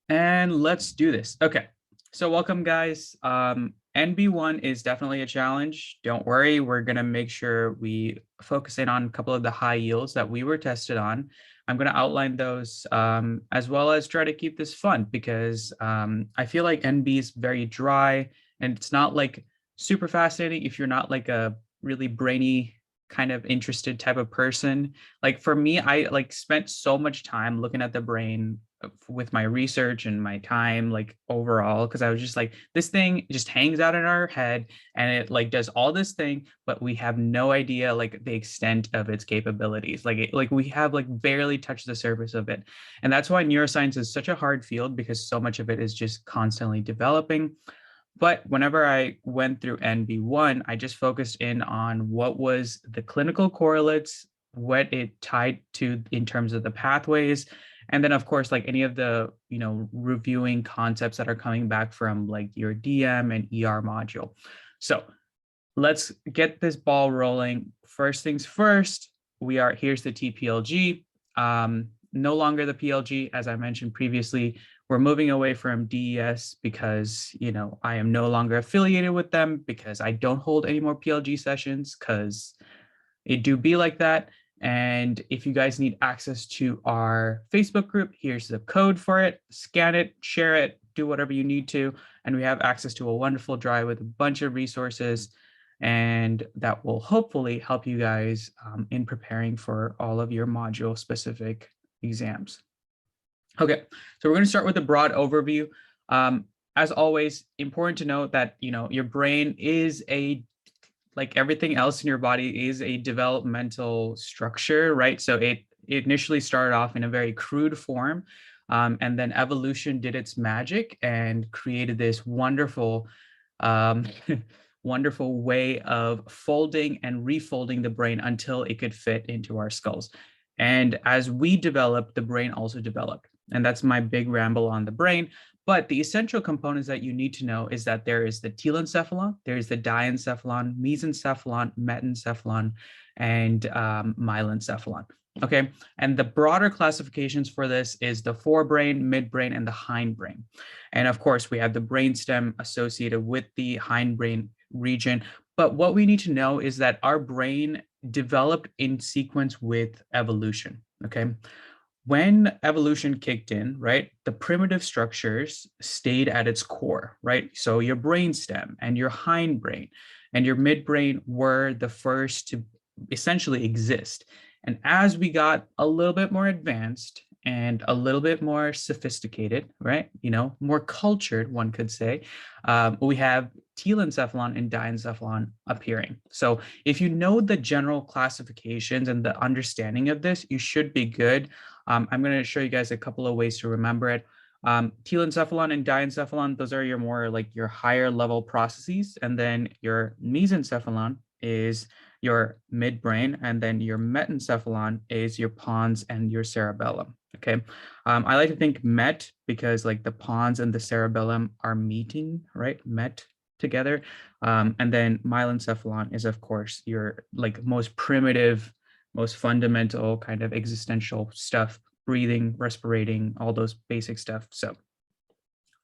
And let's do this. Okay, so welcome guys. NB1 is definitely a challenge. Don't worry, we're gonna make sure we focus in on a couple of the high yields that we were tested on. I'm gonna outline those as well as try to keep this fun because I feel like NB is very dry and it's not like super fascinating if you're not like a really brainy kind of interested type of person. Like for me, I like spent so much time looking at the brain with my research and my time like overall because I was just like this thing just hangs out in our head and it like does all this thing but we have no idea like the extent of its capabilities like we have like barely touched the surface of it, and that's why neuroscience is such a hard field because so much of it is just constantly developing. But whenever I went through NB1, I just focused in on what was the clinical correlates, what it tied to in terms of the pathways, and then of course like any of the reviewing concepts that are coming back from like your DM and ER module. So let's get this ball rolling. First things first, here's the TPLG. No longer the PLG, as I mentioned previously. We're moving away from DES because I am no longer affiliated with them because I don't hold any more PLG sessions because it do be like that. And if you guys need access to our Facebook group, here's the code for it. Scan it, share it, do whatever you need to. And we have access to a wonderful drive with a bunch of resources. And that will hopefully help you guys in preparing for all of your module specific exams. Okay, so we're going to start with a broad overview. As always, important to note that your brain is like everything else in your body is a developmental structure, right? So it initially started off in a very crude form, and then evolution did its magic and created this wonderful, wonderful way of folding and refolding the brain until it could fit into our skulls. And as we developed, the brain also developed. And that's my big ramble on the brain. But the essential components that you need to know is that there is the telencephalon, there is the diencephalon, mesencephalon, metencephalon, and myelencephalon. Okay, and the broader classifications for this is the forebrain, midbrain, and the hindbrain. And of course, we have the brainstem associated with the hindbrain region. But what we need to know is that our brain developed in sequence with evolution. Okay, when evolution kicked in, right, the primitive structures stayed at its core, right? So your brainstem and your hindbrain and your midbrain were the first to essentially exist. And as we got a little bit more advanced and a little bit more sophisticated, right, more cultured, one could say, we have telencephalon and diencephalon appearing. So if you know the general classifications and the understanding of this, you should be good. I'm going to show you guys a couple of ways to remember it. Telencephalon and diencephalon, those are your more like your higher level processes. And then your mesencephalon is your midbrain. And then your metencephalon is your pons and your cerebellum. Okay. I like to think met because like the pons and the cerebellum are meeting, right? Met together. And then myelencephalon is of course your like most primitive, most fundamental kind of existential stuff, breathing, respirating, all those basic stuff. So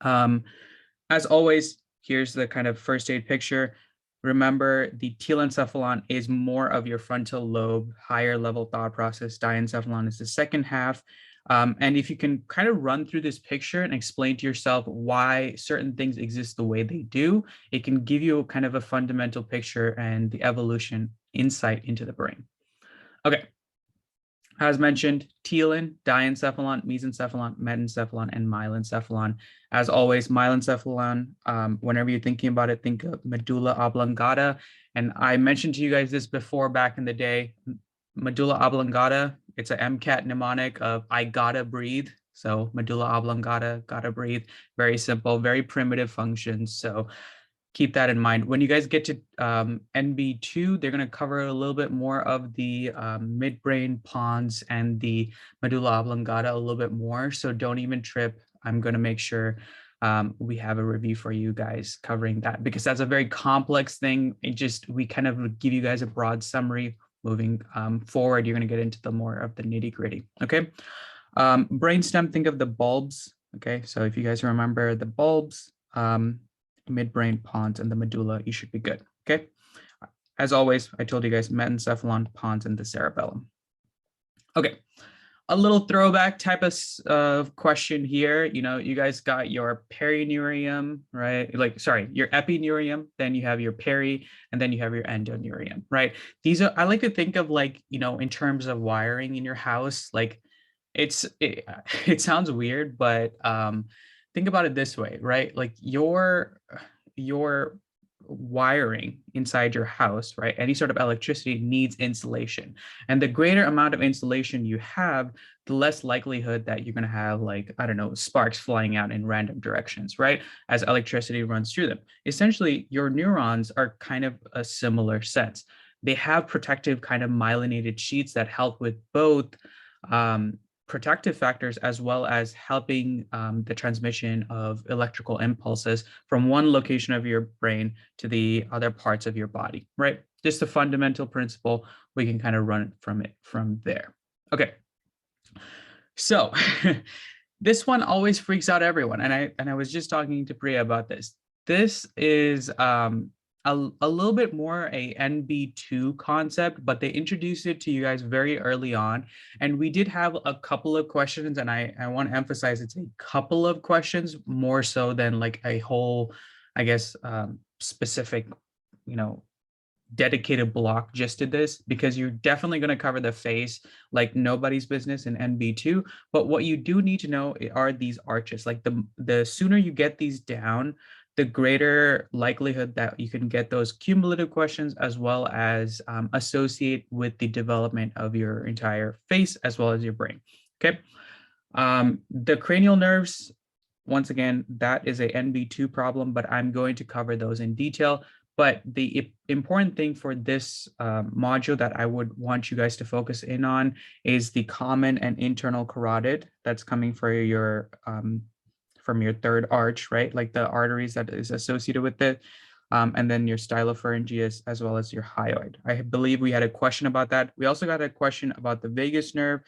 as always, here's the kind of first aid picture. Remember, the telencephalon is more of your frontal lobe, higher level thought process. Diencephalon is the second half. And if you can kind of run through this picture and explain to yourself why certain things exist the way they do, it can give you kind of a fundamental picture and the evolution insight into the brain. Okay. As mentioned, telen, diencephalon, mesencephalon, metencephalon, and myelencephalon. As always, myelencephalon, whenever you're thinking about it, think of medulla oblongata. And I mentioned to you guys this before back in the day. Medulla oblongata, it's an MCAT mnemonic of I gotta breathe. So medulla oblongata, gotta breathe. Very simple, very primitive functions. So keep that in mind. When you guys get to NB2, they're going to cover a little bit more of the midbrain, pons, and the medulla oblongata a little bit more. So don't even trip. I'm going to make sure we have a review for you guys covering that because that's a very complex thing. We kind of give you guys a broad summary. Moving forward, you're going to get into the more of the nitty gritty. Okay. Brainstem, think of the bulbs Okay, so if you guys remember the bulbs, midbrain, pons, and the medulla, you should be good. Okay. As always, I told you guys mesencephalon, pons, and the cerebellum. Okay, a little throwback type of question here. You know, you guys got your perineurium, right? Like, sorry, your epineurium, then you have your peri, and then you have your endoneurium, right? These are, I like to think of like, you know, in terms of wiring in your house, like it sounds weird, but think about it this way, right? Like your wiring inside your house, right? Any sort of electricity needs insulation. And the greater amount of insulation you have, the less likelihood that you're going to have, like, I don't know, sparks flying out in random directions, right? As electricity runs through them. Essentially, your neurons are kind of a similar sense. They have protective kind of myelinated sheets that help with both protective factors as well as helping the transmission of electrical impulses from one location of your brain to the other parts of your body, right? Just a fundamental principle. We can kind of run from it from there. Okay. So this one always freaks out everyone. And I was just talking to Priya about this. This is a little bit more a NB2 concept, but they introduced it to you guys very early on. And we did have a couple of questions, and I want to emphasize it's a couple of questions more so than like a whole, I guess, specific, you know, dedicated block just to this, because you're definitely going to cover the face like nobody's business in NB2. But what you do need to know are these arches. Like the sooner you get these down, the greater likelihood that you can get those cumulative questions as well as associate with the development of your entire face as well as your brain. Okay. The cranial nerves, once again, that is a NB2 problem, but I'm going to cover those in detail. But the important thing for this module that I would want you guys to focus in on is the common and internal carotid that's coming for your from your third arch, right? Like the arteries that is associated with it. And then your stylopharyngeus as well as your hyoid. I believe we had a question about that. We also got a question about the vagus nerve,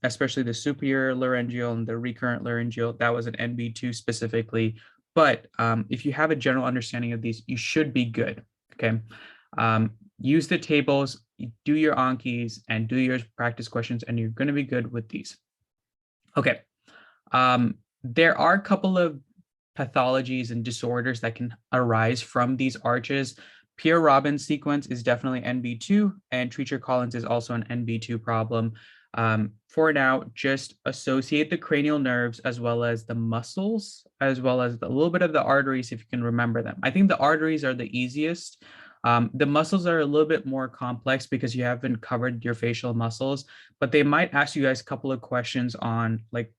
especially the superior laryngeal and the recurrent laryngeal. That was an NB2 specifically. But if you have a general understanding of these, you should be good, okay? Use the tables, do your Ankis, and do your practice questions, and you're going to be good with these. Okay. There are a couple of pathologies and disorders that can arise from these arches. Pierre-Robin sequence is definitely NB2, and Treacher-Collins is also an NB2 problem. For now, just associate the cranial nerves as well as the muscles, as well as a little bit of the arteries, if you can remember them. I think the arteries are the easiest. The muscles are a little bit more complex because you haven't covered your facial muscles, but they might ask you guys a couple of questions on like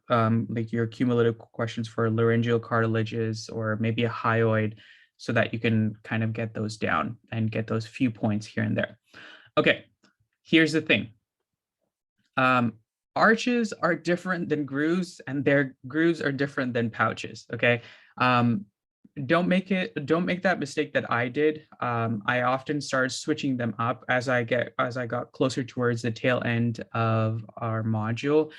your cumulative questions for laryngeal cartilages or maybe a hyoid, so that you can kind of get those down and get those few points here and there. Okay, here's the thing. Arches are different than grooves, and their grooves are different than pouches. Okay. Don't make that mistake that I did. I often started switching them up as I got closer towards the tail end of our module.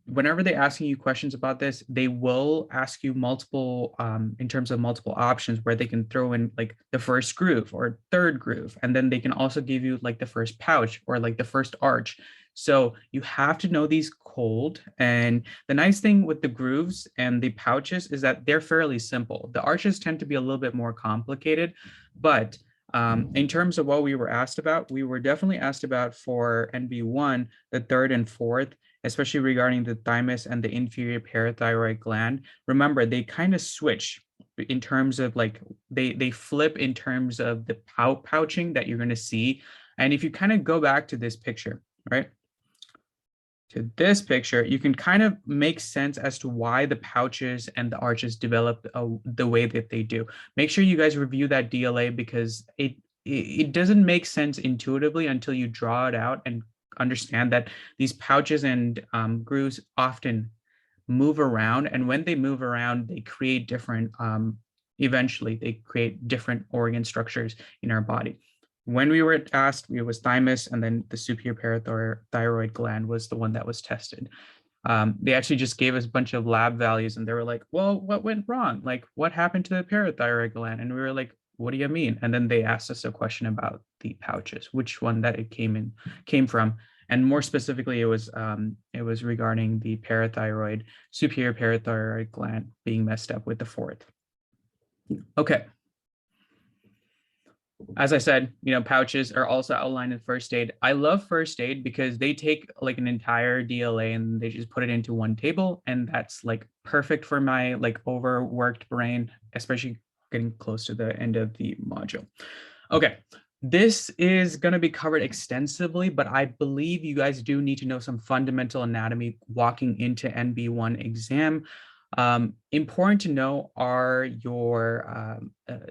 Whenever they're asking you questions about this, they will ask you multiple, in terms of multiple options, where they can throw in like the first groove or third groove. And then they can also give you like the first pouch or like the first arch. So you have to know these cold. And the nice thing with the grooves and the pouches is that they're fairly simple. The arches tend to be a little bit more complicated, but in terms of what we were asked about, we were definitely asked about for NB1, the third and fourth, especially regarding the thymus and the inferior parathyroid gland. Remember, they kind of switch in terms of like, they flip in terms of the pouching that you're going to see. And if you kind of go back to this picture, right? To this picture, you can kind of make sense as to why the pouches and the arches develop the way that they do. Make sure you guys review that DLA, because it doesn't make sense intuitively until you draw it out and understand that these pouches and grooves often move around. And when they move around, they create different, eventually they create different organ structures in our body. When we were asked, it was thymus, and then the superior parathyroid gland was the one that was tested. They actually just gave us a bunch of lab values and they were like, well, what went wrong? Like, what happened to the parathyroid gland? And we were like, what do you mean? And then they asked us a question about the pouches, which one that it came from. And more specifically, it was regarding the parathyroid, superior parathyroid gland being messed up with the fourth. Okay. As I said, pouches are also outlined in first aid. I love first aid because they take like an entire DLA and they just put it into one table. And that's like perfect for my like overworked brain, especially getting close to the end of the module. Okay, this is going to be covered extensively, but I believe you guys do need to know some fundamental anatomy walking into NB1 exam. Important to know are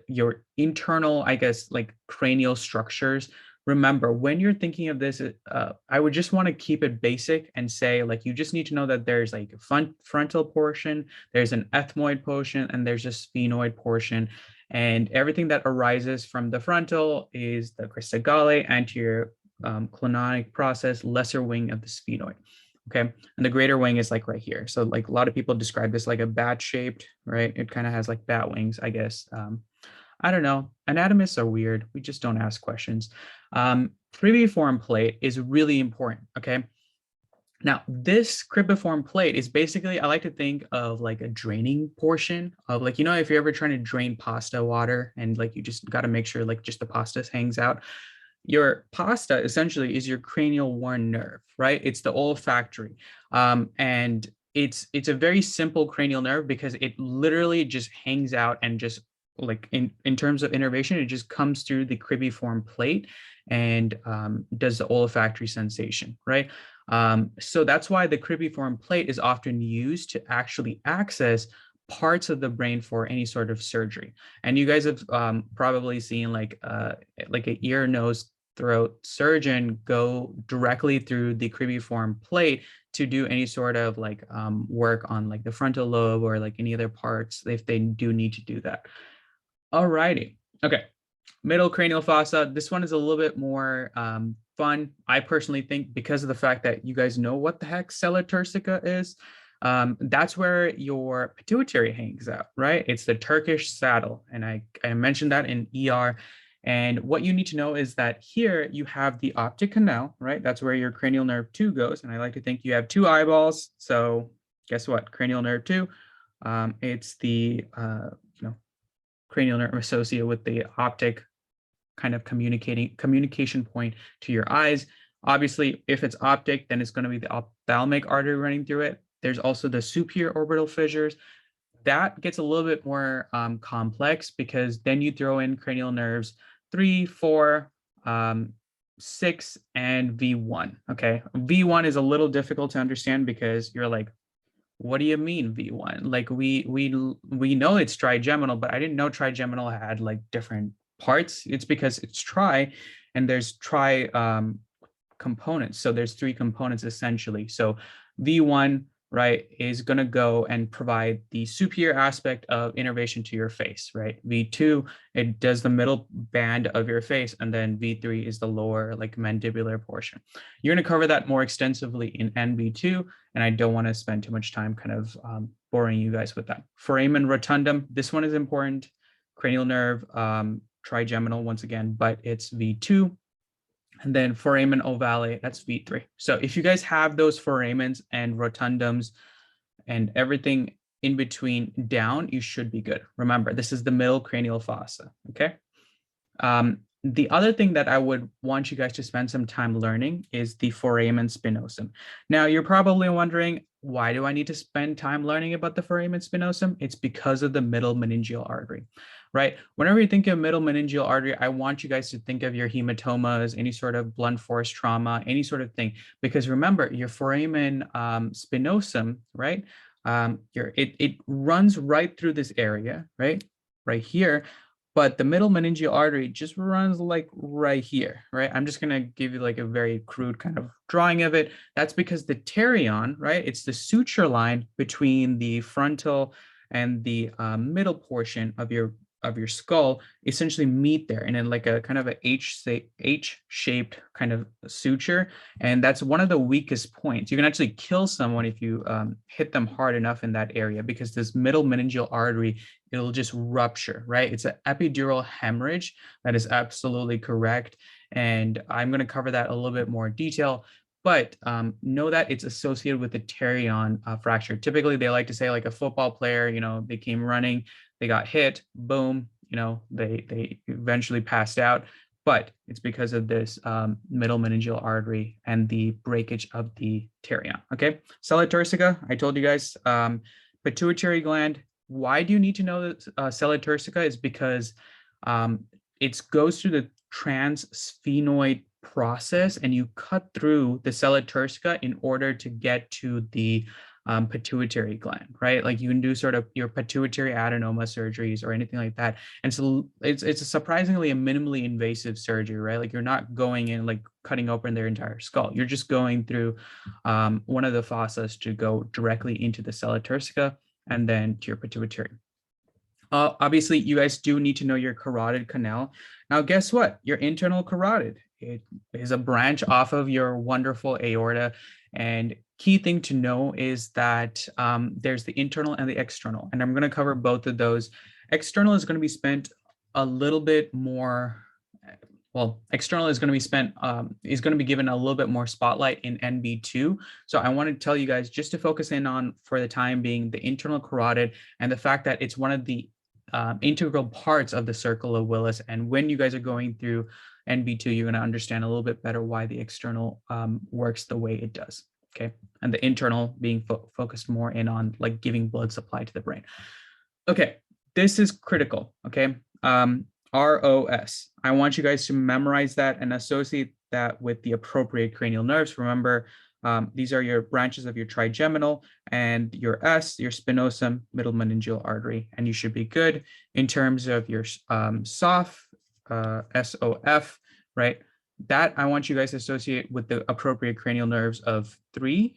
your internal, I guess, like cranial structures. Remember, when you're thinking of this, I would just want to keep it basic and say, like, you just need to know that there's like a frontal portion, there's an ethmoid portion, and there's a sphenoid portion. And everything that arises from the frontal is the crista galli, anterior clonic process, lesser wing of the sphenoid. Okay, and the greater wing is like right here. So like a lot of people describe this like a bat shaped, right? It kind of has like bat wings, I guess. I don't know. Anatomists are weird. We just don't ask questions. Cribriform plate is really important. Okay. Now, this cribriform plate is basically, I like to think of like a draining portion of like, if you're ever trying to drain pasta water and like you just got to make sure like just the pasta hangs out. Your pasta essentially is your cranial worn nerve, right? It's the olfactory. And it's a very simple cranial nerve because it literally just hangs out and just like in terms of innervation, it just comes through the cribriform plate and does the olfactory sensation, right? So that's why the cribriform plate is often used to actually access parts of the brain for any sort of surgery. And you guys have probably seen like an ear, nose, throat surgeon go directly through the cribriform plate to do any sort of like work on like the frontal lobe or like any other parts if they do need to do that. Alrighty. Okay. Middle cranial fossa. This one is a little bit more fun. I personally think because of the fact that you guys know what the heck sella turcica is. That's where your pituitary hangs out, right? It's the Turkish saddle. And I mentioned that in ER. And what you need to know is that here you have the optic canal, right? That's where your cranial nerve 2 goes. And I like to think you have 2 eyeballs. So guess what? Cranial nerve 2. It's the cranial nerve associated with the optic kind of communication point to your eyes. Obviously, if it's optic, then it's going to be the ophthalmic artery running through it. There's also the superior orbital fissures. That gets a little bit more complex because then you throw in cranial nerves 3, 4, 6, and V1. Okay, V1 is a little difficult to understand because you're like, what do you mean V1? Like we know it's trigeminal, but I didn't know trigeminal had like different parts. It's because it's tri, and there's tri components. So there's 3 components essentially. So V1, right, is going to go and provide the superior aspect of innervation to your face, right? V2, it does the middle band of your face, and then V3 is the lower, like mandibular portion. You're going to cover that more extensively in NB2, and I don't want to spend too much time kind of boring you guys with that. Foramen rotundum, this one is important. Cranial nerve, trigeminal once again, but it's V2. And then foramen ovale, that's V3. So if you guys have those foramens and rotundums and everything in between down, you should be good. Remember, this is the middle cranial fossa, okay? The other thing that I would want you guys to spend some time learning is the foramen spinosum. Now, you're probably wondering, why do I need to spend time learning about the foramen spinosum? It's because of the middle meningeal artery, right? Whenever you think of middle meningeal artery, I want you guys to think of your hematomas, any sort of blunt force trauma, any sort of thing. Because remember, your foramen spinosum, right? It runs right through this area, right? Right here. But the middle meningeal artery just runs like right here, right? I'm just going to give you like a very crude kind of drawing of it. That's because the pterion, right? It's the suture line between the frontal and the middle portion of your of your skull essentially meet there and in like a kind of a H-shaped kind of suture. And that's one of the weakest points. You can actually kill someone if you hit them hard enough in that area, because this middle meningeal artery, it'll just rupture, right? It's an epidural hemorrhage. That is absolutely correct. And I'm going to cover that a little bit more in detail. But know that it's associated with the pterion fracture. Typically, they like to say like a football player, you know, they came running, they got hit, boom, you know, they eventually passed out. But it's because of this middle meningeal artery and the breakage of the pterion. Okay, sella turcica, I told you guys, pituitary gland. Why do you need to know that sella turcica? Is because it goes through the transsphenoid process, and you cut through the sella turcica in order to get to the pituitary gland, right? Like you can do sort of your pituitary adenoma surgeries or anything like that. And so it's a surprisingly a minimally invasive surgery, right? Like you're not going in like cutting open their entire skull. You're just going through one of the fossas to go directly into the sella turcica and then to your pituitary. Obviously, you guys do need to know your carotid canal. Now, guess what? Your internal carotid, it is a branch off of your wonderful aorta. And key thing to know is that there's the internal and the external. And I'm going to cover both of those. External is going to be spent a little bit more, well, external is going to be spent, is going to be given a little bit more spotlight in NB2. So I want to tell you guys just to focus in on, for the time being, the internal carotid and the fact that it's one of the integral parts of the circle of Willis. And when you guys are going through NB2, you're going to understand a little bit better why the external works the way it does. Okay. And the internal being focused more in on like giving blood supply to the brain. Okay. This is critical. Okay. ROS. I want you guys to memorize that and associate that with the appropriate cranial nerves. Remember, these are your branches of your trigeminal, and your S, your spinosum, middle meningeal artery, and you should be good in terms of your SOF, SOF, right? That I want you guys to associate with the appropriate cranial nerves of 3,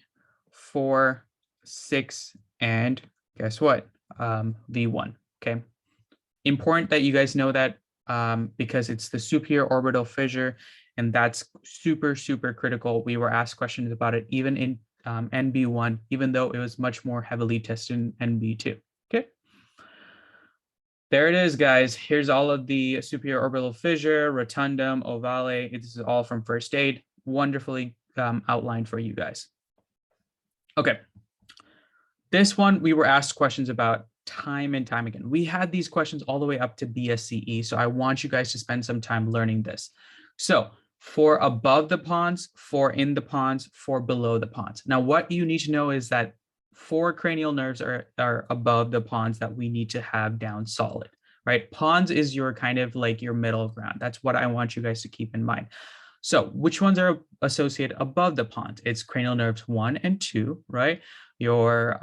4, 6, and guess what? V1, okay? Important that you guys know that because it's the superior orbital fissure, and that's super, super critical. We were asked questions about it even in NB1, even though it was much more heavily tested in NB2. Okay. There it is, guys. Here's all of the superior orbital fissure, rotundum, ovale. This is all from first aid. Wonderfully outlined for you guys. Okay. This one we were asked questions about time and time again. We had these questions all the way up to BSCE, so I want you guys to spend some time learning this. So for above the pons, for in the pons, for below the pons. Now, what you need to know is that 4 cranial nerves are above the pons that we need to have down solid, right? Pons is your kind of like your middle ground. That's what I want you guys to keep in mind. So which ones are associated above the pons? It's cranial nerves 1 and 2, right? Your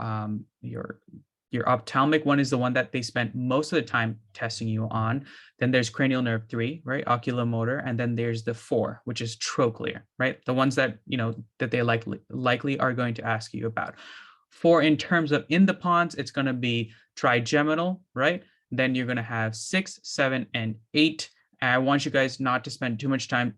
ophthalmic one is the one that they spent most of the time testing you on. Then there's cranial nerve 3, right? Oculomotor. And then there's the 4, which is trochlear, right? The ones that, you know, that they likely are going to ask you about. For in terms of in the pons, it's going to be trigeminal, right? Then you're going to have 6, 7, and 8. And I want you guys not to spend too much time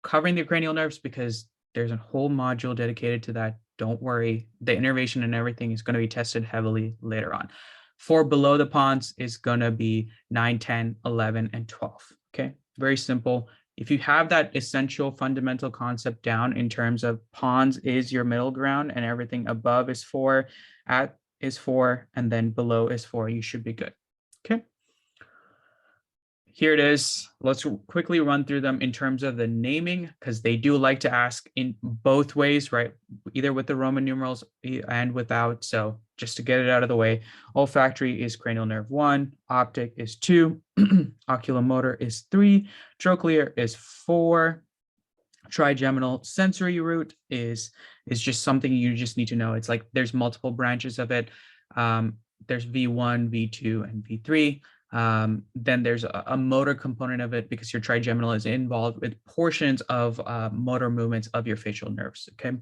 covering the cranial nerves because there's a whole module dedicated to that. Don't worry, the innervation and everything is going to be tested heavily later on. For below the pons is going to be 9, 10, 11, and 12. Okay, very simple. If you have that essential fundamental concept down in terms of pons is your middle ground and everything above is 4, at is 4, and then below is 4, you should be good. Okay. Here it is. Let's quickly run through them in terms of the naming, because they do like to ask in both ways, right? Either with the Roman numerals and without. So just to get it out of the way, olfactory is cranial nerve 1, optic is 2, oculomotor is 3, trochlear is 4, trigeminal sensory root is just something you just need to know. It's like there's multiple branches of it. There's V1, V2, and V3. Then there's a motor component of it because your trigeminal is involved with portions of motor movements of your facial nerves. Okay.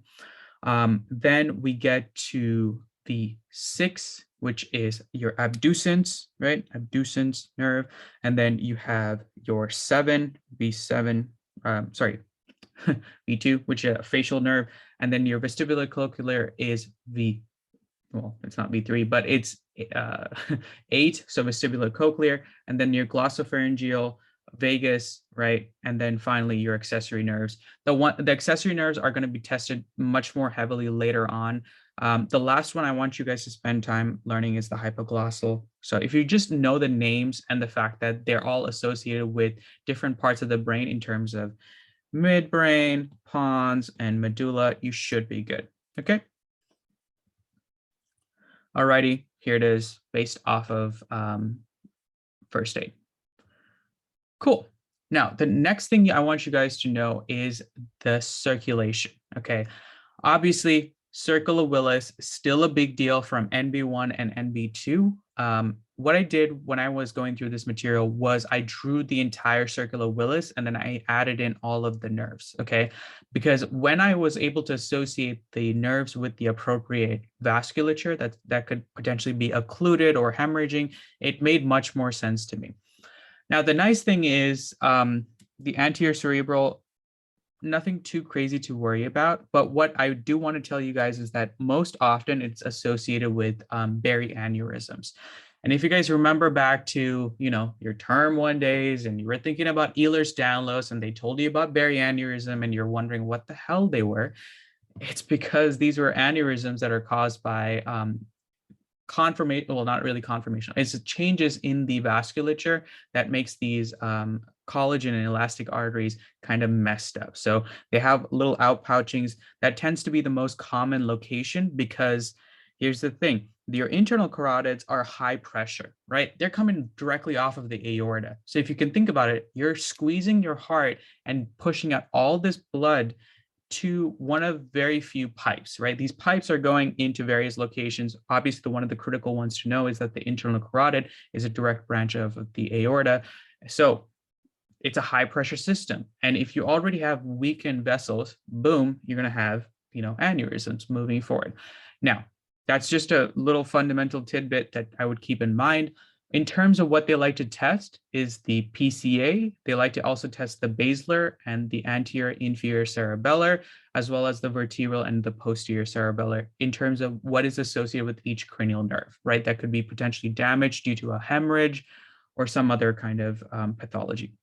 Then we get to V6, which is your abducens, right? Abducens nerve. And then you have your 7, V7, V2, which is a facial nerve. And then your vestibular cochlear is well, it's not V3, but it's 8, so vestibular cochlear, and then your glossopharyngeal, vagus, right? And then finally your accessory nerves. The accessory nerves are going to be tested much more heavily later on. The last one I want you guys to spend time learning is the hypoglossal. So if you just know the names and the fact that they're all associated with different parts of the brain in terms of midbrain, pons, and medulla, you should be good. Okay. Alrighty, here it is based off of first aid. Cool. Now, the next thing I want you guys to know is the circulation, okay? Obviously, circle of Willis, still a big deal from NB1 and NB2. What I did when I was going through this material was I drew the entire circle of Willis and then I added in all of the nerves, okay? Because when I was able to associate the nerves with the appropriate vasculature that could potentially be occluded or hemorrhaging, it made much more sense to me. Now, the nice thing is the anterior cerebral, nothing too crazy to worry about. But what I do want to tell you guys is that most often it's associated with berry aneurysms. And if you guys remember back to, your term 1 days and you were thinking about Ehlers-Danlos and they told you about berry aneurysm and you're wondering what the hell they were, it's because these were aneurysms that are caused by conformation, well, not really conformation, it's changes in the vasculature that makes these collagen and elastic arteries kind of messed up. So they have little outpouchings. That tends to be the most common location because here's the thing, your internal carotids are high pressure, right? They're coming directly off of the aorta. So if you can think about it, you're squeezing your heart and pushing out all this blood to one of very few pipes, right? These pipes are going into various locations. Obviously, one of the critical ones to know is that the internal carotid is a direct branch of the aorta. So it's a high pressure system. And if you already have weakened vessels, boom, you're going to have, aneurysms moving forward. Now, that's just a little fundamental tidbit that I would keep in mind. In terms of what they like to test is the PCA. They like to also test the basilar and the anterior inferior cerebellar, as well as the vertebral and the posterior cerebellar in terms of what is associated with each cranial nerve, right? That could be potentially damaged due to a hemorrhage or some other kind of pathology.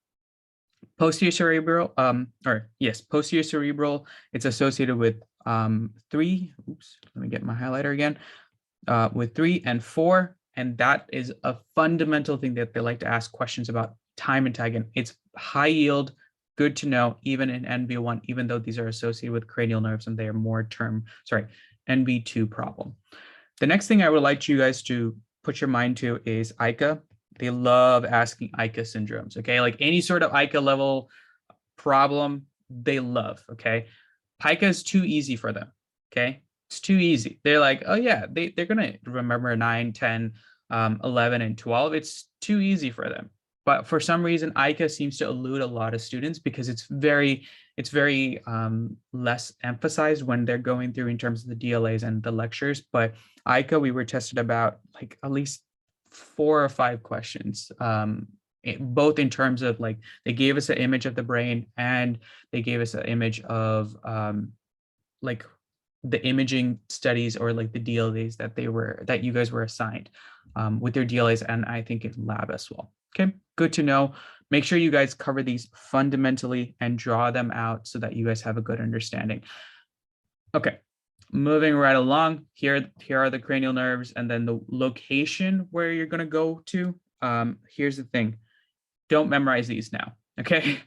Posterior cerebral, posterior cerebral, it's associated with 3, let me get my highlighter again, with 3 and 4. And that is a fundamental thing that they like to ask questions about time and time again. It's high yield, good to know, even in NB1, even though these are associated with cranial nerves and they are more NB2 problem. The next thing I would like you guys to put your mind to is ICA. They love asking ICA syndromes, okay? Like any sort of ICA level problem, they love, okay? PICA is too easy for them, okay? It's too easy. They're like, oh yeah, they're going to remember 9, 10, 11, and 12. It's too easy for them. But for some reason, ICA seems to elude a lot of students because it's very less emphasized when they're going through in terms of the DLAs and the lectures. But ICA, we were tested about like at least 4 or 5 questions, both in terms of like they gave us an image of the brain and they gave us an image of like the imaging studies or like the DLAs that you guys were assigned with their DLAs, and I think in lab as well. Okay, good to know. Make sure you guys cover these fundamentally and draw them out so that you guys have a good understanding. Okay, moving right along, here are the cranial nerves and then the location where you're going to go to. Here's the thing, don't memorize these now, okay?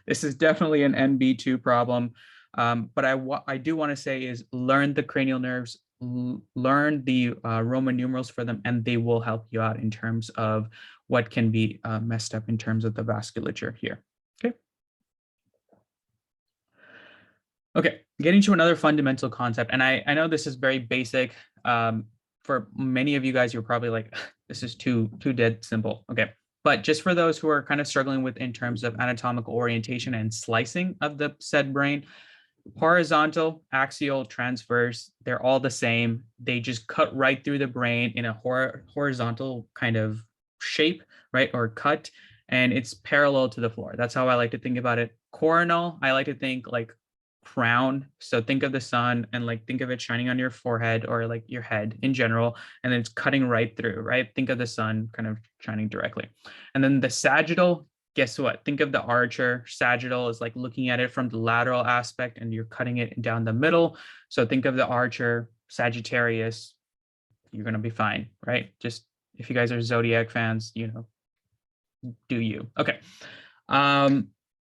This is definitely an NB2 problem. But I do want to say is learn the cranial nerves, learn the Roman numerals for them, and they will help you out in terms of what can be messed up in terms of the vasculature here, okay? Okay, getting to another fundamental concept, and I know this is very basic. For many of you guys, you're probably like, this is too dead simple, okay? But just for those who are kind of struggling with in terms of anatomical orientation and slicing of the said brain, Horizontal, axial, transverse, they're all the same. They just cut right through the brain in a horizontal kind of shape, right? Or cut, and it's parallel to the floor. That's how I like to think about it. Coronal, I like to think like crown. So think of the sun and like think of it shining on your forehead or like your head in general, and then it's cutting right through, right? Think of the sun kind of shining directly. And then the sagittal, guess what? Think of the archer. Sagittal is like looking at it from the lateral aspect and you're cutting it down the middle. So think of the archer, Sagittarius, you're going to be fine, right? Just if you guys are zodiac fans, you know, do you. Okay.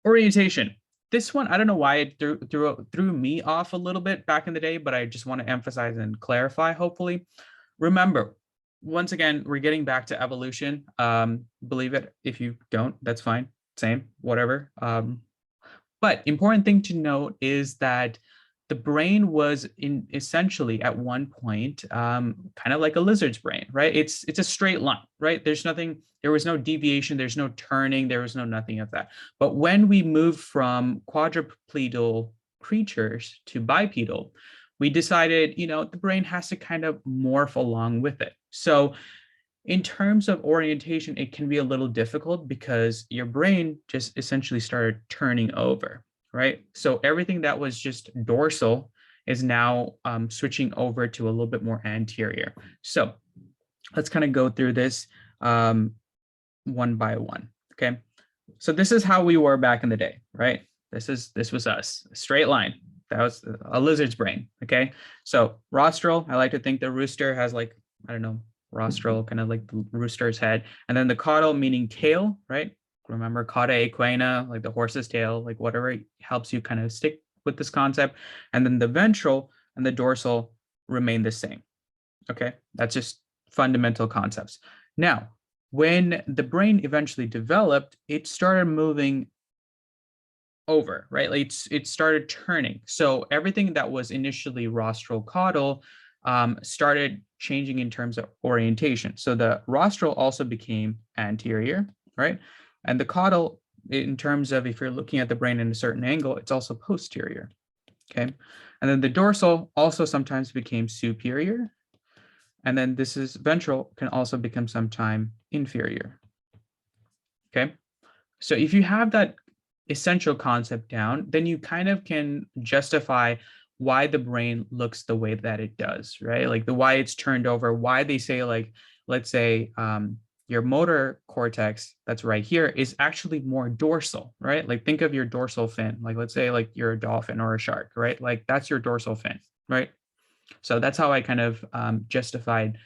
Orientation. This one, I don't know why it threw me off a little bit back in the day, but I just want to emphasize and clarify, hopefully. Remember, once again, we're getting back to evolution. Believe it. If you don't, that's fine. Same, whatever. But important thing to note is that the brain was essentially at one point kind of like a lizard's brain, right? It's a straight line, right? There was no deviation, there's no turning, there was no nothing of that. But when we moved from quadrupedal creatures to bipedal, we decided, you know, the brain has to kind of morph along with it. So in terms of orientation, it can be a little difficult because your brain just essentially started turning over, right? So everything that was just dorsal is now switching over to a little bit more anterior. So let's kind of go through this one by one, okay? So this is how we were back in the day, right? This was us, a straight line. That was a lizard's brain, okay? So rostral, I like to think the rooster has like, I don't know, rostral, kind of like the rooster's head. And then the caudal, meaning tail, right? Remember cauda equina, like the horse's tail, like whatever helps you kind of stick with this concept. And then the ventral and the dorsal remain the same, okay? That's just fundamental concepts. Now, when the brain eventually developed, it started moving over, right? Like it started turning. So everything that was initially rostral caudal started changing in terms of orientation. So the rostral also became anterior, right? And the caudal, in terms of if you're looking at the brain in a certain angle, it's also posterior, okay? And then the dorsal also sometimes became superior. And then this is ventral, can also become sometime inferior, okay? So if you have that essential concept down, then you kind of can justify why the brain looks the way that it does, right? Like the why it's turned over, why they say like, let's say your motor cortex that's right here is actually more dorsal, right? Like think of your dorsal fin, like let's say like you're a dolphin or a shark, right? Like that's your dorsal fin, right? So that's how I kind of justified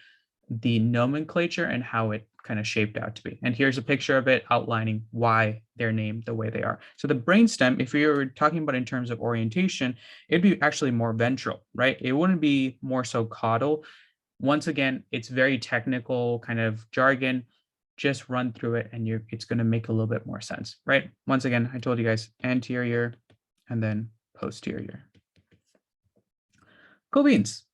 the nomenclature and how it kind of shaped out to be. And here's a picture of it outlining why they're named the way they are. So the brainstem, if we were talking about in terms of orientation, it'd be actually more ventral, right? It wouldn't be more so caudal. Once again, it's very technical kind of jargon. Just run through it and it's going to make a little bit more sense, right? Once again, I told you guys anterior and then posterior. Cool beans.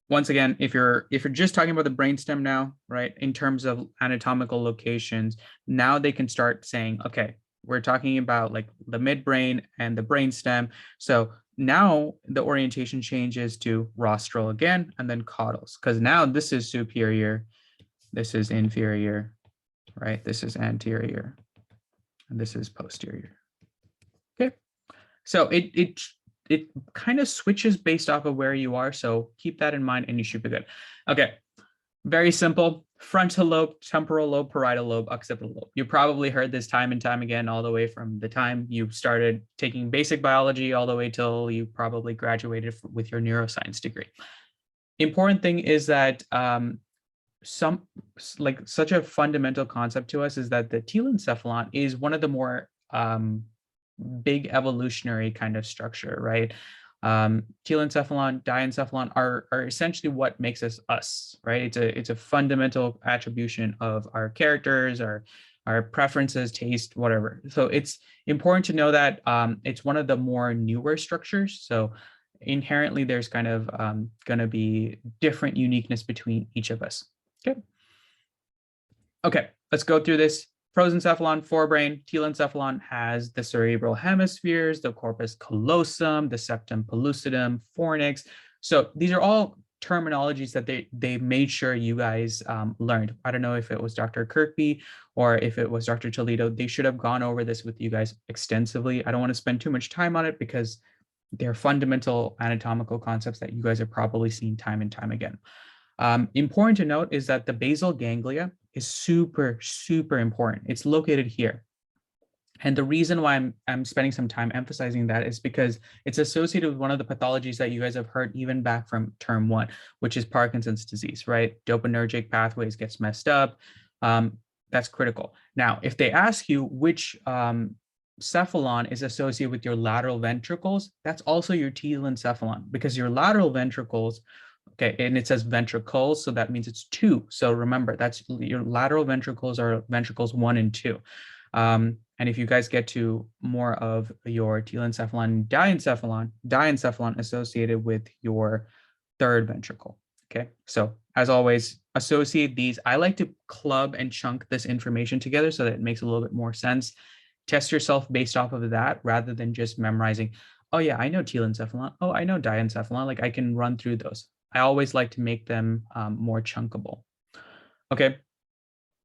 Once again, if you're just talking about the brainstem now, right, in terms of anatomical locations, now they can start saying, okay, we're talking about like the midbrain and the brainstem. So now the orientation changes to rostral again, and then caudals, because now this is superior, this is inferior, right? This is anterior, and this is posterior. Okay, so it kind of switches based off of where you are. So keep that in mind and you should be good. Okay, very simple. Frontal lobe, temporal lobe, parietal lobe, occipital lobe. You probably heard this time and time again, all the way from the time you started taking basic biology all the way till you probably graduated with your neuroscience degree. Important thing is that such a fundamental concept to us is that the telencephalon is one of the more big evolutionary kind of structure, right? Telencephalon, diencephalon are essentially what makes us, right? It's a fundamental attribution of our characters, our preferences, taste, whatever. So it's important to know that it's one of the more newer structures. So inherently, there's kind of going to be different uniqueness between each of us. Okay. Okay, let's go through this. prosencephalon, forebrain. Telencephalon has the cerebral hemispheres, the corpus callosum, the septum pellucidum, fornix. So these are all terminologies that they made sure you guys learned. I don't know if it was Dr. Kirkby or if it was Dr. Toledo. They should have gone over this with you guys extensively. I don't want to spend too much time on it because they're fundamental anatomical concepts that you guys have probably seen time and time again. Important to note is that the basal ganglia is super, super important. It's located here. And the reason why I'm spending some time emphasizing that is because it's associated with one of the pathologies that you guys have heard even back from term 1, which is Parkinson's disease, right? Dopaminergic pathways gets messed up. That's critical. Now, if they ask you which cephalon is associated with your lateral ventricles, that's also your telencephalon, because your lateral ventricles, okay, and it says ventricles, so that means it's 2. So remember, that's your lateral ventricles are ventricles 1 and 2. And if you guys get to more of your telencephalon, diencephalon associated with your third ventricle. Okay, so as always, associate these. I like to club and chunk this information together so that it makes a little bit more sense. Test yourself based off of that rather than just memorizing, oh yeah, I know telencephalon, oh, I know diencephalon, like I can run through those. I always like to make them more chunkable. Okay.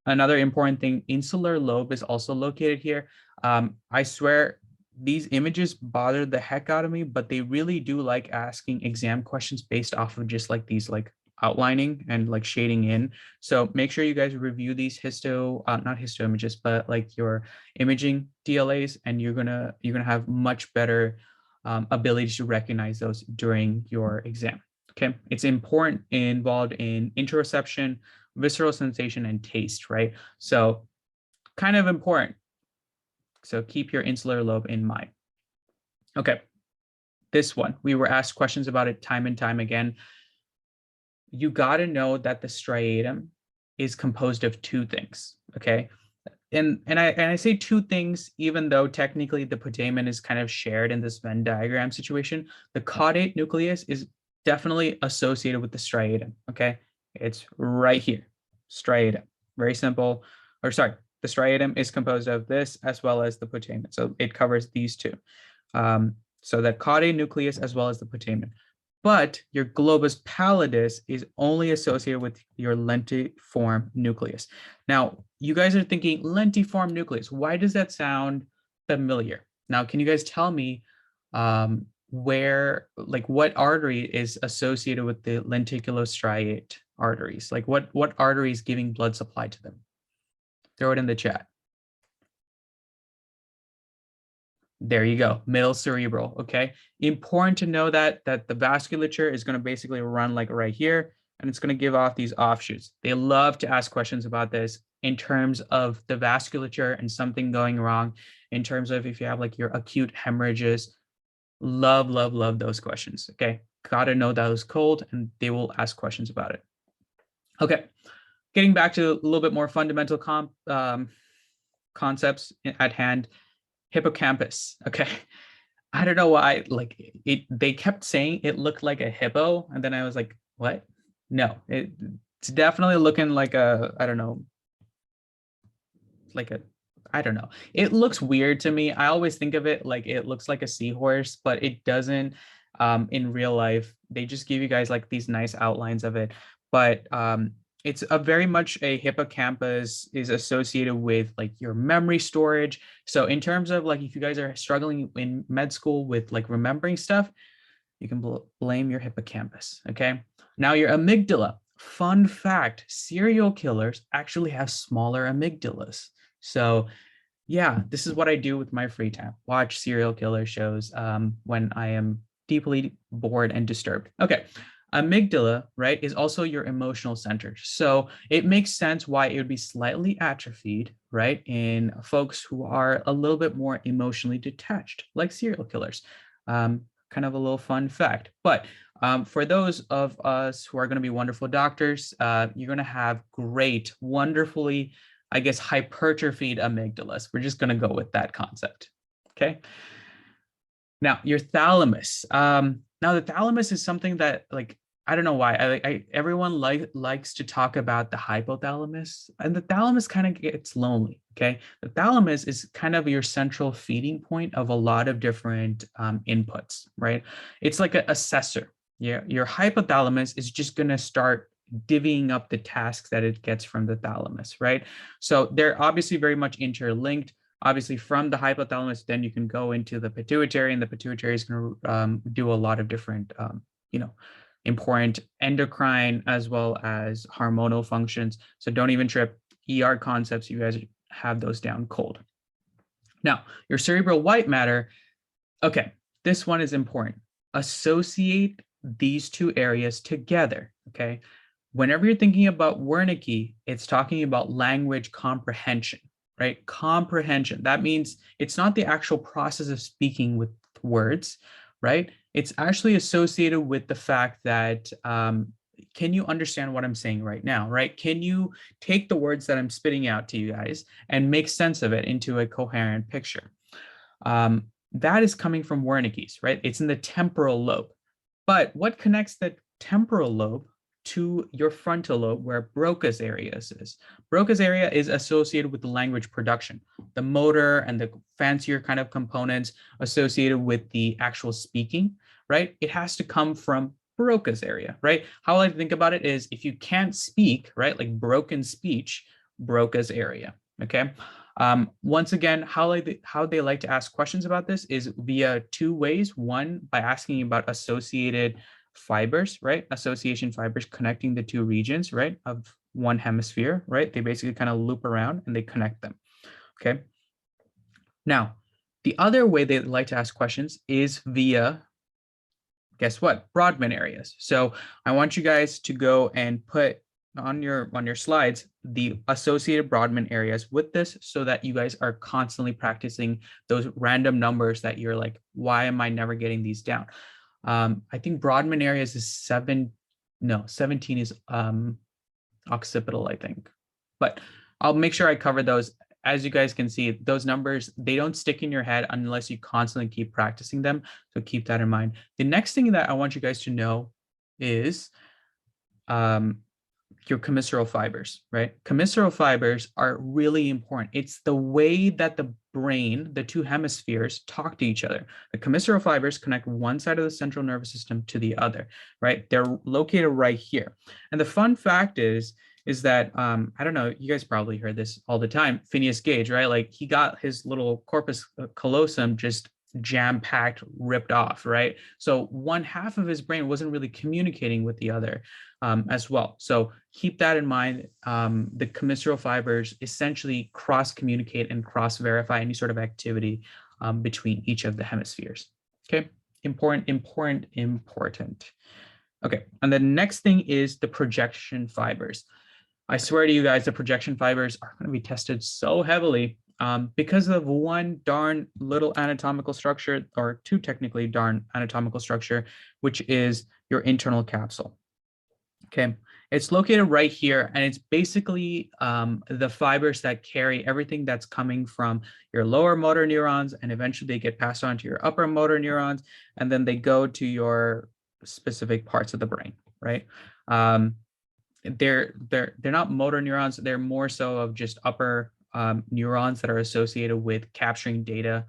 Another important thing, insular lobe is also located here. I swear these images bother the heck out of me, but they really do like asking exam questions based off of just like these like outlining and like shading in. So make sure you guys review these not histo images, but like your imaging DLAs, and you're gonna have much better ability to recognize those during your exam. Okay, it's involved in interoception, visceral sensation, and taste, right? So kind of important. So keep your insular lobe in mind. Okay, this one, we were asked questions about it time and time again. You got to know that the striatum is composed of 2 things, okay? And I say 2 things, even though technically the putamen is kind of shared in this Venn diagram situation. The caudate nucleus is definitely associated with the striatum, okay? It's right here, striatum, very simple. Or sorry, the striatum is composed of this as well as the putamen. So it covers these 2. So that caudate nucleus as well as the putamen. But your globus pallidus is only associated with your lentiform nucleus. Now, you guys are thinking lentiform nucleus. Why does that sound familiar? Now, can you guys tell me where, like what artery is associated with the lenticulostriate arteries? Like what artery is giving blood supply to them? Throw it in the chat. There you go, middle cerebral, okay? Important to know that the vasculature is gonna basically run like right here, and it's gonna give off these offshoots. They love to ask questions about this in terms of the vasculature and something going wrong, in terms of if you have like your acute hemorrhages. Love, love, love those questions, okay? Gotta know those cold, and they will ask questions about it. Okay, getting back to a little bit more fundamental concepts at hand. Hippocampus, okay. I don't know why, like they kept saying it looked like a hippo, and then I was like, what? No, it's definitely looking like a, I don't know, it looks weird to me. I always think of it like it looks like a seahorse, but it doesn't. In real life, they just give you guys like these nice outlines of it, but it's a very much a hippocampus is associated with like your memory storage. So in terms of like, if you guys are struggling in med school with like remembering stuff, you can blame your hippocampus, okay? Now your amygdala, fun fact, serial killers actually have smaller amygdalas. So yeah, this is what I do with my free time. Watch serial killer shows when I am deeply bored and disturbed. Okay. Amygdala, right, is also your emotional center. So it makes sense why it would be slightly atrophied, right, in folks who are a little bit more emotionally detached, like serial killers. Kind of a little fun fact. But for those of us who are going to be wonderful doctors, you're going to have great, wonderfully, I guess, hypertrophied amygdalas. We're just going to go with that concept. Okay. Now, your thalamus. Now, the thalamus is something that, like, I don't know why. Everyone likes to talk about the hypothalamus, and the thalamus kind of gets lonely. Okay, the thalamus is kind of your central feeding point of a lot of different inputs, right? It's like an assessor. Yeah, your hypothalamus is just going to start divvying up the tasks that it gets from the thalamus, right? So they're obviously very much interlinked. Obviously, from the hypothalamus, then you can go into the pituitary, and the pituitary is going to do a lot of different, important endocrine as well as hormonal functions. So don't even trip. ER concepts, you guys have those down cold. Now, your cerebral white matter. Okay, this one is important. Associate these two areas together. Okay, whenever you're thinking about Wernicke, it's talking about language comprehension, right? Comprehension. That means it's not the actual process of speaking with words, right? It's actually associated with the fact that can you understand what I'm saying right now, right? Can you take the words that I'm spitting out to you guys and make sense of it into a coherent picture? That is coming from Wernicke's, right? It's in the temporal lobe. But what connects the temporal lobe to your frontal lobe, where Broca's area is? Broca's area is associated with the language production, the motor and the fancier kind of components associated with the actual speaking, right? It has to come from Broca's area, right? How I think about it is if you can't speak, right, like broken speech, Broca's area, okay? Once again, how they like to ask questions about this is via two ways. One, by asking about associated fibers, right? Association fibers connecting the two regions, right, of one hemisphere, right? They basically kind of loop around and they connect them, okay? Now, the other way they like to ask questions is via, guess what? Broadman areas. So I want you guys to go and put on your slides the associated Broadman areas with this so that you guys are constantly practicing those random numbers that you're like, why am I never getting these down? I think Broadman areas is 17 is occipital, I think. But I'll make sure I cover those. As you guys can see, those numbers, they don't stick in your head unless you constantly keep practicing them. So keep that in mind. The next thing that I want you guys to know is your commissural fibers, right? Commissural fibers are really important. It's the way that the brain, the two hemispheres, talk to each other. The commissural fibers connect one side of the central nervous system to the other, right? They're located right here. And the fun fact is that, I don't know, you guys probably heard this all the time, Phineas Gage, right? Like he got his little corpus callosum just jam-packed, ripped off, right? So one half of his brain wasn't really communicating with the other as well. So keep that in mind. The commissural fibers essentially cross-communicate and cross-verify any sort of activity between each of the hemispheres. Okay, important. Okay, and the next thing is the projection fibers. I swear to you guys, the projection fibers are going to be tested so heavily because of one darn little anatomical structure, or two technically darn anatomical structure, which is your internal capsule. Okay, it's located right here, and it's basically the fibers that carry everything that's coming from your lower motor neurons, and eventually they get passed on to your upper motor neurons, and then they go to your specific parts of the brain, right? They're not motor neurons, they're more so of just upper neurons that are associated with capturing data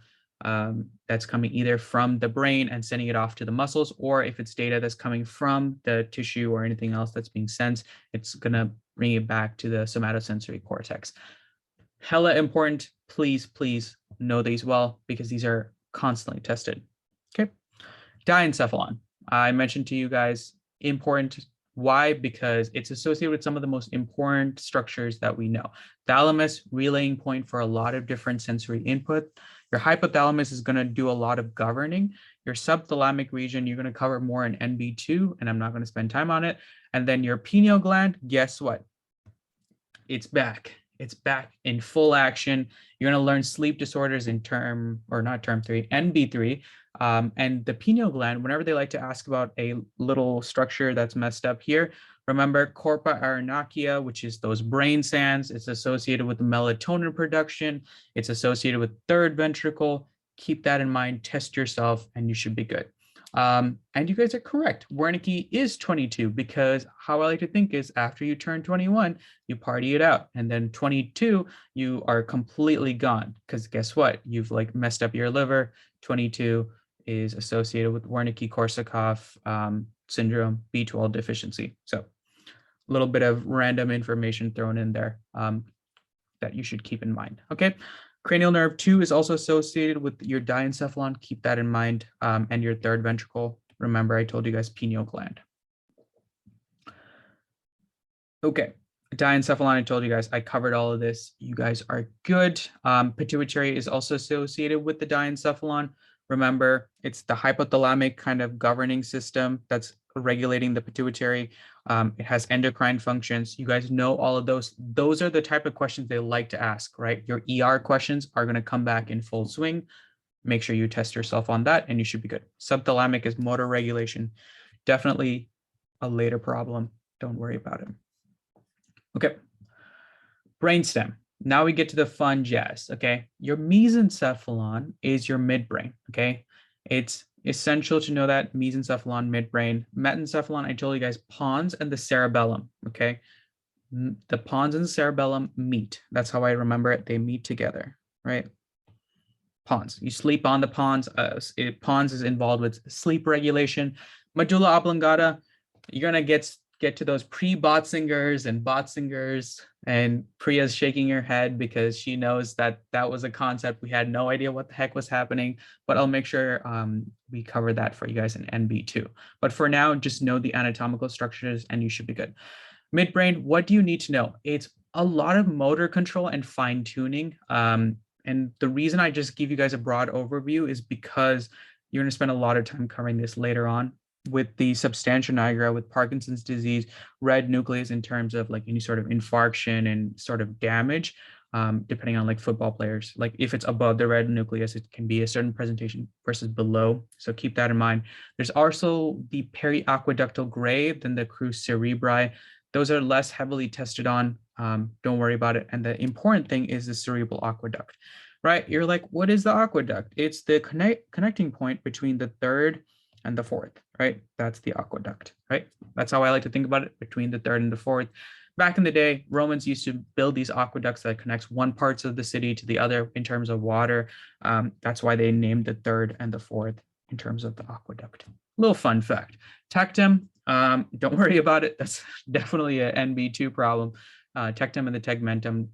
that's coming either from the brain and sending it off to the muscles, or if it's data that's coming from the tissue or anything else that's being sensed, it's gonna bring it back to the somatosensory cortex. Hella important. Please know these well, because these are constantly tested. Okay, diencephalon. I mentioned to you guys, important. Why? Because it's associated with some of the most important structures that we know. Thalamus, relaying point for a lot of different sensory input. Your hypothalamus is going to do a lot of governing. Your subthalamic region, you're going to cover more in NB2, and I'm not going to spend time on it. And then your pineal gland, guess what? It's back. It's back in full action. You're going to learn sleep disorders in NB3. And the pineal gland, whenever they like to ask about a little structure that's messed up here, remember corpora arenacia, which is those brain sands. It's associated with the melatonin production. It's associated with third ventricle. Keep that in mind, test yourself, and you should be good. And you guys are correct. Wernicke is 22 because how I like to think is after you turn 21, you party it out. And then 22, you are completely gone because guess what? You've like messed up your liver. 22 is associated with Wernicke-Korsakoff syndrome, B12 deficiency. So a little bit of random information thrown in there that you should keep in mind. Okay. Cranial nerve 2 is also associated with your diencephalon. Keep that in mind. And your third ventricle. Remember, I told you guys pineal gland. Okay. Diencephalon, I told you guys, I covered all of this. You guys are good. Pituitary is also associated with the diencephalon. Remember, it's the hypothalamic kind of governing system that's regulating the pituitary. It has endocrine functions. You guys know all of those. Those are the type of questions they like to ask, right? Your ER questions are going to come back in full swing. Make sure you test yourself on that and you should be good. Subthalamic is motor regulation. Definitely a later problem. Don't worry about it. Okay. Brainstem. Now we get to the fun jazz, okay? Your mesencephalon is your midbrain, okay? It's essential to know that mesencephalon, midbrain. Metencephalon, I told you guys, pons and the cerebellum, okay? The pons and the cerebellum meet. That's how I remember it. They meet together, right? Pons. You sleep on the pons. Pons is involved with sleep regulation. Medulla oblongata, you're going to get to those pre-Botzingers and Botzingers, and Priya's shaking her head because she knows that that was a concept. We had no idea what the heck was happening, but I'll make sure we cover that for you guys in NB2. But for now, just know the anatomical structures and you should be good. Midbrain, what do you need to know? It's a lot of motor control and fine tuning. And the reason I just give you guys a broad overview is because you're going to spend a lot of time covering this later on with the substantia nigra, with Parkinson's disease, red nucleus in terms of like any sort of infarction and sort of damage, depending on like football players. Like if it's above the red nucleus, it can be a certain presentation versus below. So keep that in mind. There's also the periaqueductal gray, then the crus cerebri. Those are less heavily tested on. Don't worry about it. And the important thing is the cerebral aqueduct, right? You're like, what is the aqueduct? It's the connecting point between the third and the fourth, right? That's the aqueduct, right? That's how I like to think about it, between the third and the fourth. Back in the day, Romans used to build these aqueducts that connects one parts of the city to the other in terms of water. That's why they named the third and the fourth in terms of the aqueduct. Little fun fact. Tectum, don't worry about it. That's definitely an NB2 problem. Tectum and the tegmentum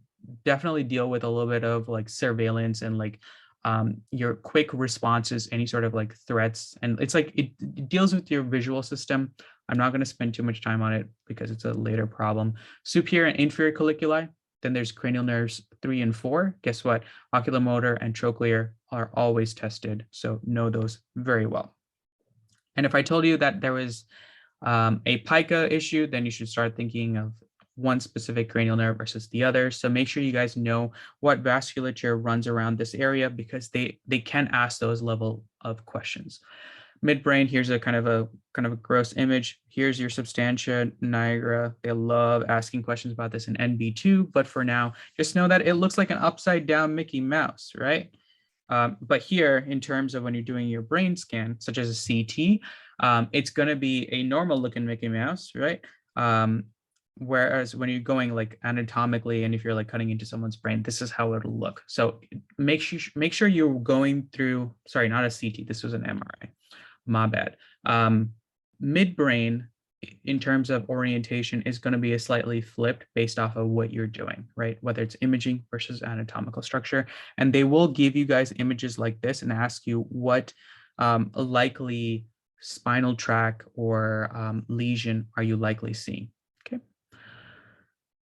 definitely deal with a little bit of like surveillance and like your quick responses, any sort of like threats. And it's like, it deals with your visual system. I'm not going to spend too much time on it because it's a later problem. Superior and inferior colliculi. Then there's cranial nerves 3 and 4. Guess what? Oculomotor and trochlear are always tested. So know those very well. And if I told you that there was a pica issue, then you should start thinking of one specific cranial nerve versus the other. So make sure you guys know what vasculature runs around this area because they can ask those level of questions. Midbrain, here's a kind of a gross image. Here's your substantia nigra. They love asking questions about this in NB2, but for now, just know that it looks like an upside down Mickey Mouse, right? But here, in terms of when you're doing your brain scan, such as a CT, it's going to be a normal looking Mickey Mouse, right? Whereas when you're going like anatomically, and if you're like cutting into someone's brain, this is how it'll look. So make sure you're going through, sorry, not a CT, this was an MRI, my bad. Midbrain, in terms of orientation, is going to be a slightly flipped based off of what you're doing, right? Whether it's imaging versus anatomical structure. And they will give you guys images like this and ask you what likely spinal tract or lesion are you likely seeing.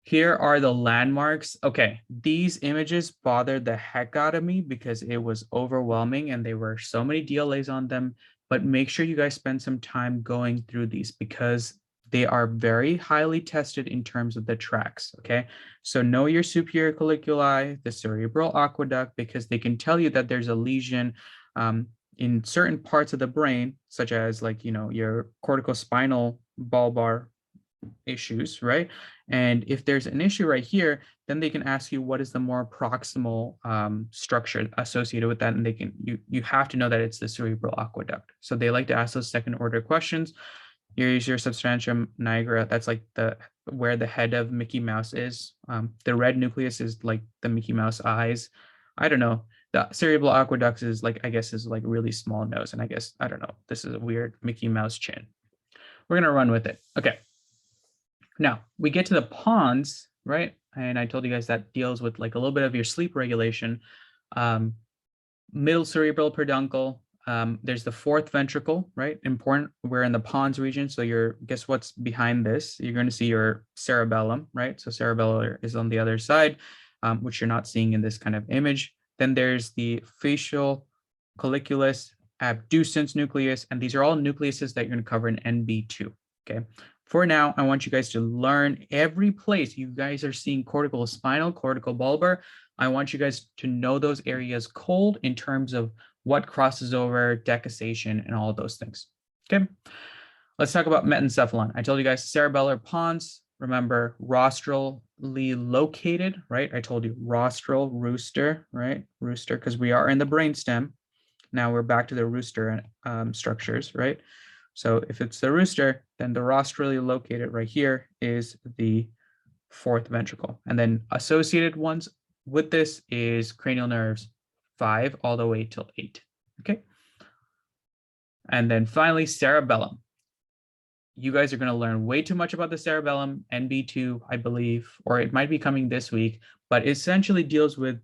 Here are the landmarks. Okay, these images bothered the heck out of me because it was overwhelming and there were so many DLAs on them, but make sure you guys spend some time going through these because they are very highly tested in terms of the tracks, okay? So know your superior colliculi, the cerebral aqueduct, because they can tell you that there's a lesion in certain parts of the brain, such as like, you know, your corticospinal bulbar issues, right? And if there's an issue right here, then they can ask you what is the more proximal structure associated with that, and they can you have to know that it's the cerebral aqueduct. So they like to ask those second order questions. Here's your substantia nigra. That's like where the head of Mickey Mouse is. The red nucleus is like the Mickey Mouse eyes. I don't know. The cerebral aqueduct is like, I guess, is like really small nose. And I guess, I don't know, this is a weird Mickey Mouse chin. We're going to run with it. Okay. Now we get to the pons, right? And I told you guys that deals with like a little bit of your sleep regulation. Middle cerebral peduncle. There's the fourth ventricle, right? Important. We're in the pons region. So guess what's behind this? You're going to see your cerebellum, right? So cerebellar is on the other side, which you're not seeing in this kind of image. Then there's the facial colliculus, abducens nucleus, and these are all nucleuses that you're going to cover in NB2. Okay. For now, I want you guys to learn every place you guys are seeing cortical spinal, cortical bulbar. I want you guys to know those areas cold in terms of what crosses over, decussation, and all of those things. Okay. Let's talk about metencephalon. I told you guys cerebellar pons. Remember, rostrally located, right? I told you rostral, rooster, right? Rooster, because we are in the brainstem. Now we're back to the rooster structures, right? So if it's the rooster, then the rostrally located right here is the fourth ventricle. And then associated ones with this is cranial nerves 5 all the way till 8. Okay. And then finally, cerebellum. You guys are going to learn way too much about the cerebellum, NB2, I believe, or it might be coming this week, but it essentially deals with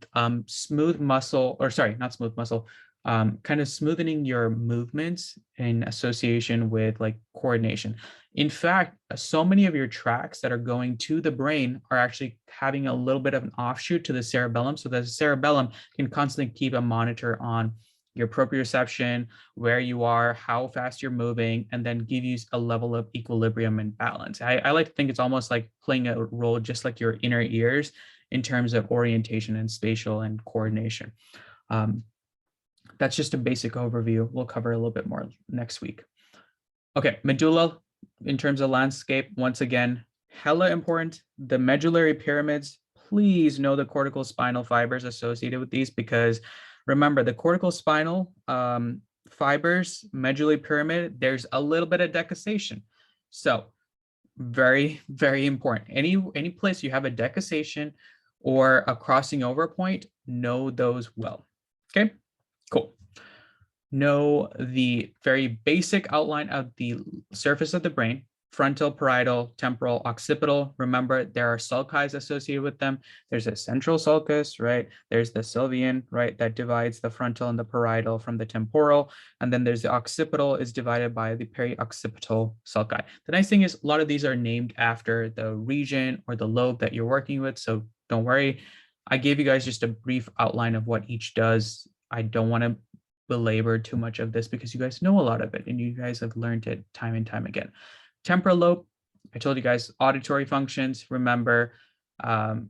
smooth muscle, or sorry, not smooth muscle, kind of smoothing your movements in association with like coordination. In fact, so many of your tracks that are going to the brain are actually having a little bit of an offshoot to the cerebellum, so that the cerebellum can constantly keep a monitor on your proprioception, where you are, how fast you're moving, and then give you a level of equilibrium and balance. I like to think it's almost like playing a role just like your inner ears in terms of orientation and spatial and coordination. That's just a basic overview. We'll cover a little bit more next week. Okay, medulla in terms of landscape, once again, hella important. The medullary pyramids, please know the cortical spinal fibers associated with these, because remember the cortical spinal fibers, medullary pyramid, there's a little bit of decussation. So very, very important. Any place you have a decussation or a crossing over point, know those well. Okay. Cool. Know the very basic outline of the surface of the brain: frontal, parietal, temporal, occipital. Remember, there are sulci associated with them. There's a central sulcus, right? There's the sylvian, right, that divides the frontal and the parietal from the temporal. And then there's the occipital is divided by the perioccipital sulci. The nice thing is a lot of these are named after the region or the lobe that you're working with. So don't worry. I gave you guys just a brief outline of what each does. I don't want to belabor too much of this because you guys know a lot of it and you guys have learned it time and time again. Temporal lobe, I told you guys auditory functions. Remember, the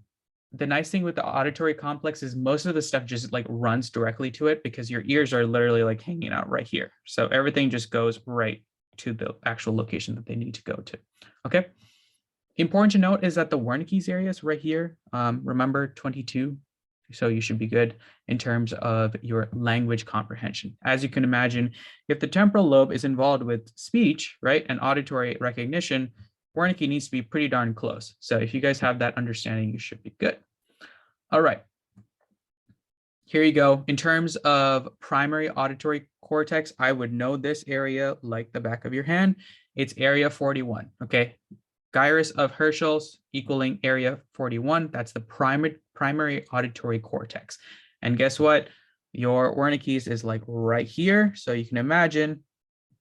nice thing with the auditory complex is most of the stuff just like runs directly to it because your ears are literally like hanging out right here. So everything just goes right to the actual location that they need to go to. Okay. Important to note is that the Wernicke's area is right here. Remember 22. So you should be good in terms of your language comprehension. As you can imagine, if the temporal lobe is involved with speech, right, and auditory recognition, Wernicke needs to be pretty darn close. So if you guys have that understanding, you should be good. All right. Here you go. In terms of primary auditory cortex, I would know this area like the back of your hand. It's area 41, okay? Gyrus of Herschel's equaling area 41. That's the primary auditory cortex. And guess what? Your Wernicke's is like right here. So you can imagine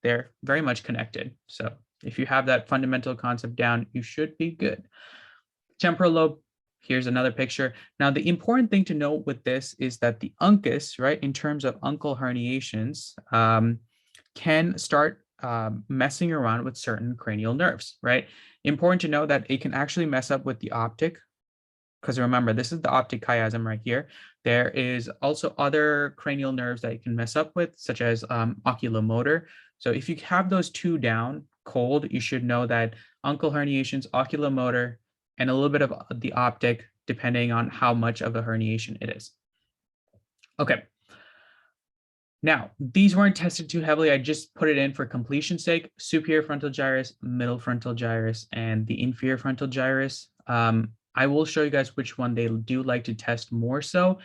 they're very much connected. So if you have that fundamental concept down, you should be good. Temporal lobe, here's another picture. Now, the important thing to note with this is that the uncus, right, in terms of uncal herniations, can start messing around with certain cranial nerves, right? Important to know that it can actually mess up with the optic, because remember, this is the optic chiasm right here. There is also other cranial nerves that it can mess up with, such as oculomotor. So if you have those two down cold, you should know that uncal herniations, oculomotor, and a little bit of the optic, depending on how much of a herniation it is. Okay. Now, these weren't tested too heavily. I just put it in for completion's sake: superior frontal gyrus, middle frontal gyrus, and the inferior frontal gyrus. I will show you guys which one they do like to test more so.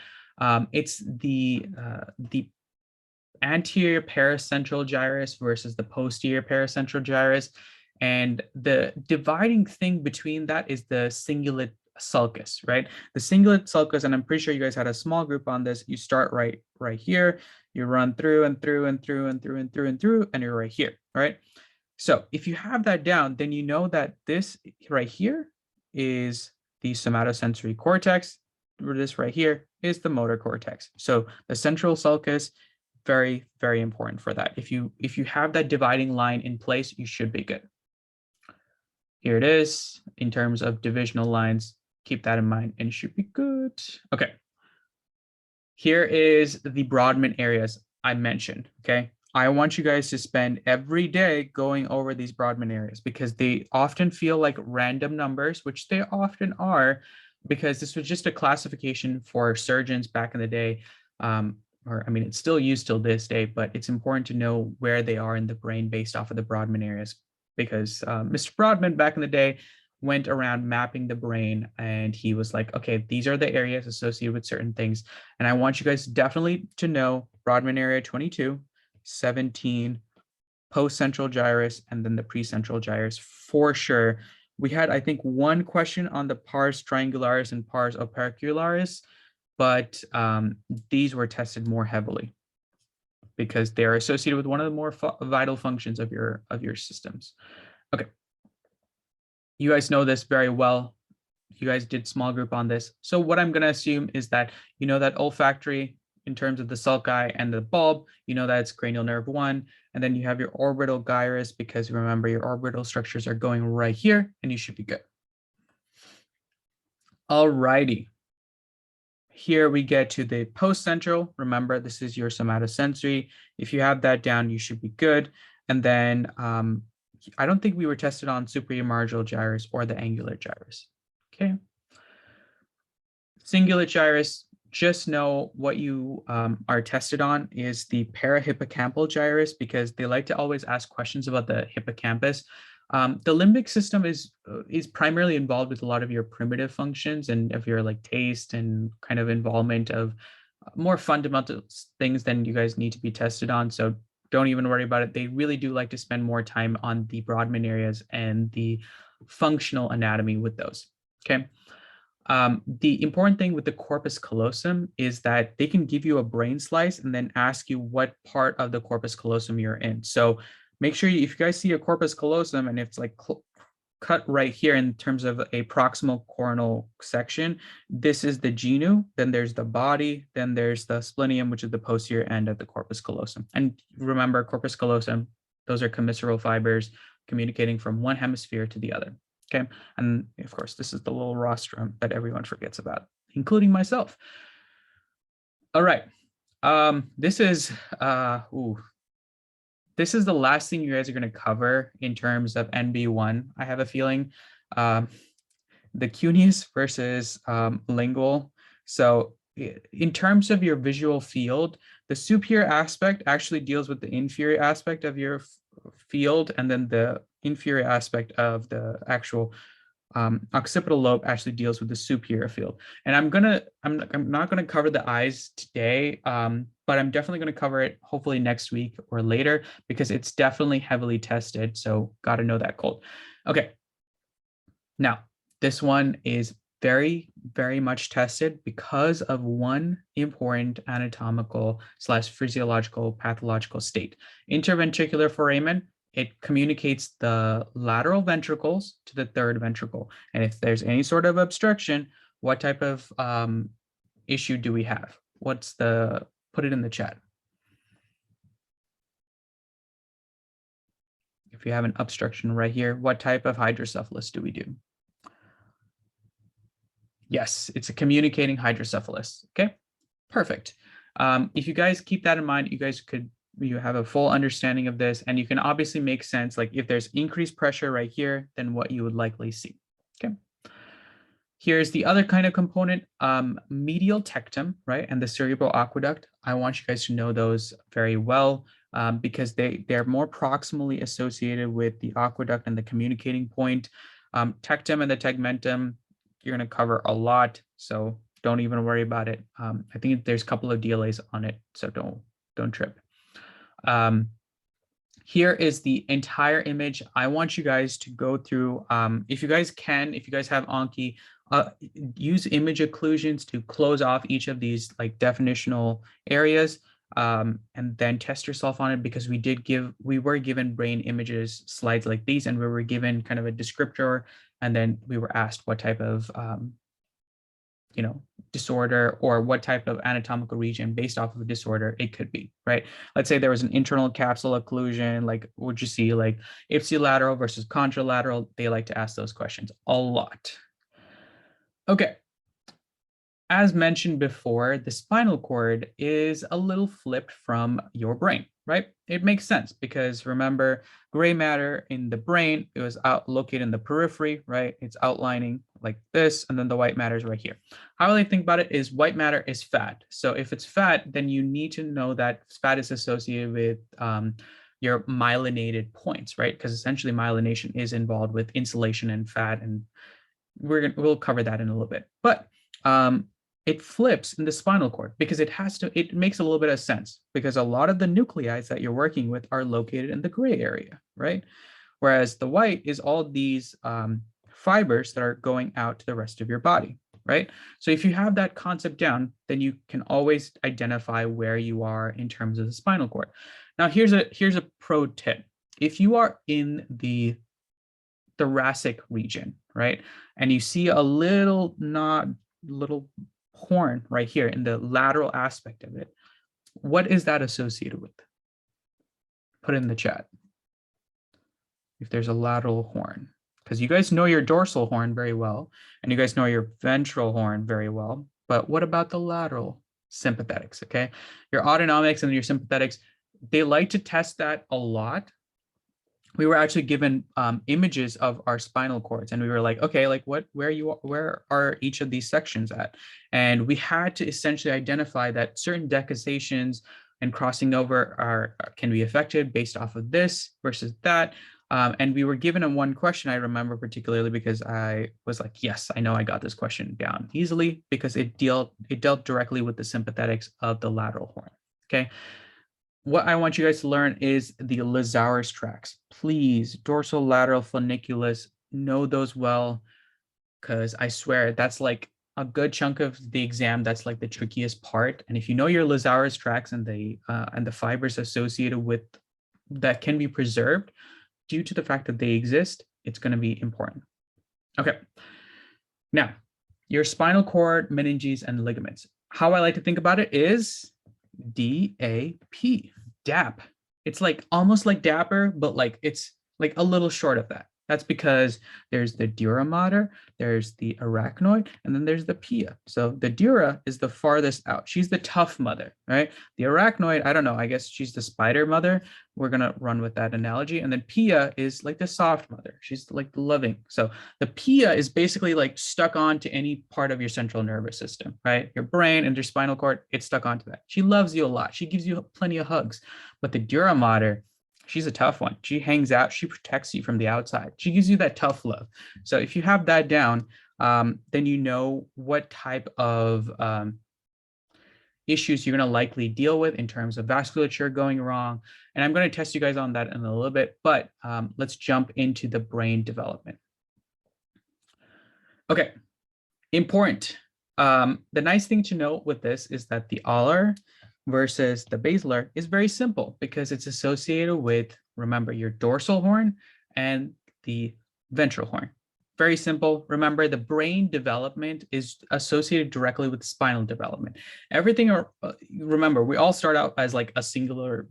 It's the anterior paracentral gyrus versus the posterior paracentral gyrus. And the dividing thing between that is the cingulate sulcus, right? The cingulate sulcus, and I'm pretty sure you guys had a small group on this. You start right here, you run through and through and through and through and through and through, and you're right here, right? So if you have that down, then you know that this right here is the somatosensory cortex. This right here is the motor cortex. So the central sulcus, very, very important for that. If you have that dividing line in place, you should be good. Here it is in terms of divisional lines. Keep that in mind and it should be good. Okay. Here is the Broadman areas I mentioned, okay? I want you guys to spend every day going over these Broadman areas because they often feel like random numbers, which they often are, because this was just a classification for surgeons back in the day. Or I mean, it's still used till this day, but it's important to know where they are in the brain based off of the Broadman areas, because Mr. Broadman back in the day went around mapping the brain and he was like, okay, these are the areas associated with certain things. And I want you guys definitely to know Broadman area 22, 17, post-central gyrus, and then the precentral gyrus for sure. We had, I think, one question on the pars triangularis and pars opercularis, but these were tested more heavily because they are associated with one of the more vital functions of your systems. Okay. You guys know this very well. You guys did small group on this. So what I'm going to assume is that you know that olfactory in terms of the sulci and the bulb, you know that it's cranial nerve 1, and then you have your orbital gyrus because remember your orbital structures are going right here and you should be good. All righty. Here we get to the post-central. Remember, this is your somatosensory. If you have that down, you should be good. And then I don't think we were tested on superior marginal gyrus or the angular gyrus. Okay. Cingulate gyrus, just know what you are tested on is the parahippocampal gyrus because they like to always ask questions about the hippocampus. The limbic system is primarily involved with a lot of your primitive functions and of your like taste and kind of involvement of more fundamental things than you guys need to be tested on. So don't even worry about it. They really do like to spend more time on the Broadman areas and the functional anatomy with those. Okay. The important thing with the corpus callosum is that they can give you a brain slice and then ask you what part of the corpus callosum you're in. So make sure if you guys see a corpus callosum and it's like cut right here in terms of a proximal coronal section, this is the genu, then there's the body, then there's the splenium, which is the posterior end of the corpus callosum. And remember, corpus callosum, those are commissural fibers communicating from one hemisphere to the other. Okay, and of course, this is the little rostrum that everyone forgets about, including myself. All right, this is this is the last thing you guys are going to cover in terms of NB1. I have a feeling the cuneus versus lingual. So in terms of your visual field, the superior aspect actually deals with the inferior aspect of your field, and then the inferior aspect of the actual occipital lobe actually deals with the superior field. And I'm not gonna cover the eyes today, but I'm definitely gonna cover it hopefully next week or later because it's definitely heavily tested. So got to know that cold. Okay. Now this one is very, very much tested because of one important anatomical / physiological pathological state. Interventricular foramen. It communicates the lateral ventricles to the third ventricle. And if there's any sort of obstruction, what type of issue do we have? What's the, put it in the chat. If you have an obstruction right here, what type of hydrocephalus do we do? Yes, it's a communicating hydrocephalus. Okay, perfect. If you guys keep that in mind, you guys could you have a full understanding of this, and you can obviously make sense, like if there's increased pressure right here, then what you would likely see, okay? Here's the other kind of component, medial tectum, right? And the cerebral aqueduct. I want you guys to know those very well because they're more proximally associated with the aqueduct and the communicating point. Tectum and the tegmentum, you're going to cover a lot, so don't even worry about it. I think there's a couple of DLAs on it, so don't trip. Here is the entire image. I want you guys to go through, if you guys have Anki, use image occlusions to close off each of these like definitional areas, and then test yourself on it, because we were given brain images slides like these, and we were given kind of a descriptor, and then we were asked what type of disorder or what type of anatomical region based off of a disorder it could be, right? Let's say there was an internal capsule occlusion, like would you see like ipsilateral versus contralateral? They like to ask those questions a lot. Okay. As mentioned before, the spinal cord is a little flipped from your brain, right? It makes sense because remember, gray matter in the brain, it was located in the periphery, right? It's outlining like this, and then the white matter is right here. How I think about it is white matter is fat. So if it's fat, then you need to know that fat is associated with your myelinated points, right? Because essentially myelination is involved with insulation and fat, and we'll cover that in a little bit. But it flips in the spinal cord because it makes a little bit of sense, because a lot of the nuclei that you're working with are located in the gray area, right? Whereas the white is all these fibers that are going out to the rest of your body, right? So if you have that concept down, then you can always identify where you are in terms of the spinal cord. Now, here's a pro tip. If you are in the thoracic region, right, and you see a little horn right here in the lateral aspect of it, what is that associated with? Put it in the chat if there's a lateral horn, because you guys know your dorsal horn very well, and you guys know your ventral horn very well, but what about the lateral sympathetics? Okay, your autonomics and your sympathetics, they like to test that a lot. We were actually given images of our spinal cords, and we were like, okay, like where are each of these sections at? And we had to essentially identify that certain decussations and crossing over can be affected based off of this versus that. And we were given a one question I remember particularly because I was like, yes, I know I got this question down easily because it dealt directly with the sympathetics of the lateral horn. Okay. What I want you guys to learn is the Lazarus tracts. Please, dorsolateral funiculus, know those well, because I swear that's like a good chunk of the exam. That's like the trickiest part. And if you know your Lazarus tracts and the fibers associated with that can be preserved due to the fact that they exist, it's going to be important. Okay. Now, your spinal cord, meninges, and ligaments. How I like to think about it is DAP, DAP. It's like almost like dapper, but like it's like a little short of that. That's because there's the dura mater, there's the arachnoid, and then there's the pia. So the dura is the farthest out. She's the tough mother, right? The arachnoid, I don't know, I guess she's the spider mother. We're going to run with that analogy. And then pia is like the soft mother. She's like the loving. So the pia is basically like stuck on to any part of your central nervous system, right? Your brain and your spinal cord, it's stuck onto that. She loves you a lot. She gives you plenty of hugs. But the dura mater, she's a tough one. She hangs out. She protects you from the outside. She gives you that tough love. So if you have that down, then you know what type of issues you're going to likely deal with in terms of vasculature going wrong. And I'm going to test you guys on that in a little bit, but let's jump into the brain development. Okay, important. The nice thing to note with this is that the alar versus the basilar is very simple because it's associated with, remember, your dorsal horn and the ventral horn. Very simple. Remember, the brain development is associated directly with spinal development. Everything, remember, we all start out as like a singular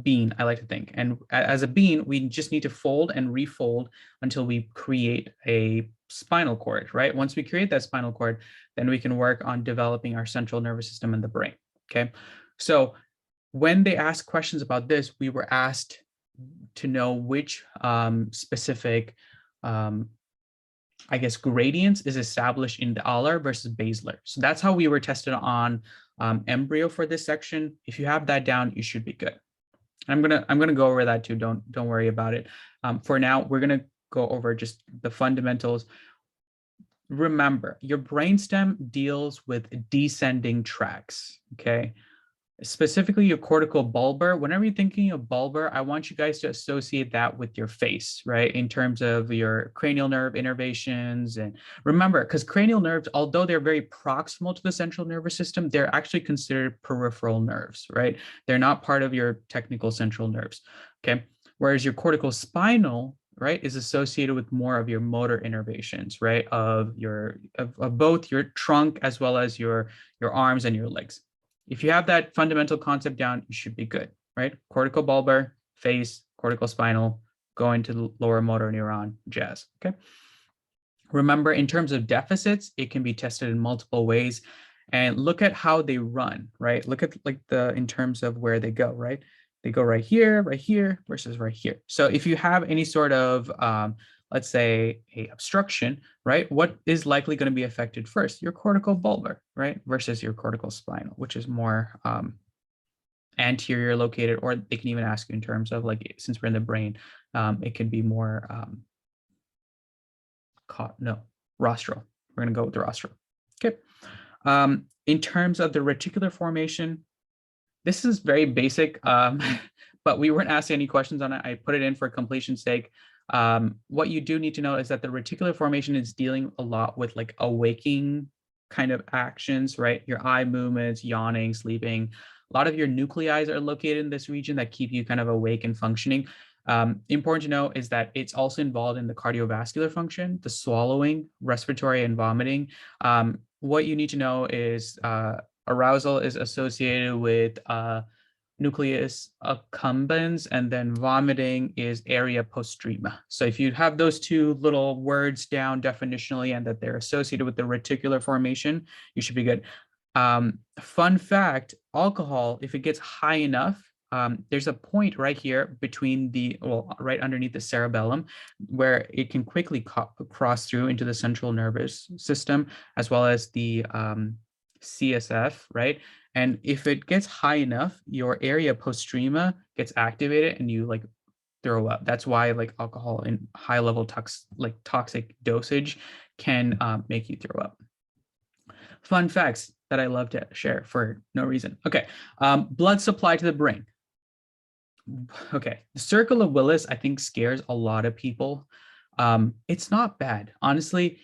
bean, I like to think. And as a bean, we just need to fold and refold until we create a spinal cord, right? Once we create that spinal cord, then we can work on developing our central nervous system in the brain, okay? So when they asked questions about this, we were asked to know which specific, I guess, gradients is established in the alar versus basilar. So that's how we were tested on embryo for this section. If you have that down, you should be good. I'm gonna go over that too. Don't worry about it. For now, we're gonna go over just the fundamentals. Remember, your brainstem deals with descending tracts. Okay. Specifically your cortical bulbar. Whenever you're thinking of bulbar, I want you guys to associate that with your face, right? In terms of your cranial nerve innervations. And remember, because cranial nerves, although they're very proximal to the central nervous system, they're actually considered peripheral nerves, right? They're not part of your technical central nerves, okay? Whereas your cortical spinal, right, is associated with more of your motor innervations, right? Of both your trunk as well as your arms and your legs. If you have that fundamental concept down, you should be good, right? Cortical bulbar, face, cortical spinal, go into the lower motor neuron, jazz, okay? Remember, in terms of deficits, it can be tested in multiple ways, and look at how they run, right? Look at in terms of where they go, right? They go right here versus right here. So if you have any sort of, let's say, a obstruction, right? What is likely going to be affected first? Your cortical bulbar, right? Versus your cortical spinal, which is more anterior located, or they can even ask you in terms of, like, since we're in the brain, it can be more rostral. We're going to go with the rostral. Okay. In terms of the reticular formation, this is very basic, but we weren't asked any questions on it. I put it in for completion's sake. What you do need to know is that the reticular formation is dealing a lot with like awaking kind of actions, right? Your eye movements, yawning, sleeping. A lot of your nuclei are located in this region that keep you kind of awake and functioning. Important to know is that it's also involved in the cardiovascular function, the swallowing, respiratory, and vomiting. What you need to know is arousal is associated with nucleus accumbens, and then vomiting is area postrema. So if you have those two little words down definitionally and that they're associated with the reticular formation, you should be good. Fun fact, alcohol, if it gets high enough, there's a point right here between right underneath the cerebellum, where it can quickly cross through into the central nervous system, as well as the CSF, right? And if it gets high enough, your area postrema gets activated and you like throw up. That's why like alcohol in high level toxic dosage can make you throw up. Fun facts that I love to share for no reason. Okay, blood supply to the brain. Okay, the circle of Willis, I think, scares a lot of people. It's not bad, honestly.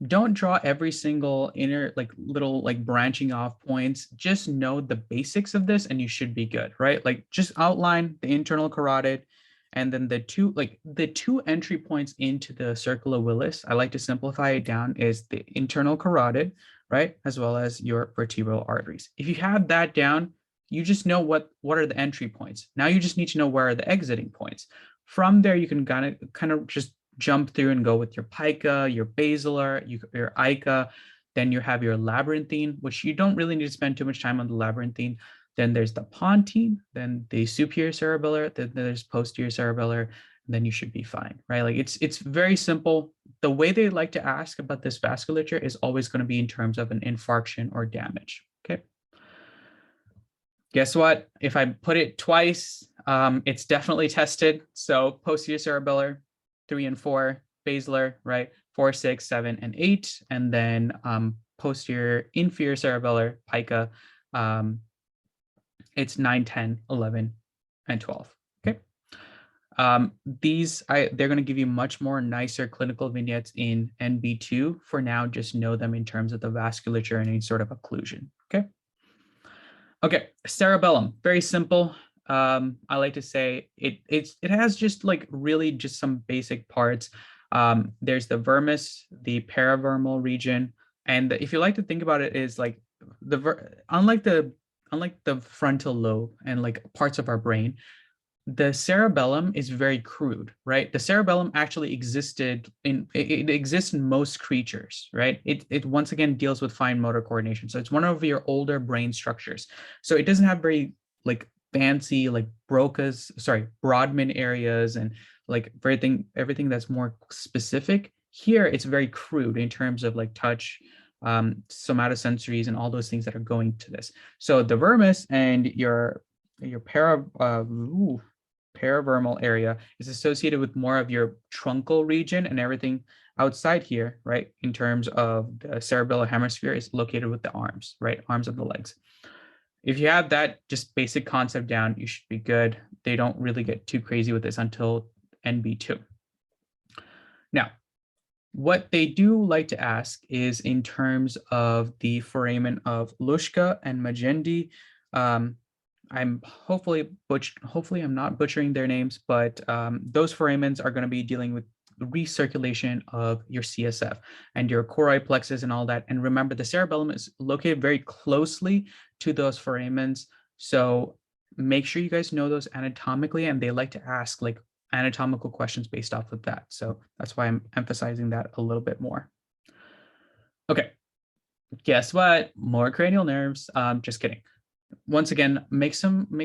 Don't draw every single inner little branching off points. Just know the basics of this and you should be good, right? Like just outline the internal carotid, and then the two entry points into the circle of Willis, I like to simplify it down, is the internal carotid, right? As well as your vertebral arteries. If you have that down, you just know what are the entry points. Now you just need to know where are the exiting points. From there, you can kind of just jump through and go with your pica, your basilar, your ica. Then you have your labyrinthine, which you don't really need to spend too much time on the labyrinthine. Then there's the pontine, then the superior cerebellar, then there's posterior cerebellar, and then you should be fine, right? Like it's very simple. The way they like to ask about this vasculature is always going to be in terms of an infarction or damage, okay? Guess what? If I put it twice, it's definitely tested. So posterior cerebellar, 3 and 4, basilar, right? 4, 6, 7, and 8, and then posterior inferior cerebellar, pica, it's 9, 10, 11, and 12. Okay. They're going to give you much more nicer clinical vignettes in NB2. For now, just know them in terms of the vasculature and any sort of occlusion. Okay. Okay, cerebellum, very simple. I like to say it has just really just some basic parts. There's the vermis, the paravermal region, and if you like to think about it, is like unlike the frontal lobe and parts of our brain, the cerebellum is very crude, right? The cerebellum actually it exists in most creatures, right? It once again deals with fine motor coordination. So it's one of your older brain structures. So it doesn't have very fancy like Broadman areas and like everything that's more specific. Here, it's very crude in terms of like touch, somatosensories, and all those things that are going to this. So the vermis and your paravermal area is associated with more of your truncal region, and everything outside here, right, in terms of the cerebellar hemisphere is located with the arms, right, arms of the legs. If you have that just basic concept down, you should be good. They don't really get too crazy with this until NB2. Now, what they do like to ask is in terms of the foramen of Luschka and Magendie. I'm hopefully I'm not butchering their names, but those foramens are going to be dealing with recirculation of your CSF and your choroid plexus and all that. And remember, the cerebellum is located very closely to those foramens. So make sure you guys know those anatomically, and they like to ask like anatomical questions based off of that. So that's why I'm emphasizing that a little bit more. Okay, guess what? More cranial nerves. Just kidding. Once again, make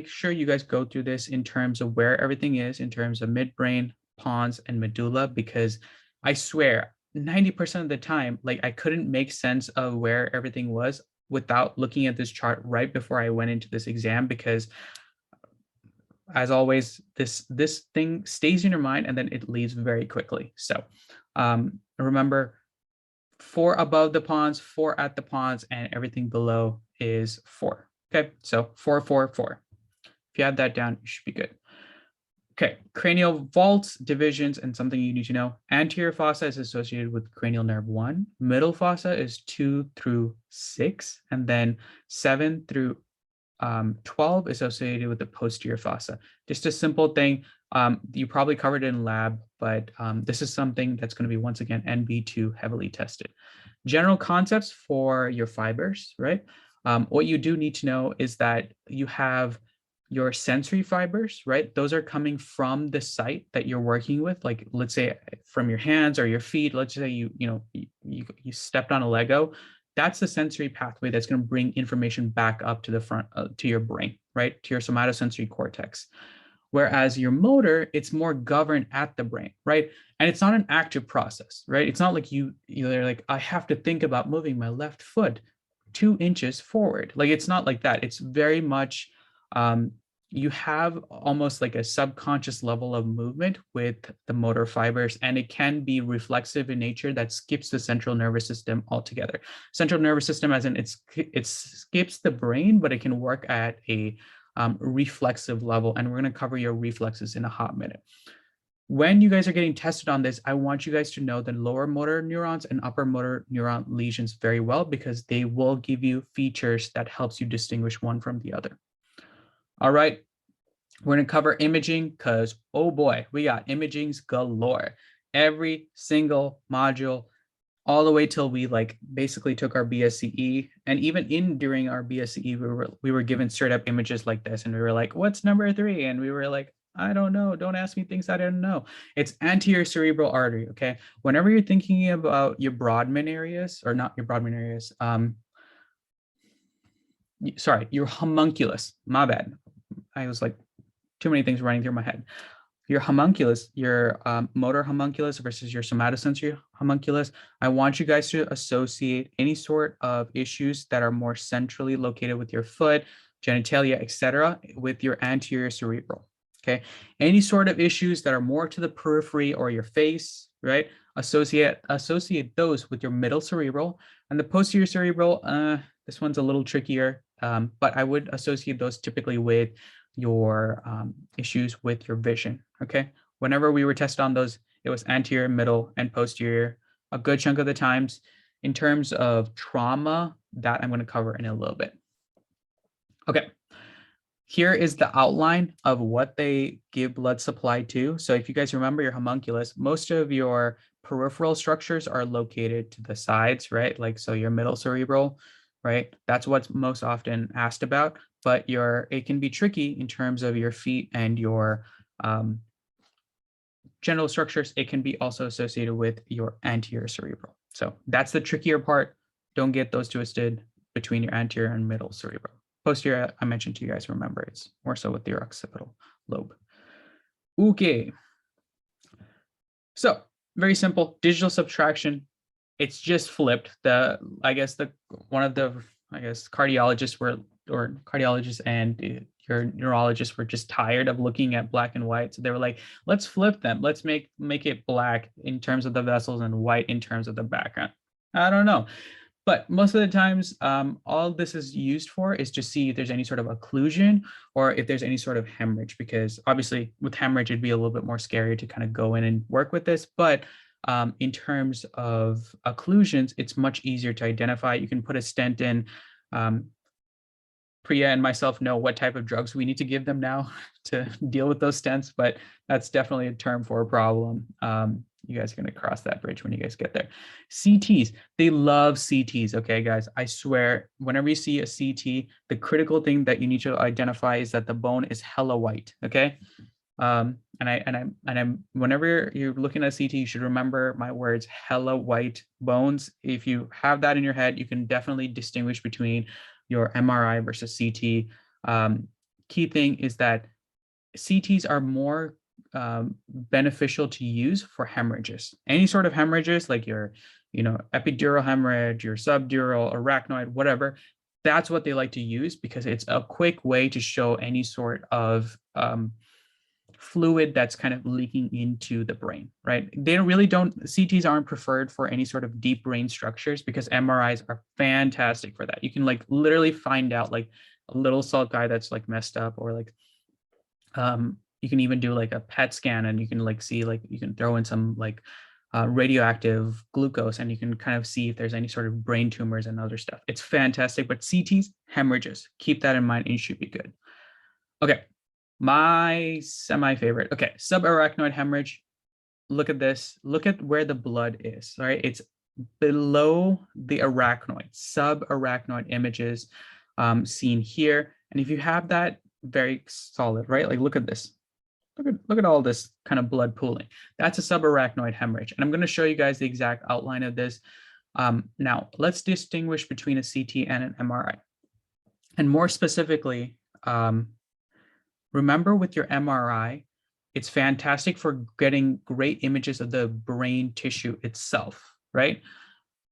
sure you guys go through this in terms of where everything is, in terms of midbrain, pons, and medulla, because I swear 90% of the time, like I couldn't make sense of where everything was without looking at this chart right before I went into this exam, because as always, this thing stays in your mind and then it leaves very quickly. So remember, 4 above the pons, 4 at the pons, and everything below is 4. Okay, so 4, 4, 4. If you add that down, you should be good. Okay, cranial vaults, divisions, and something you need to know. Anterior fossa is associated with cranial nerve 1. Middle fossa is 2 through 6, and then 7 through 12 is associated with the posterior fossa. Just a simple thing. You probably covered it in lab, but this is something that's going to be, once again, NB2 heavily tested. General concepts for your fibers, right? What you do need to know is that you have your sensory fibers, right? Those are coming from the site that you're working with. Like, let's say from your hands or your feet. Let's say you stepped on a Lego. That's the sensory pathway that's going to bring information back up to the front, to your brain, right? To your somatosensory cortex. Whereas your motor, it's more governed at the brain, right? And it's not an active process, right? It's not like you're like, I have to think about moving my left foot 2 inches forward. Like, it's not like that. It's very much, you have almost like a subconscious level of movement with the motor fibers, and it can be reflexive in nature that skips the central nervous system altogether. Central nervous system, as in it skips the brain, but it can work at a reflexive level. And we're going to cover your reflexes in a hot minute. When you guys are getting tested on this, I want you guys to know the lower motor neurons and upper motor neuron lesions very well, because they will give you features that helps you distinguish one from the other. All right, we're going to cover imaging because, oh boy, we got imagings galore. Every single module, all the way till we like basically took our BSCE, and even during our BSCE, we were given straight up images like this, and we were like, what's number 3? And we were like, I don't know. Don't ask me things I don't know. It's anterior cerebral artery. Okay. Whenever you're thinking about your Broadman areas, or not your Broadman areas, sorry, your homunculus. My bad. I was like, too many things running through my head. Your homunculus, your motor homunculus versus your somatosensory homunculus. I want you guys to associate any sort of issues that are more centrally located with your foot, genitalia, etc., with your anterior cerebral. Okay, any sort of issues that are more to the periphery or your face, right? Associate those with your middle cerebral, and the posterior cerebral. This one's a little trickier, but I would associate those typically with your issues with your vision. Okay, whenever we were tested on those, it was anterior, middle, and posterior a good chunk of the times. In terms of trauma, that I'm going to cover in a little bit. Okay. Here is the outline of what they give blood supply to. So if you guys remember your homunculus, most of your peripheral structures are located to the sides, right? Like, so your middle cerebral, right? That's what's most often asked about, but it can be tricky in terms of your feet and your genital structures. It can be also associated with your anterior cerebral. So that's the trickier part. Don't get those twisted between your anterior and middle cerebral. Posterior, I mentioned to you guys, remember, it's more so with the occipital lobe. Okay. So very simple, digital subtraction. It's just flipped. One of the cardiologists and your neurologists were just tired of looking at black and white. So they were like, let's flip them. Let's make it black in terms of the vessels and white in terms of the background. I don't know. But most of the times, all this is used for is to see if there's any sort of occlusion or if there's any sort of hemorrhage, because obviously with hemorrhage, it'd be a little bit more scary to kind of go in and work with this. But in terms of occlusions, it's much easier to identify. You can put a stent in. Priya and myself know what type of drugs we need to give them now to deal with those stents, but that's definitely a term for a problem. You guys are going to cross that bridge when you guys get there. CTs, they love CTs. Okay, guys, I swear, whenever you see a CT, the critical thing that you need to identify is that the bone is hella white. Okay. Whenever you're looking at a CT, you should remember my words, hella white bones. If you have that in your head, you can definitely distinguish between your MRI versus CT. Key thing is that CTs are more beneficial to use for hemorrhages. Any sort of hemorrhages, like your, epidural hemorrhage, your subdural, arachnoid, whatever, that's what they like to use because it's a quick way to show any sort of fluid that's kind of leaking into the brain, right? CTs aren't preferred for any sort of deep brain structures because MRIs are fantastic for that. You can like literally find out like a little sulci that's like messed up, or like you can even do like a PET scan and you can like see, like you can throw in some like radioactive glucose and you can kind of see if there's any sort of brain tumors and other stuff. It's fantastic, but CTs, hemorrhages, keep that in mind and you should be good. Okay. My semi-favorite. Okay, subarachnoid hemorrhage. Look at this. Look at where the blood is. All right, it's below the arachnoid. Subarachnoid images seen here. And if you have that, very solid, right? Like look at this. Look at all this kind of blood pooling. That's a subarachnoid hemorrhage. And I'm going to show you guys the exact outline of this. Now, let's distinguish between a CT and an MRI. And more specifically, remember with your MRI, it's fantastic for getting great images of the brain tissue itself, right?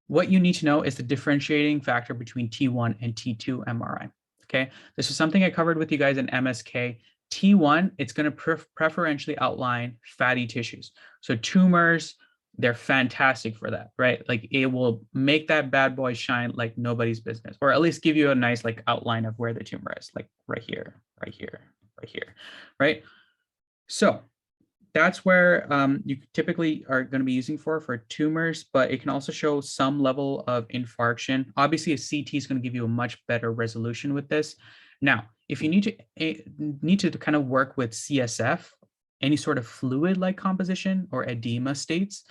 What you need to know is the differentiating factor between T1 and T2 MRI, okay? This is something I covered with you guys in MSK. T1, it's going to preferentially outline fatty tissues. So tumors, they're fantastic for that, right? Like it will make that bad boy shine like nobody's business, or at least give you a nice like outline of where the tumor is, like right here, right here, right here, right? So that's where you typically are going to be using for tumors, but it can also show some level of infarction. Obviously, a CT is going to give you a much better resolution with this. Now, if you need to kind of work with CSF, any sort of fluid-like composition or edema states,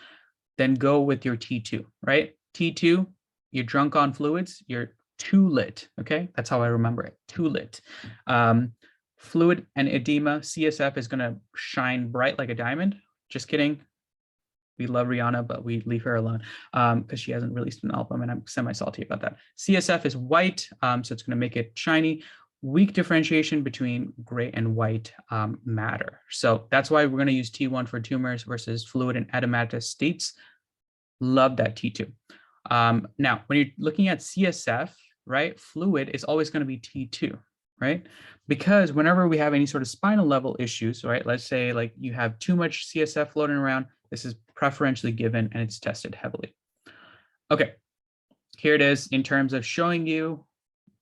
then go with your T2, right? T2, you're drunk on fluids, you're too lit, okay? That's how I remember it, too lit. Fluid and edema, CSF is gonna shine bright like a diamond. Just kidding. We love Rihanna, but we leave her alone because she hasn't released an album and I'm semi-salty about that. CSF is white, so it's gonna make it shiny. Weak differentiation between gray and white matter. So that's why we're gonna use T1 for tumors versus fluid and edematous states. Love that T2. Now, when you're looking at CSF, right, fluid is always gonna be T2. Right? Because whenever we have any sort of spinal level issues, right? Let's say like you have too much CSF floating around, this is preferentially given and it's tested heavily. Okay, here it is in terms of showing you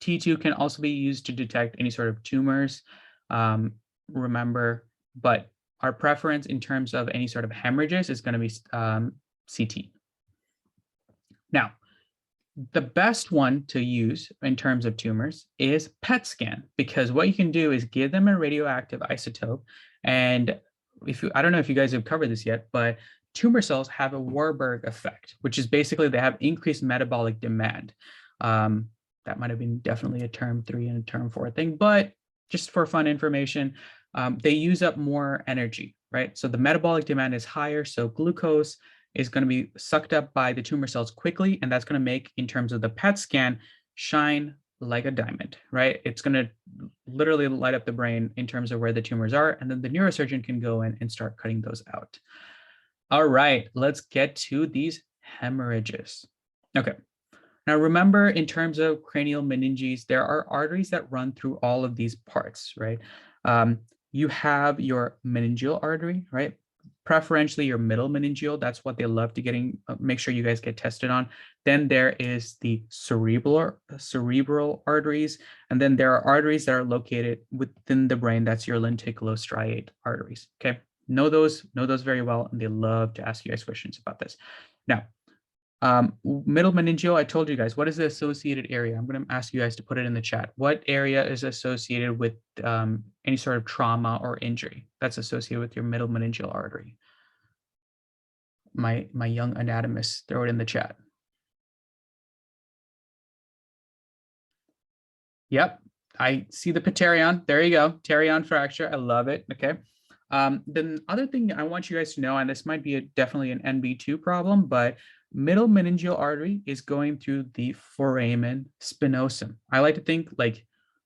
T2 can also be used to detect any sort of tumors, remember, but our preference in terms of any sort of hemorrhages is going to be CT. Now, the best one to use in terms of tumors is PET scan, because what you can do is give them a radioactive isotope. And I don't know if you guys have covered this yet, but tumor cells have a Warburg effect, which is basically they have increased metabolic demand. That might have been definitely a term 3 and a term 4 thing, but just for fun information, they use up more energy, right? So the metabolic demand is higher. So glucose is going to be sucked up by the tumor cells quickly, and that's going to make, in terms of the PET scan, shine like a diamond, right? It's going to literally light up the brain in terms of where the tumors are, and then the neurosurgeon can go in and start cutting those out. All right, let's get to these hemorrhages. Okay. Now remember, in terms of cranial meninges, there are arteries that run through all of these parts, right? You have your meningeal artery, right? Preferentially your middle meningeal. That's what they love to make sure you guys get tested on. Then there is the cerebral arteries. And then there are arteries that are located within the brain. That's your lenticulostriate arteries, okay? Know those very well, and they love to ask you guys questions about this. Now, middle meningeal, I told you guys, what is the associated area? I'm going to ask you guys to put it in the chat. What area is associated with any sort of trauma or injury that's associated with your middle meningeal artery? My young anatomists, throw it in the chat. Yep, I see the pterion. There you go, pterion fracture. I love it. Okay. Then other thing I want you guys to know, and this might be definitely an NB2 problem, but middle meningeal artery is going through the foramen spinosum. I like to think like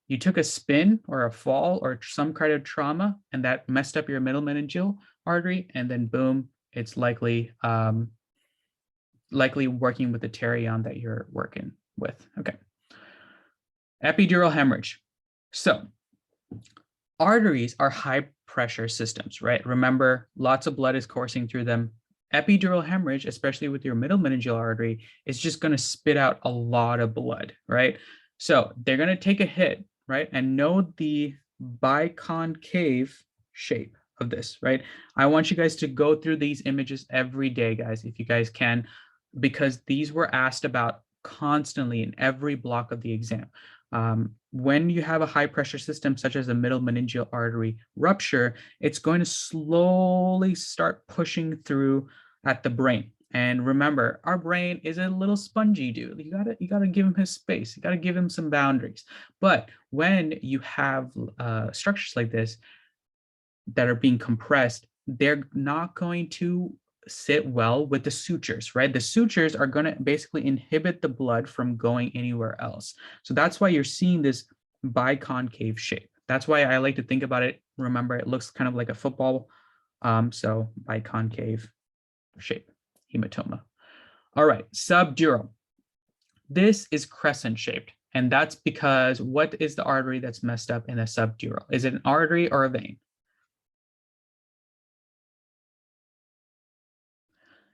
you took a spin or a fall or some kind of trauma, and that messed up your middle meningeal artery, and then boom, it's likely working with the pterion that you're working with. Okay. Epidural hemorrhage. So arteries are high pressure systems, right? Remember, lots of blood is coursing through them. Epidural hemorrhage, especially with your middle meningeal artery, is just going to spit out a lot of blood, right? So they're going to take a hit, right? And know the biconcave shape of this, right? I want you guys to go through these images every day, guys, if you guys can, because these were asked about constantly in every block of the exam. When you have a high pressure system, such as a middle meningeal artery rupture, it's going to slowly start pushing through at the brain. And remember, our brain is a little spongy dude. You gotta give him his space. You gotta give him some boundaries. But when you have structures like this that are being compressed, they're not going to sit well with the sutures, right? The sutures are going to basically inhibit the blood from going anywhere else. So that's why you're seeing this biconcave shape. That's why I like to think about it. Remember, it looks kind of like a football. So biconcave shape, hematoma. All right, subdural. This is crescent shaped. And that's because what is the artery that's messed up in a subdural? Is it an artery or a vein?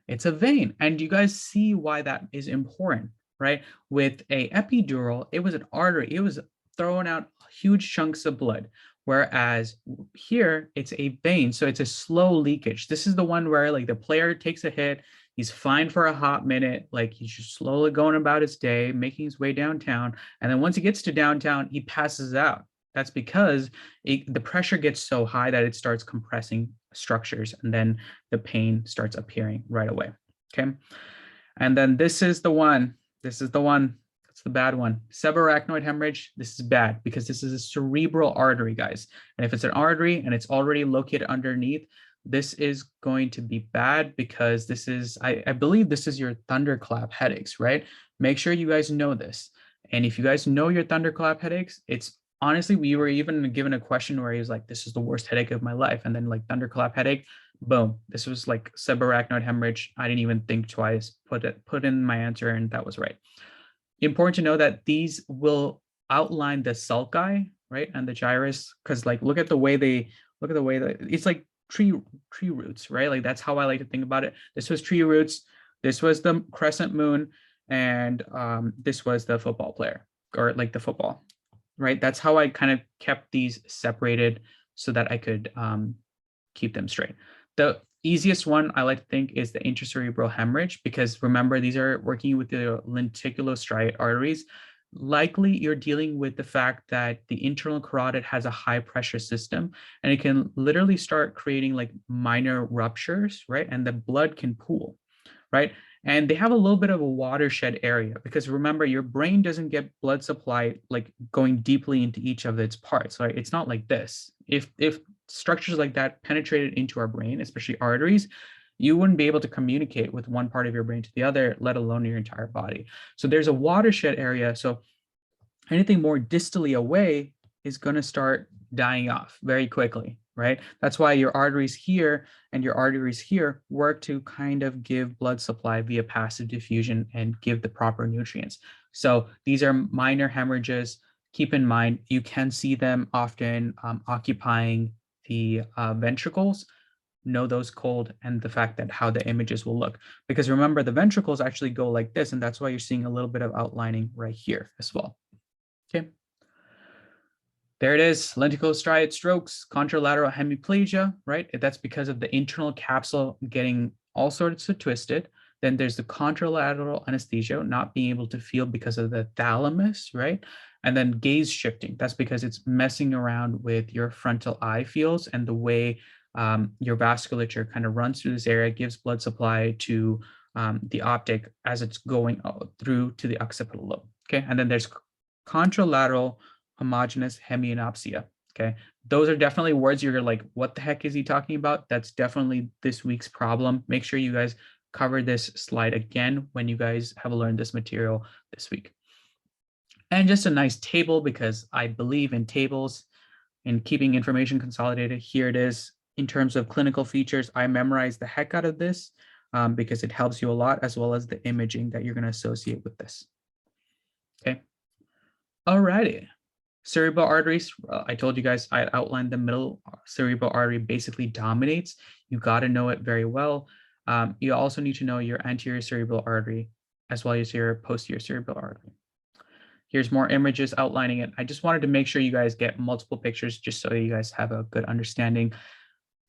It's a vein. And you guys see why that is important, right? With a epidural, it was an artery. It was throwing out huge chunks of blood. Whereas here, it's a vein. So it's a slow leakage. This is the one where like the player takes a hit. He's fine for a hot minute. Like he's just slowly going about his day, making his way downtown. And then once he gets to downtown, he passes out. That's because the pressure gets so high that it starts compressing structures, and then the pain starts appearing right away. Okay. And then this is the one. This is the one. That's the bad one. Subarachnoid hemorrhage. This is bad because this is a cerebral artery, guys. And if it's an artery and it's already located underneath, this is going to be bad because this is, I believe this is your thunderclap headaches, right? Make sure you guys know this. And if you guys know your thunderclap headaches, it's honestly, we were even given a question where he was like, this is the worst headache of my life. And then like thunderclap headache, boom, this was like subarachnoid hemorrhage. I didn't even think twice, put in my answer, and that was right. Important to know that these will outline the sulci, right? And the gyrus, because like, look at the way that it's like tree roots, right? Like that's how I like to think about it. This was tree roots. This was the crescent moon. And this was the football player, or like the football. Right, that's how I kind of kept these separated so that I could keep them straight. The easiest one I like to think is the intracerebral hemorrhage, because remember, these are working with the lenticulostriate arteries. Likely you're dealing with the fact that the internal carotid has a high pressure system, and it can literally start creating like minor ruptures, right? And the blood can pool, right? And they have a little bit of a watershed area, because remember, your brain doesn't get blood supply like going deeply into each of its parts, right? It's not like this. If structures like that penetrated into our brain, especially arteries, you wouldn't be able to communicate with one part of your brain to the other, let alone your entire body. So there's a watershed area. So Anything more distally away is going to start dying off very quickly, right? That's why your arteries here and your arteries here work to kind of give blood supply via passive diffusion and give the proper nutrients. So these are minor hemorrhages. Keep in mind, you can see them often occupying the ventricles. Know those cold and the fact that how the images will look. Because remember, the ventricles actually go like this, and that's why you're seeing a little bit of outlining right here as well. Okay. There it is, lenticulostriate strokes, contralateral hemiplegia, right? That's because of the internal capsule getting all sorts of twisted. Then there's the contralateral anesthesia, not being able to feel because of the thalamus, right? And then gaze shifting. That's because it's messing around with your frontal eye fields and the way your vasculature kind of runs through this area, gives blood supply to the optic as it's going through to the occipital lobe. Okay, and then there's contralateral homogeneous hemianopsia. Okay, those are definitely words you're like, what the heck is he talking about? That's definitely this week's problem. Make sure you guys cover this slide again when you guys have learned this material this week. And just a nice table, because I believe in tables and keeping information consolidated. Here it is. In terms of clinical features, I memorized the heck out of this because it helps you a lot, as well as the imaging that you're going to associate with this. Okay. All righty. Cerebral arteries, I told you guys, I outlined the middle cerebral artery basically dominates. You got to know it very well. You also need to know your anterior cerebral artery as well as your posterior cerebral artery. Here's more images outlining it. I just wanted to make sure you guys get multiple pictures just so you guys have a good understanding.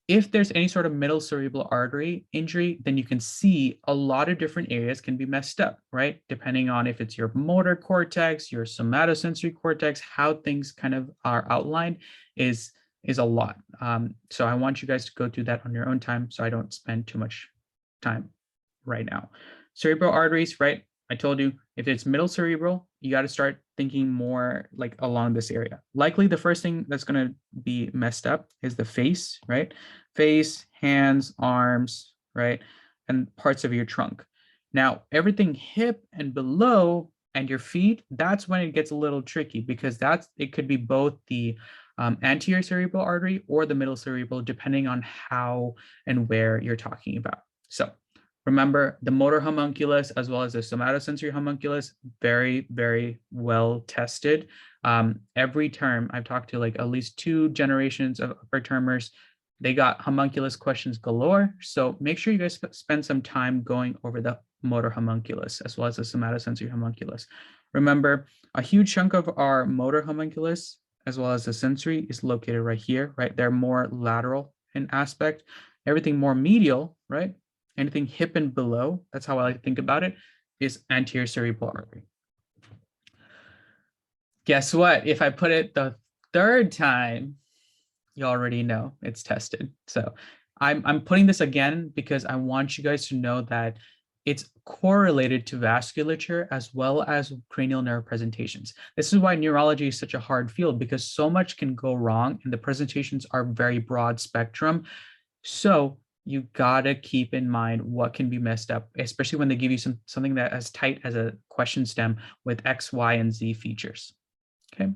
If there's any sort of middle cerebral artery injury, then you can see a lot of different areas can be messed up, right? Depending on if it's your motor cortex, your somatosensory cortex, how things kind of are outlined is a lot. So I want you guys to go through that on your own time so I don't spend too much time right now. Cerebral arteries, right? I told you, if it's middle cerebral, you got to start thinking more like along this area. Likely the first thing that's going to be messed up is the face, right? Face, hands, arms, right? And parts of your trunk. Now, everything hip and below and your feet, that's when it gets a little tricky, because it could be both the anterior cerebral artery or the middle cerebral, depending on how and where you're talking about. So remember, the motor homunculus as well as the somatosensory homunculus, very, very well tested. Every term, I've talked to like at least 2 generations of upper termers, they got homunculus questions galore. So make sure you guys spend some time going over the motor homunculus as well as the somatosensory homunculus. Remember, a huge chunk of our motor homunculus as well as the sensory is located right here, right? They're more lateral in aspect. Everything more medial, right? Anything hip and below, that's how I like to think about it, is anterior cerebral artery. Guess what? If I put it the 3rd time, you already know it's tested. So I'm putting this again because I want you guys to know that it's correlated to vasculature as well as cranial nerve presentations. This is why neurology is such a hard field, because so much can go wrong and the presentations are very broad spectrum. So you gotta keep in mind what can be messed up, especially when they give you something that as tight as a question stem with X, Y, and Z features. Okay.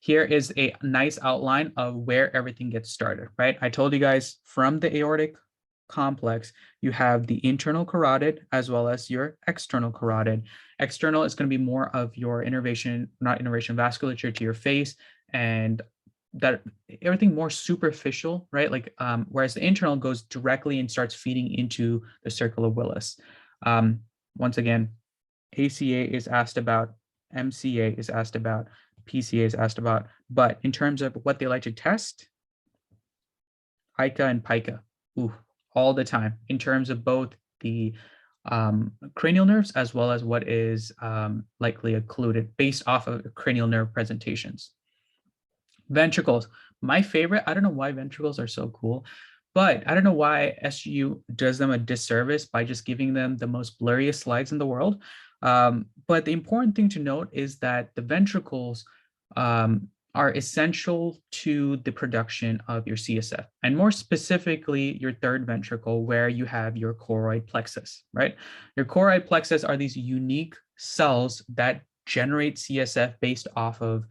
Here is a nice outline of where everything gets started, right? I told you guys from the aortic complex, you have the internal carotid as well as your external carotid. External is going to be more of your vasculature to your face, and that everything more superficial, right? Like, whereas the internal goes directly and starts feeding into the circle of Willis. Once again, ACA is asked about, MCA is asked about, PCA is asked about, but in terms of what they like to test, ICA and PICA, all the time, in terms of both the cranial nerves as well as what is likely occluded based off of cranial nerve presentations. Ventricles, my favorite. I don't know why ventricles are so cool, but I don't know why SGU does them a disservice by just giving them the most blurriest slides in the world. But the important thing to note is that the ventricles are essential to the production of your CSF, and more specifically, your 3rd ventricle, where you have your choroid plexus, right? Your choroid plexus are these unique cells that generate CSF based off of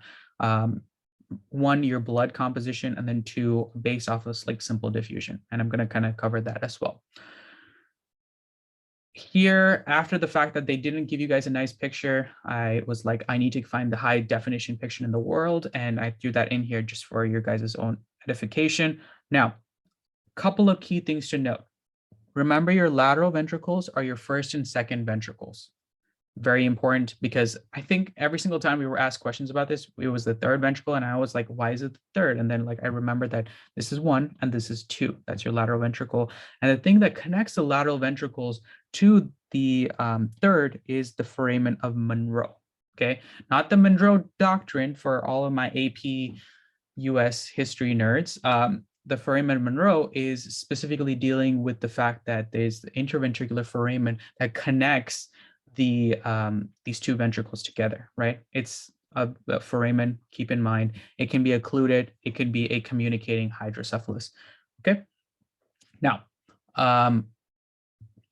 one, your blood composition, and then two, based off of like simple diffusion. And I'm going to kind of cover that as well. Here, after the fact that they didn't give you guys a nice picture, I was like, I need to find the high definition picture in the world. And I threw that in here just for your guys' own edification. Now, a couple of key things to note. Remember, your lateral ventricles are your first and second ventricles. Very important, because I think every single time we were asked questions about this, it was the third ventricle. And I was like, why is it the third? And then like, I remember that this is one and this is two. That's your lateral ventricle. And the thing that connects the lateral ventricles to the third is the foramen of Monroe. Okay, not the Monroe Doctrine for all of my AP US history nerds. The foramen of Monroe is specifically dealing with the fact that there's the interventricular foramen that connects the these two ventricles together, right? It's a foramen, keep in mind. It can be occluded, it could be a communicating hydrocephalus, okay? Now,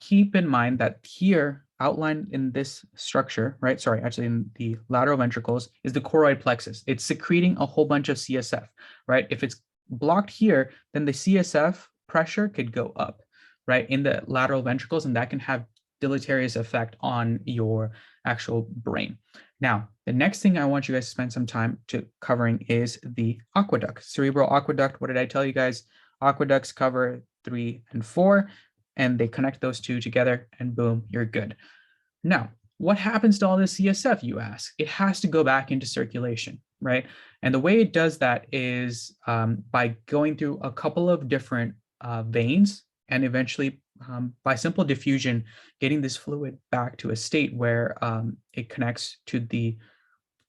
keep in mind that here, outlined in this structure, right? Sorry, actually in the lateral ventricles is the choroid plexus. It's secreting a whole bunch of CSF, right? If it's blocked here, then the CSF pressure could go up, right? In the lateral ventricles, and that can have deleterious effect on your actual brain. Now, the next thing I want you guys to spend some time covering is the aqueduct, cerebral aqueduct. What did I tell you guys? Aqueducts cover 3 and 4, and they connect those two together, and boom, you're good. Now, what happens to all this CSF, you ask? It has to go back into circulation, right? And the way it does that is by going through a couple of different veins, and eventually by simple diffusion, getting this fluid back to a state where it connects to the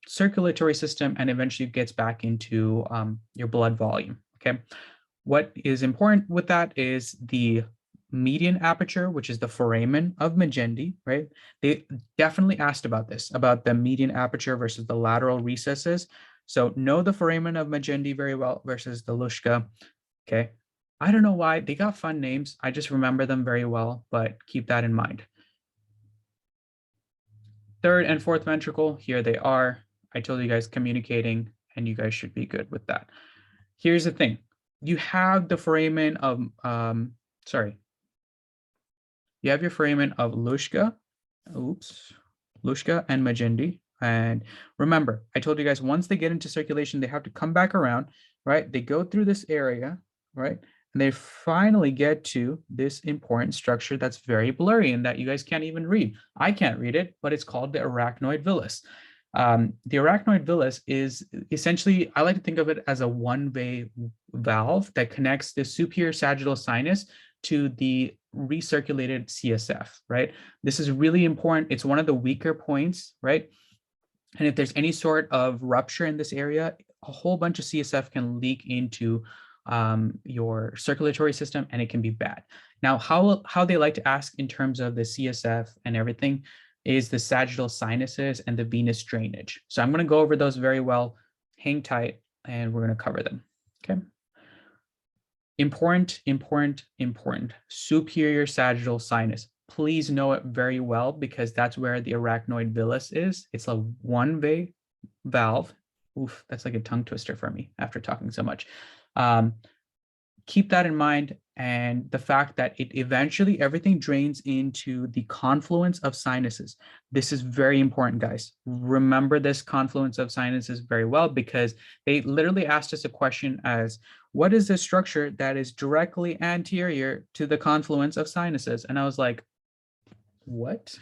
circulatory system and eventually gets back into your blood volume, okay? What is important with that is the median aperture, which is the foramen of Magendie, right? They definitely asked about this, about the median aperture versus the lateral recesses. So know the foramen of Magendie very well versus the Luschka, okay? I don't know why, they got fun names. I just remember them very well, but keep that in mind. Third and fourth ventricle, here they are. I told you guys communicating, and you guys should be good with that. Here's the thing. You have the foramen of, you have your foramen of Luschka, Luschka and Magendie. And remember, I told you guys, once they get into circulation, they have to come back around, right? They go through this area, right? And they finally get to this important structure that's very blurry and that you guys can't even read. I can't read it, but it's called the arachnoid villus. The arachnoid villus is essentially, I like to think of it as a one-way valve that connects the superior sagittal sinus to the recirculated CSF, right? This is really important. It's one of the weaker points, right? And if there's any sort of rupture in this area, a whole bunch of CSF can leak into your circulatory system, and it can be bad. Now, how they like to ask in terms of the CSF and everything is the sagittal sinuses and the venous drainage. So I'm going to go over those very well. Hang tight, and we're going to cover them. Okay. Important. Superior sagittal sinus. Please know it very well, because that's where the arachnoid villus is. It's a one-way valve. Oof, that's like a tongue twister for me after talking so much. Keep that in mind, and the fact that it eventually everything drains into the confluence of sinuses. This is very important, guys. Remember this confluence of sinuses very well, because they literally asked us a question as, what is the structure that is directly anterior to the confluence of sinuses? And I was like, what?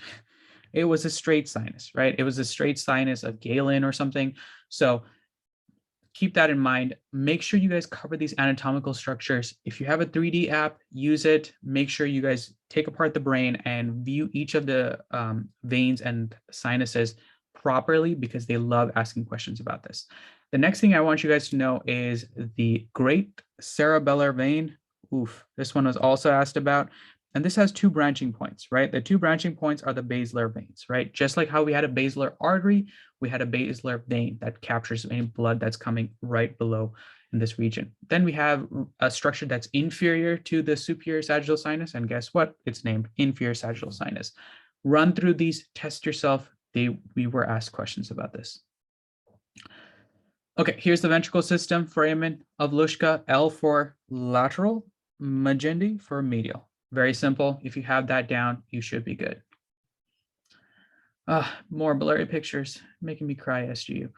It was a straight sinus, right? It was a straight sinus of Galen or something. So keep that in mind. Make sure you guys cover these anatomical structures. If you have a 3D app, use it. Make sure you guys take apart the brain and view each of the veins and sinuses properly, because they love asking questions about this. The next thing I want you guys to know is the great cerebellar vein. Oof, this one was also asked about. And this has two branching points, right? The two branching points are the basilar veins, right? Just like how we had a basilar artery, we had a basilar vein that captures any blood that's coming right below in this region. Then we have a structure that's inferior to the superior sagittal sinus. And guess what? It's named inferior sagittal sinus. Run through these, test yourself, We were asked questions about this. Okay, here's the ventricle system, foramen of Luschka, L for lateral, Magendie for medial. Very simple. If you have that down, you should be good. More blurry pictures, making me cry, SGU.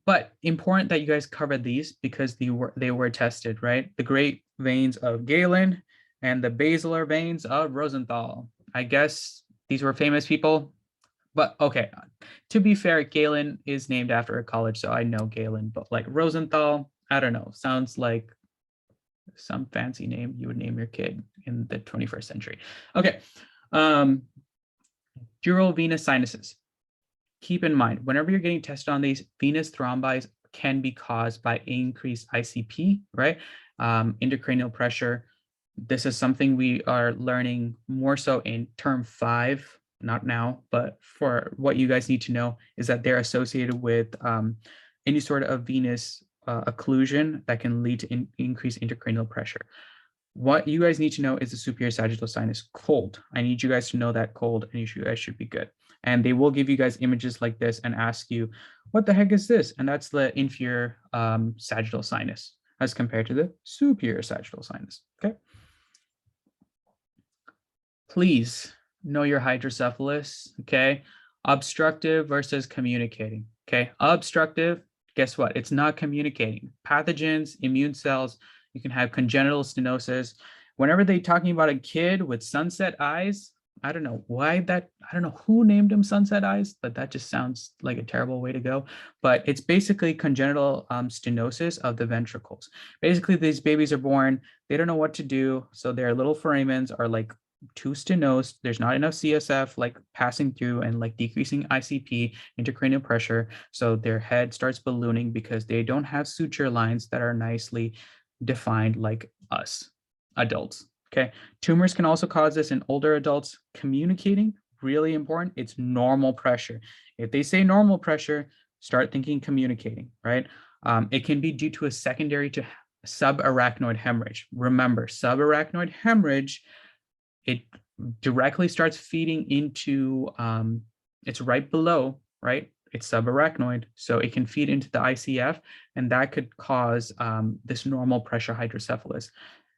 But important that you guys cover these because they were tested, right? The great veins of Galen and the basilar veins of Rosenthal. I guess these were famous people, but okay. To be fair, Galen is named after a college, so I know Galen, but like Rosenthal, I don't know, sounds like some fancy name you would name your kid in the 21st century. Okay, dural venous sinuses. Keep in mind, whenever you're getting tested on these, venous thrombi can be caused by increased ICP, right? Intracranial pressure. This is something we are learning more so in term 5, not now, but for what you guys need to know is that they're associated with any sort of venous occlusion that can lead to increased intracranial pressure. What you guys need to know is the superior sagittal sinus cold. I need you guys to know that cold, and you guys should be good. And they will give you guys images like this and ask you, what the heck is this? And that's the inferior sagittal sinus as compared to the superior sagittal sinus, okay? Please know your hydrocephalus, okay? Obstructive versus communicating, okay? Obstructive, guess what? It's not communicating. Pathogens, immune cells, you can have congenital stenosis. Whenever they're talking about a kid with sunset eyes, I don't know why that, I don't know who named him sunset eyes, but that just sounds like a terrible way to go. But it's basically congenital stenosis of the ventricles. Basically, these babies are born, they don't know what to do. So their little foramens are like too stenosed. There's not enough CSF like passing through and like decreasing ICP, intracranial pressure. So their head starts ballooning because they don't have suture lines that are nicely defined like us adults. Okay, tumors can also cause this in older adults. Communicating, really important. It's normal pressure. If they say normal pressure, start thinking communicating, right? It can be due to a secondary to subarachnoid hemorrhage. Remember, subarachnoid hemorrhage, it directly starts feeding into, it's right below, right? It's subarachnoid, so it can feed into the ICF, and that could cause this normal pressure hydrocephalus.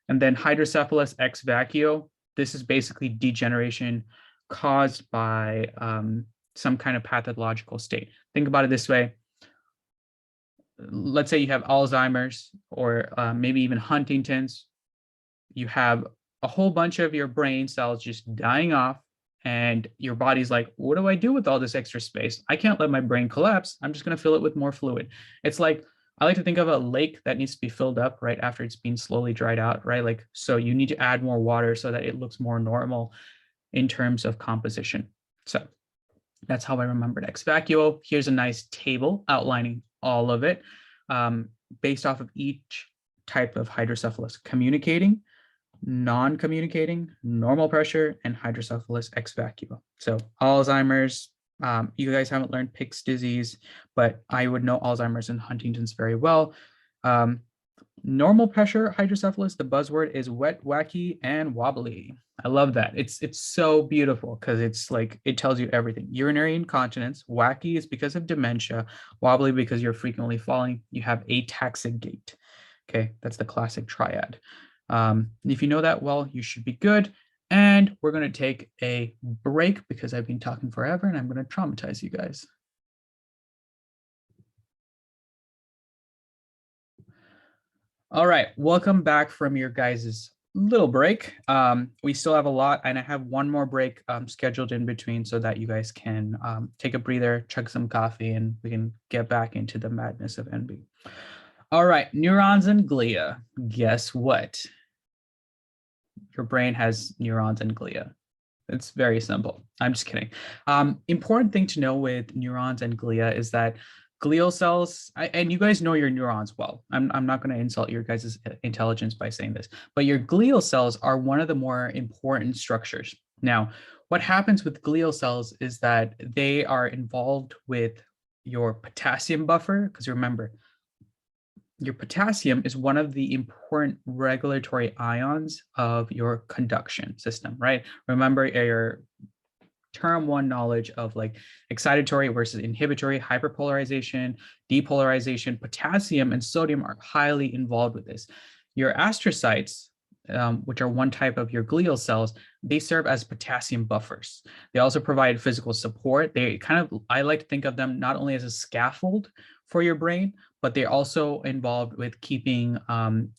And then hydrocephalus ex vacuo, this is basically degeneration caused by some kind of pathological state. Think about it this way. Let's say you have Alzheimer's or maybe even Huntington's. You have a whole bunch of your brain cells just dying off, and your body's like, what do I do with all this extra space? I can't let my brain collapse. I'm just going to fill it with more fluid. It's like, I like to think of a lake that needs to be filled up right after it's been slowly dried out, right? Like, so you need to add more water so that it looks more normal in terms of composition. So that's how I remembered ex vacuo. Here's a nice table outlining all of it based off of each type of hydrocephalus: communicating, non-communicating, normal pressure, and hydrocephalus ex vacuo. So Alzheimer's, you guys haven't learned Pick's disease, but I would know Alzheimer's and Huntington's very well. Normal pressure hydrocephalus, the buzzword is wet, wacky, and wobbly. I love that. It's so beautiful because it's like, it tells you everything. Urinary incontinence, wacky is because of dementia, wobbly because you're frequently falling. You have ataxic gait. Okay, that's the classic triad. If you know that well, you should be good. And we're going to take a break because I've been talking forever and I'm going to traumatize you guys. All right, welcome back from your guys' little break. We still have a lot, and I have one more break scheduled in between so that you guys can take a breather, chug some coffee, and we can get back into the madness of NB. All right, neurons and glia. Guess what? Your brain has neurons and glia. It's very simple. I'm just kidding. Important thing to know with neurons and glia is that glial cells, and you guys know your neurons well. I'm not going to insult your guys' intelligence by saying this, but your glial cells are one of the more important structures. Now, what happens with glial cells is that they are involved with your potassium buffer, because remember, your potassium is one of the important regulatory ions of your conduction system, right? Remember, your term one knowledge of like excitatory versus inhibitory, hyperpolarization, depolarization. Potassium and sodium are highly involved with this. Your astrocytes, which are one type of your glial cells, they serve as potassium buffers. They also provide physical support. They kind of, I like to think of them not only as a scaffold for your brain, but they're also involved with keeping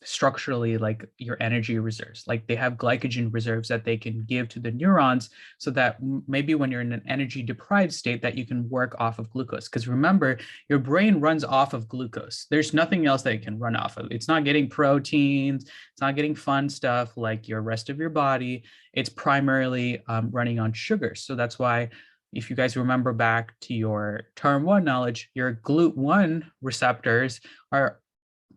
structurally like your energy reserves. Like they have glycogen reserves that they can give to the neurons so that maybe when you're in an energy deprived state that you can work off of glucose. Because remember, your brain runs off of glucose. There's nothing else that it can run off of. It's not getting proteins. It's not getting fun stuff like your rest of your body. It's primarily running on sugar. So that's why if you guys remember back to your term one knowledge, your GLUT1 receptors are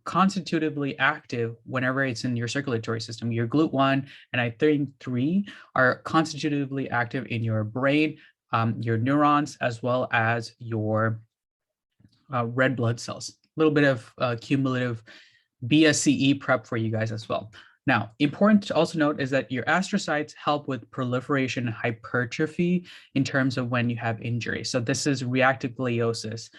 constitutively active whenever it's in your circulatory system. Your GLUT1 and I think 3 are constitutively active in your brain, your neurons, as well as your red blood cells. A little bit of cumulative BSCE prep for you guys as well. Now, important to also note is that your astrocytes help with proliferation and hypertrophy in terms of when you have injury. So this is reactive gliosis,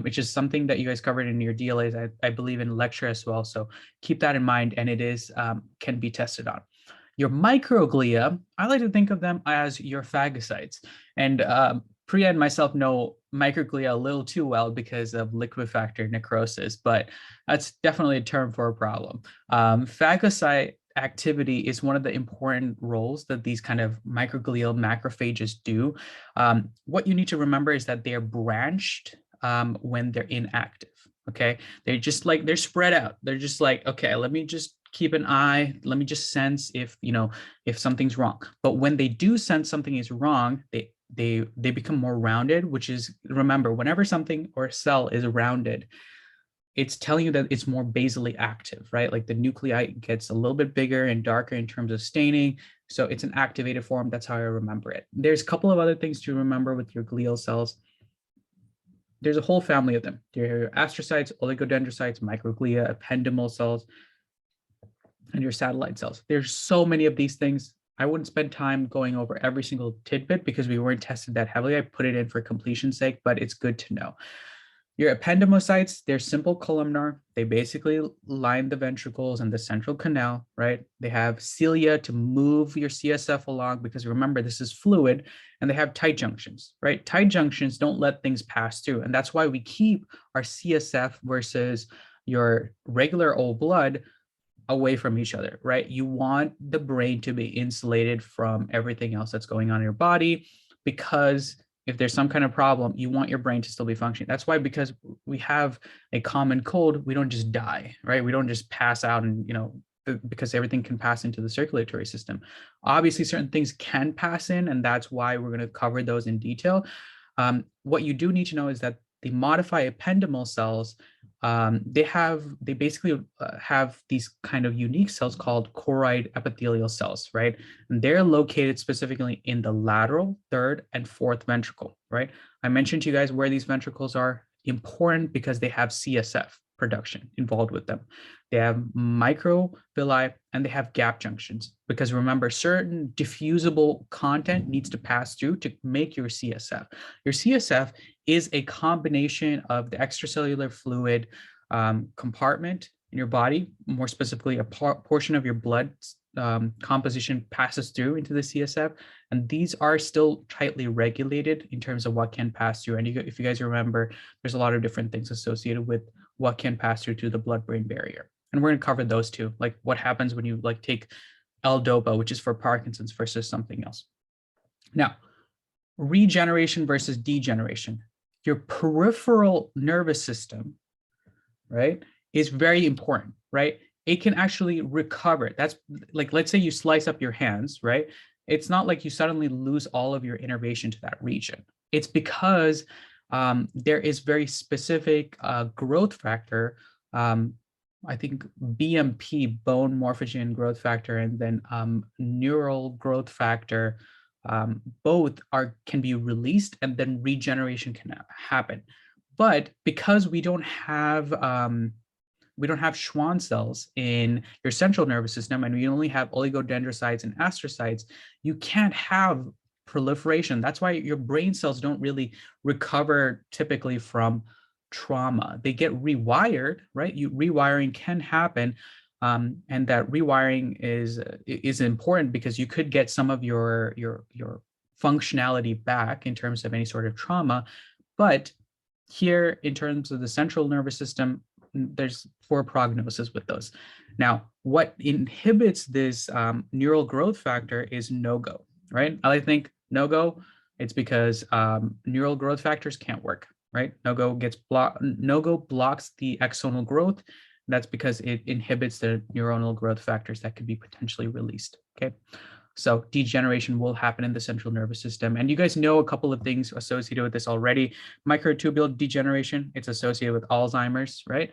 which is something that you guys covered in your DLAs, I believe in lecture as well. So keep that in mind, and it is can be tested on. Your microglia, I like to think of them as your phagocytes. And Priya and myself know microglia a little too well because of liquefactor necrosis, but that's definitely a term for a problem. Phagocyte activity is one of the important roles that these kind of microglial macrophages do. What you need to remember is that they're branched when they're inactive, okay? They're just like, they're spread out. They're just like, okay, let me just keep an eye, let me just sense if, if something's wrong. But when they do sense something is wrong, they become more rounded, which is, remember, whenever something or a cell is rounded, it's telling you that it's more basally active, right? Like the nuclei gets a little bit bigger and darker in terms of staining. So it's an activated form. That's how I remember it. There's a couple of other things to remember with your glial cells. There's a whole family of them. There are your astrocytes, oligodendrocytes, microglia, ependymal cells, and your satellite cells. There's so many of these things. I wouldn't spend time going over every single tidbit because we weren't tested that heavily. I put it in for completion's sake, but it's good to know. Your ependymocytes, they're simple columnar. They basically line the ventricles and the central canal, right? They have cilia to move your CSF along because remember, this is fluid, and they have tight junctions, right? Tight junctions don't let things pass through. And that's why we keep our CSF versus your regular old blood away from each other, right? You want the brain to be insulated from everything else that's going on in your body, because if there's some kind of problem, you want your brain to still be functioning. That's why, because we have a common cold, we don't just die, right? We don't just pass out and, because everything can pass into the circulatory system. Obviously, certain things can pass in, and that's why we're going to cover those in detail. What you do need to know is that the modified ependymal cells, they basically have these kind of unique cells called choroid epithelial cells, right? And they're located specifically in the lateral, third, and fourth ventricle, right? I mentioned to you guys where these ventricles are important because they have CSF production involved with them. They have microvilli and they have gap junctions, because remember, certain diffusible content needs to pass through to make your CSF. Your CSF is a combination of the extracellular fluid compartment in your body, more specifically a portion of your blood composition passes through into the CSF, and these are still tightly regulated in terms of what can pass through. And if you guys remember, there's a lot of different things associated with what can pass through to the blood-brain barrier. And we're going to cover those too, like what happens when you take L-DOPA, which is for Parkinson's, versus something else. Now, regeneration versus degeneration. Your peripheral nervous system, right, is very important, right? It can actually recover. That's like, let's say you slice up your hands, right? It's not like you suddenly lose all of your innervation to that region. It's because there is very specific growth factor, I think BMP, bone morphogen growth factor, and then neural growth factor, both can be released, and then regeneration can happen. But because we don't have Schwann cells in your central nervous system, and we only have oligodendrocytes and astrocytes, you can't have proliferation. That's why your brain cells don't really recover typically from trauma. They get rewired, right? Rewiring can happen. And that rewiring is important because you could get some of your functionality back in terms of any sort of trauma. But here, in terms of the central nervous system, there's poor prognosis with those. Now, what inhibits this neural growth factor is no-go, right? I think no-go, it's because neural growth factors can't work, right? No-go blocks the axonal growth. That's because it inhibits the neuronal growth factors that could be potentially released, okay? So degeneration will happen in the central nervous system. And you guys know a couple of things associated with this already. Microtubule degeneration, it's associated with Alzheimer's, right?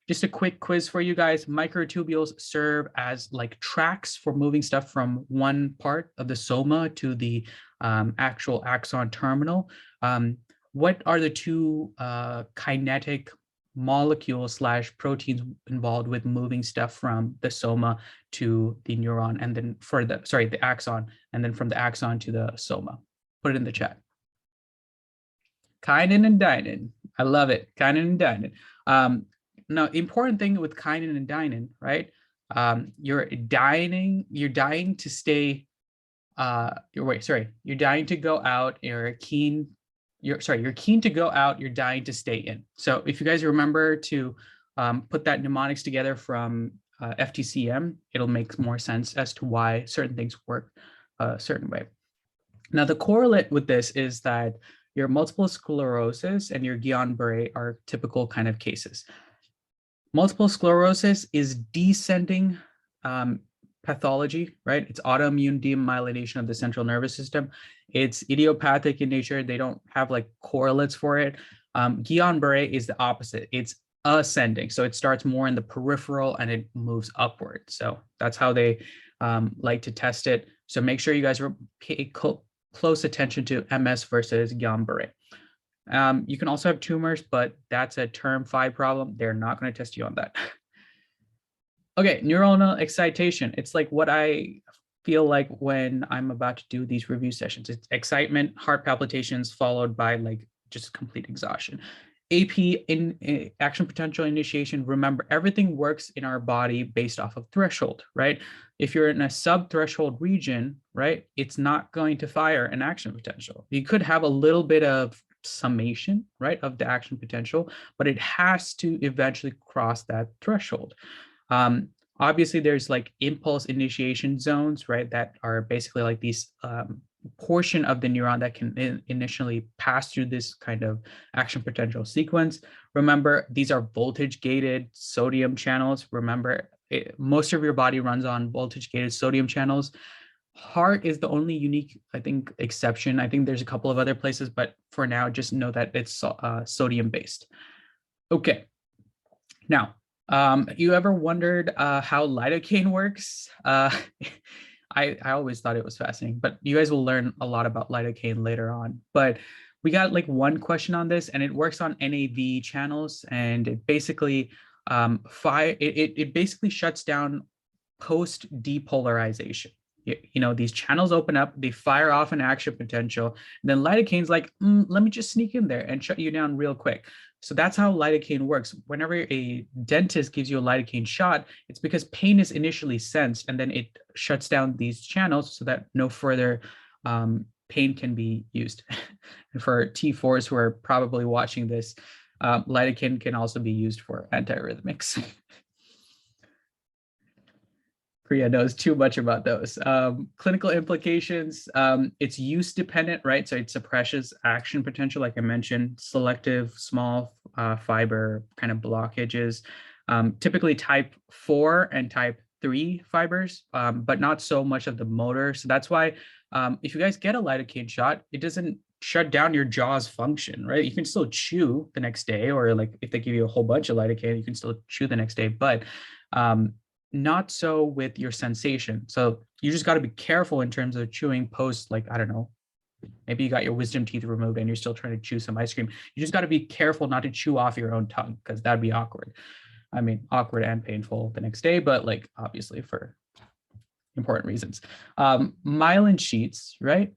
Just a quick quiz for you guys. Microtubules serve as like tracks for moving stuff from one part of the soma to the actual axon terminal. What are the two kinetic molecules / proteins involved with moving stuff from the soma to the neuron, and then the axon, and then from the axon to the soma? Put it in the chat. Kinin and dynin. I love it. Kinin and dynin. Now, important thing with kinin and dynin, right? You're dying to stay. You're dying to go out. You're keen to go out, you're dying to stay in. So if you guys remember to put that mnemonics together from FTCM, it'll make more sense as to why certain things work a certain way. Now, the correlate with this is that your multiple sclerosis and your Guillain-Barré are typical kind of cases. Multiple sclerosis is descending pathology, right? It's autoimmune demyelination of the central nervous system. It's idiopathic in nature. They don't have like correlates for it. Guillain-Barré is the opposite. It's ascending. So it starts more in the peripheral and it moves upward. So that's how they like to test it. So make sure you guys pay close attention to MS versus Guillain-Barré. You can also have tumors, but that's a term 5 problem. They're not going to test you on that. Okay, neuronal excitation. It's like what I feel like when I'm about to do these review sessions. It's excitement, heart palpitations, followed by like just complete exhaustion. AP in action potential initiation. Remember, everything works in our body based off of threshold, right? If you're in a sub-threshold region, right, it's not going to fire an action potential. You could have a little bit of summation, right, of the action potential, but it has to eventually cross that threshold. Obviously, there's like impulse initiation zones, right, that are basically like these portion of the neuron that can initially pass through this kind of action potential sequence. Remember, these are voltage gated sodium channels. Remember, most of your body runs on voltage gated sodium channels. Heart is the only unique, I think, exception. I think there's a couple of other places, but for now, just know that it's sodium based. Okay. Now, you ever wondered how lidocaine works? I always thought it was fascinating, but you guys will learn a lot about lidocaine later on. But we got like one question on this, and it works on NAV channels, and it basically it basically shuts down post depolarization. You know, these channels open up, they fire off an action potential, and then lidocaine's like, let me just sneak in there and shut you down real quick. So that's how lidocaine works. Whenever a dentist gives you a lidocaine shot, it's because pain is initially sensed, and then it shuts down these channels so that no further pain can be used. And for T4s who are probably watching this, lidocaine can also be used for antiarrhythmics. Priya knows too much about those. Clinical implications, it's use dependent, right? So it suppresses action potential, like I mentioned, selective small fiber kind of blockages, typically type 4 and type 3 fibers, but not so much of the motor. So that's why if you guys get a lidocaine shot, it doesn't shut down your jaw's function, right? You can still chew the next day, or like if they give you a whole bunch of lidocaine, you can still chew the next day, but not so with your sensation. So you just got to be careful in terms of chewing post, like, I don't know, maybe you got your wisdom teeth removed and you're still trying to chew some ice cream. You just got to be careful not to chew off your own tongue, because that'd be awkward. I mean, awkward and painful the next day, but like obviously for important reasons. Myelin sheets, right,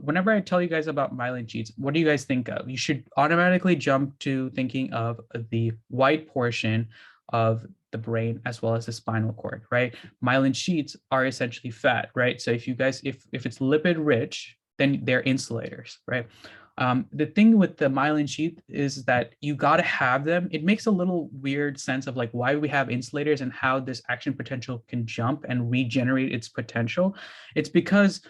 whenever I tell you guys about myelin sheaths, what do you guys think of? You should automatically jump to thinking of the white portion of the brain as well as the spinal cord, right? Myelin sheaths are essentially fat, right? So if you guys, if it's lipid rich, then they're insulators, right? The thing with the myelin sheath is that you got to have them. It makes a little weird sense of like why we have insulators and how this action potential can jump and regenerate its potential. It's because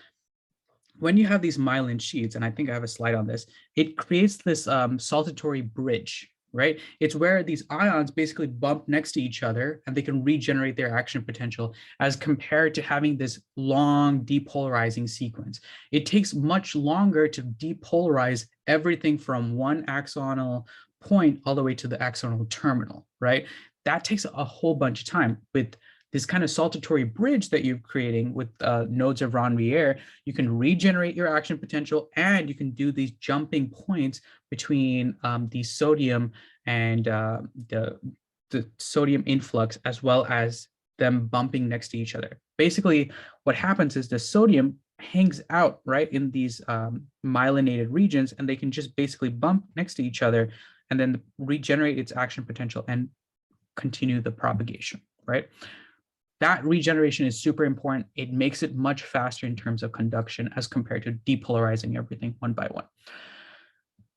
when you have these myelin sheaths, and I think I have a slide on this, it creates this saltatory bridge, right? It's where these ions basically bump next to each other and they can regenerate their action potential as compared to having this long depolarizing sequence. It takes much longer to depolarize everything from one axonal point all the way to the axonal terminal, right? That takes a whole bunch of time. With this kind of saltatory bridge that you're creating with nodes of Ranvier, you can regenerate your action potential and you can do these jumping points between the sodium and the sodium influx, as well as them bumping next to each other. Basically, what happens is the sodium hangs out right in these myelinated regions, and they can just basically bump next to each other and then regenerate its action potential and continue the propagation, right? That regeneration is super important. It makes it much faster in terms of conduction as compared to depolarizing everything one by one.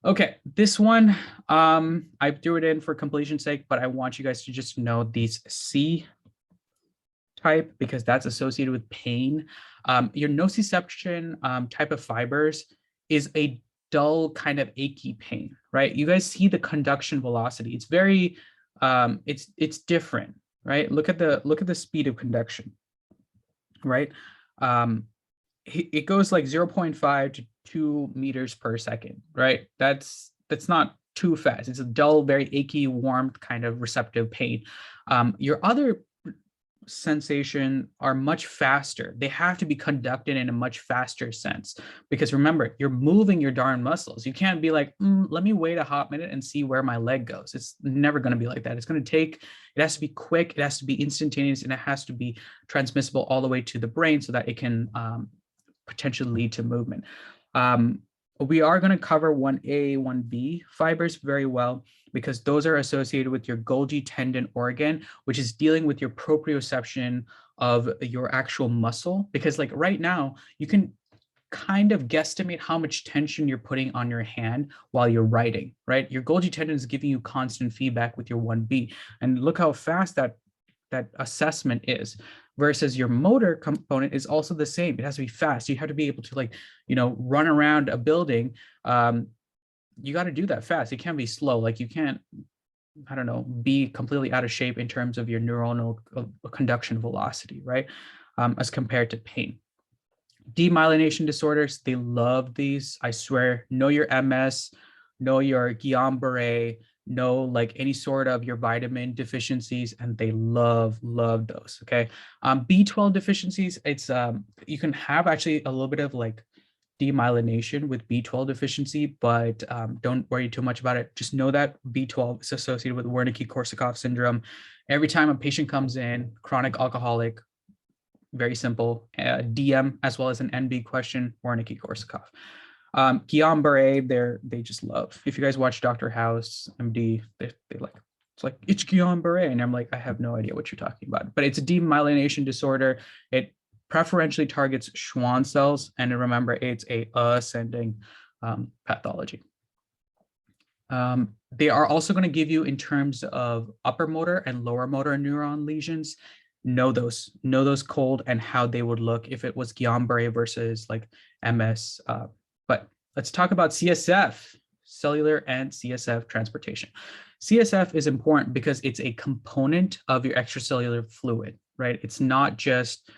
Okay, this one, I threw it in for completion's sake, but I want you guys to just know these C type because that's associated with pain. Your nociception type of fibers is a dull kind of achy pain, right? You guys see the conduction velocity. It's very, it's different. Right? Look at the speed of conduction, right? It goes like 0.5 to 2 meters per second, right? That's not too fast. It's a dull, very achy, warm kind of receptive pain. Your other sensation are much faster. They have to be conducted in a much faster sense because remember, you're moving your darn muscles. You can't be like, let me wait a hot minute and see where my leg goes. It's never going to be like that. It's going to take, it has to be quick, it has to be instantaneous, and it has to be transmissible all the way to the brain so that it can potentially lead to movement. We are going to cover 1A, 1B fibers very well because those are associated with your Golgi tendon organ, which is dealing with your proprioception of your actual muscle. Because like right now, you can kind of guesstimate how much tension you're putting on your hand while you're writing, right? Your Golgi tendon is giving you constant feedback with your 1B. And look how fast that assessment is. Versus your motor component is also the same. It has to be fast. You have to be able to like, run around a building. You got to do that fast. It can't be slow. Like you can't, I don't know, be completely out of shape in terms of your neuronal conduction velocity, right? As compared to pain. Demyelination disorders, they love these. I swear, know your MS, know your Guillain-Barré, know like any sort of your vitamin deficiencies, and they love those. Okay. B12 deficiencies, it's you can have actually a little bit of like demyelination with B12 deficiency, but don't worry too much about it. Just know that B12 is associated with Wernicke-Korsakoff syndrome. Every time a patient comes in, chronic alcoholic, very simple, DM as well as an NB question, Wernicke-Korsakoff. Guillain-Barré, they just love. If you guys watch Dr. House, MD, they like, it's like, it's Guillain-Barré. And I'm like, I have no idea what you're talking about. But it's a demyelination disorder. It preferentially targets Schwann cells. And remember, it's a ascending pathology. They are also going to give you in terms of upper motor and lower motor neuron lesions. Know those cold and how they would look if it was Guillain-Barré versus like MS. But let's talk about CSF, cellular and CSF transportation. CSF is important because it's a component of your extracellular fluid, right? It's not just,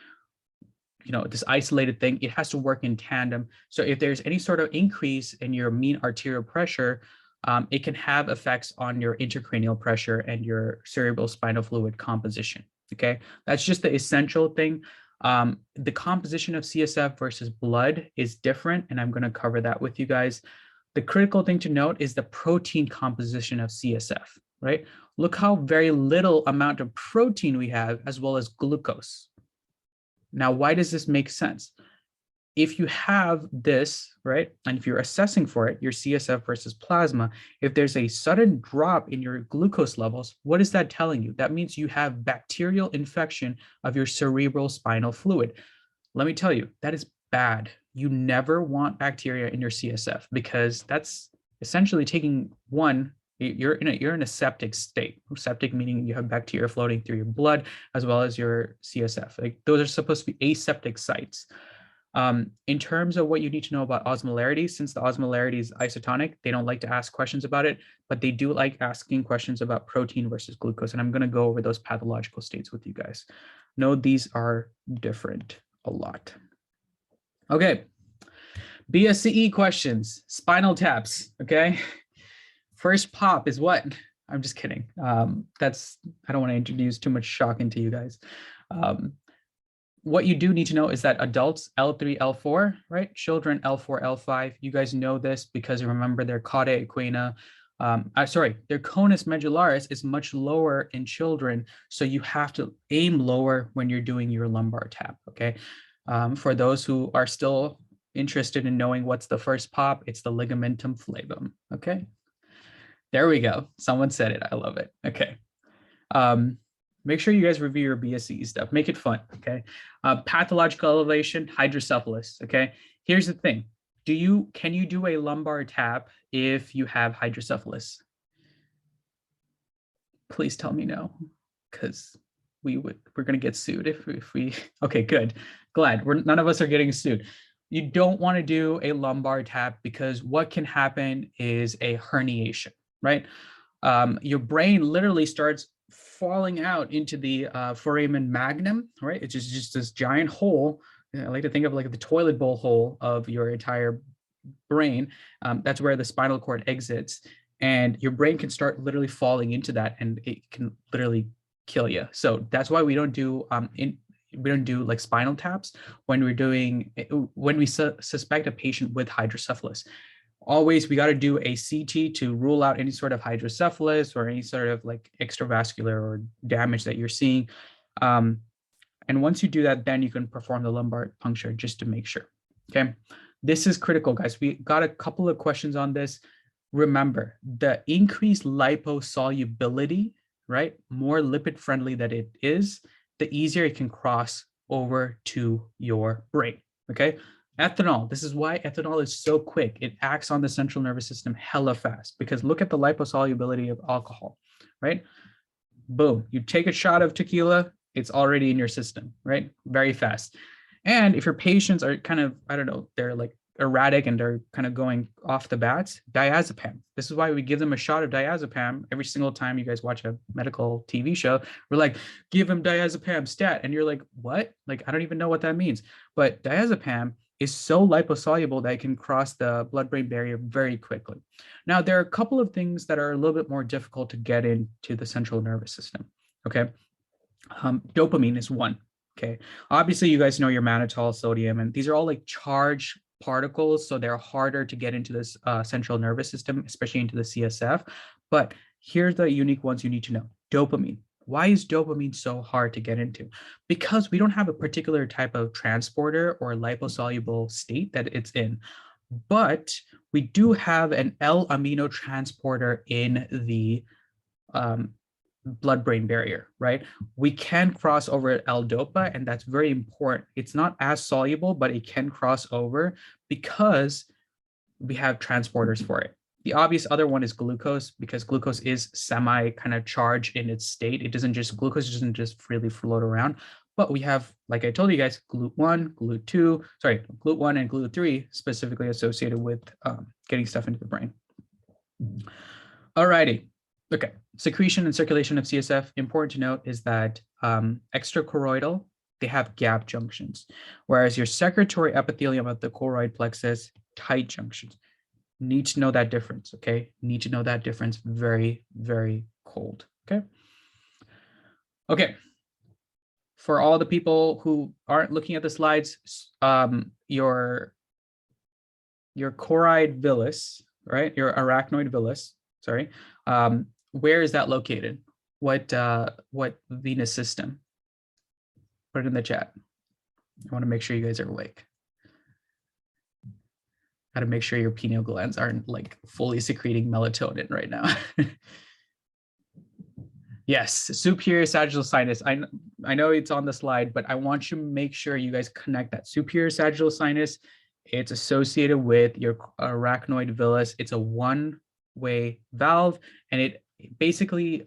this isolated thing. It has to work in tandem. So if there's any sort of increase in your mean arterial pressure, it can have effects on your intracranial pressure and your cerebral spinal fluid composition. Okay, that's just the essential thing. The composition of CSF versus blood is different, and I'm going to cover that with you guys. The critical thing to note is the protein composition of CSF, right? Look how very little amount of protein we have as well as glucose. Now, why does this make sense? if you have this, right, and if you're assessing for it, your CSF versus plasma, if there's a sudden drop in your glucose levels, what is that telling you? That means you have bacterial infection of your cerebral spinal fluid. Let me tell you, that is bad. You never want bacteria in your CSF because that's essentially taking one, you're in a septic state. Septic meaning you have bacteria floating through your blood as well as your CSF. Like those are supposed to be aseptic sites. In terms of what you need to know about osmolarity, since the osmolarity is isotonic, they don't like to ask questions about it, but they do like asking questions about protein versus glucose. And I'm going to go over those pathological states with you guys. Know these are different a lot. Okay. BSCE questions, spinal taps. Okay. First pop is what? I'm just kidding. I don't want to introduce too much shock into you guys. What you do need to know is that adults L3, L4, right? Children L4, L5. You guys know this because remember their cauda equina, their conus medullaris is much lower in children. So you have to aim lower when you're doing your lumbar tap, okay? For those who are still interested in knowing what's the first pop, it's the ligamentum flavum, okay? There we go. Someone said it. I love it. Okay. Make sure you guys review your BSE stuff. Make it fun, okay? Pathological elevation, hydrocephalus, okay? Here's the thing. Can you do a lumbar tap if you have hydrocephalus? Please tell me no, because we're gonna get sued if we, okay, good. Glad, none of us are getting sued. You don't wanna do a lumbar tap because what can happen is a herniation, right? Your brain literally starts falling out into the foramen magnum, right? It's just this giant hole. I like to think of like the toilet bowl hole of your entire brain. That's where the spinal cord exits. And your brain can start literally falling into that and it can literally kill you. So that's why we don't do like spinal taps when we suspect a patient with hydrocephalus. Always, we got to do a CT to rule out any sort of hydrocephalus or any sort of like extravascular or damage that you're seeing. And once you do that, then you can perform the lumbar puncture just to make sure. Okay, this is critical, guys. We got a couple of questions on this. Remember, the increased liposolubility, right? More lipid friendly that it is, the easier it can cross over to your brain. Okay. Ethanol, this is why ethanol is so quick. It acts on the central nervous system hella fast because look at the liposolubility of alcohol, right? Boom, you take a shot of tequila, it's already in your system, right? Very fast. And if your patients are kind of, I don't know, they're like erratic and they're kind of going off the bats, diazepam. This is why we give them a shot of diazepam every single time you guys watch a medical TV show. We're like, give them diazepam stat. And you're like, what? Like, I don't even know what that means. But diazepam is so liposoluble that it can cross the blood-brain barrier very quickly. Now, there are a couple of things that are a little bit more difficult to get into the central nervous system, okay? Dopamine is one, okay? Obviously, you guys know your mannitol, sodium, and these are all like charged particles, so they're harder to get into this central nervous system, especially into the CSF. But here's the unique ones you need to know. Dopamine. Why is dopamine so hard to get into? Because we don't have a particular type of transporter or liposoluble state that it's in, but we do have an L-amino transporter in the blood-brain barrier, right? We can cross over L-dopa, and that's very important. It's not as soluble, but it can cross over because we have transporters for it. The obvious other one is glucose, because glucose is semi kind of charged in its state. Glucose doesn't just freely float around, but we have, like I told you guys, GLUT1, GLUT1 and GLUT3 specifically associated with getting stuff into the brain. All righty. Okay. Secretion and circulation of CSF, important to note is that extrachoroidal, they have gap junctions, whereas your secretory epithelium of the choroid plexus, tight junctions. Need to know that difference, okay? Need to know that difference. Very, very cold, okay? Okay. For all the people who aren't looking at the slides, your choroid villus, right? Your arachnoid villus, sorry. Where is that located? What venous system? Put it in the chat. I want to make sure you guys are awake. Got to make sure your pineal glands aren't like fully secreting melatonin right now. Yes, superior sagittal sinus. I know it's on the slide, but I want you to make sure you guys connect that. Superior sagittal sinus, it's associated with your arachnoid villus. It's a one-way valve, and it basically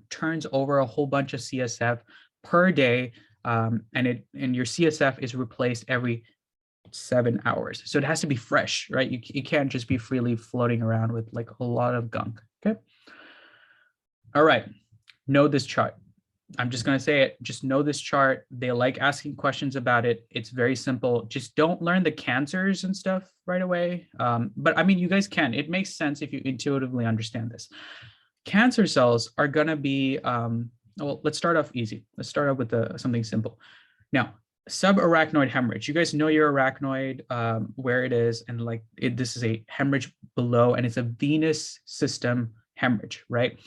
turns over a whole bunch of CSF per day, and your CSF is replaced every 7 hours. So it has to be fresh, right? You can't just be freely floating around with like a lot of gunk, okay? All right. Know this chart. I'm just going to say it. Just know this chart. They like asking questions about it. It's very simple. Just don't learn the cancers and stuff right away. But I mean, you guys can. It makes sense if you intuitively understand this. Cancer cells are going to be, well, let's start off easy. Let's start off with something simple. Now, subarachnoid hemorrhage. You guys know your arachnoid, where it is. And like this is a hemorrhage below, and it's a venous system hemorrhage, right?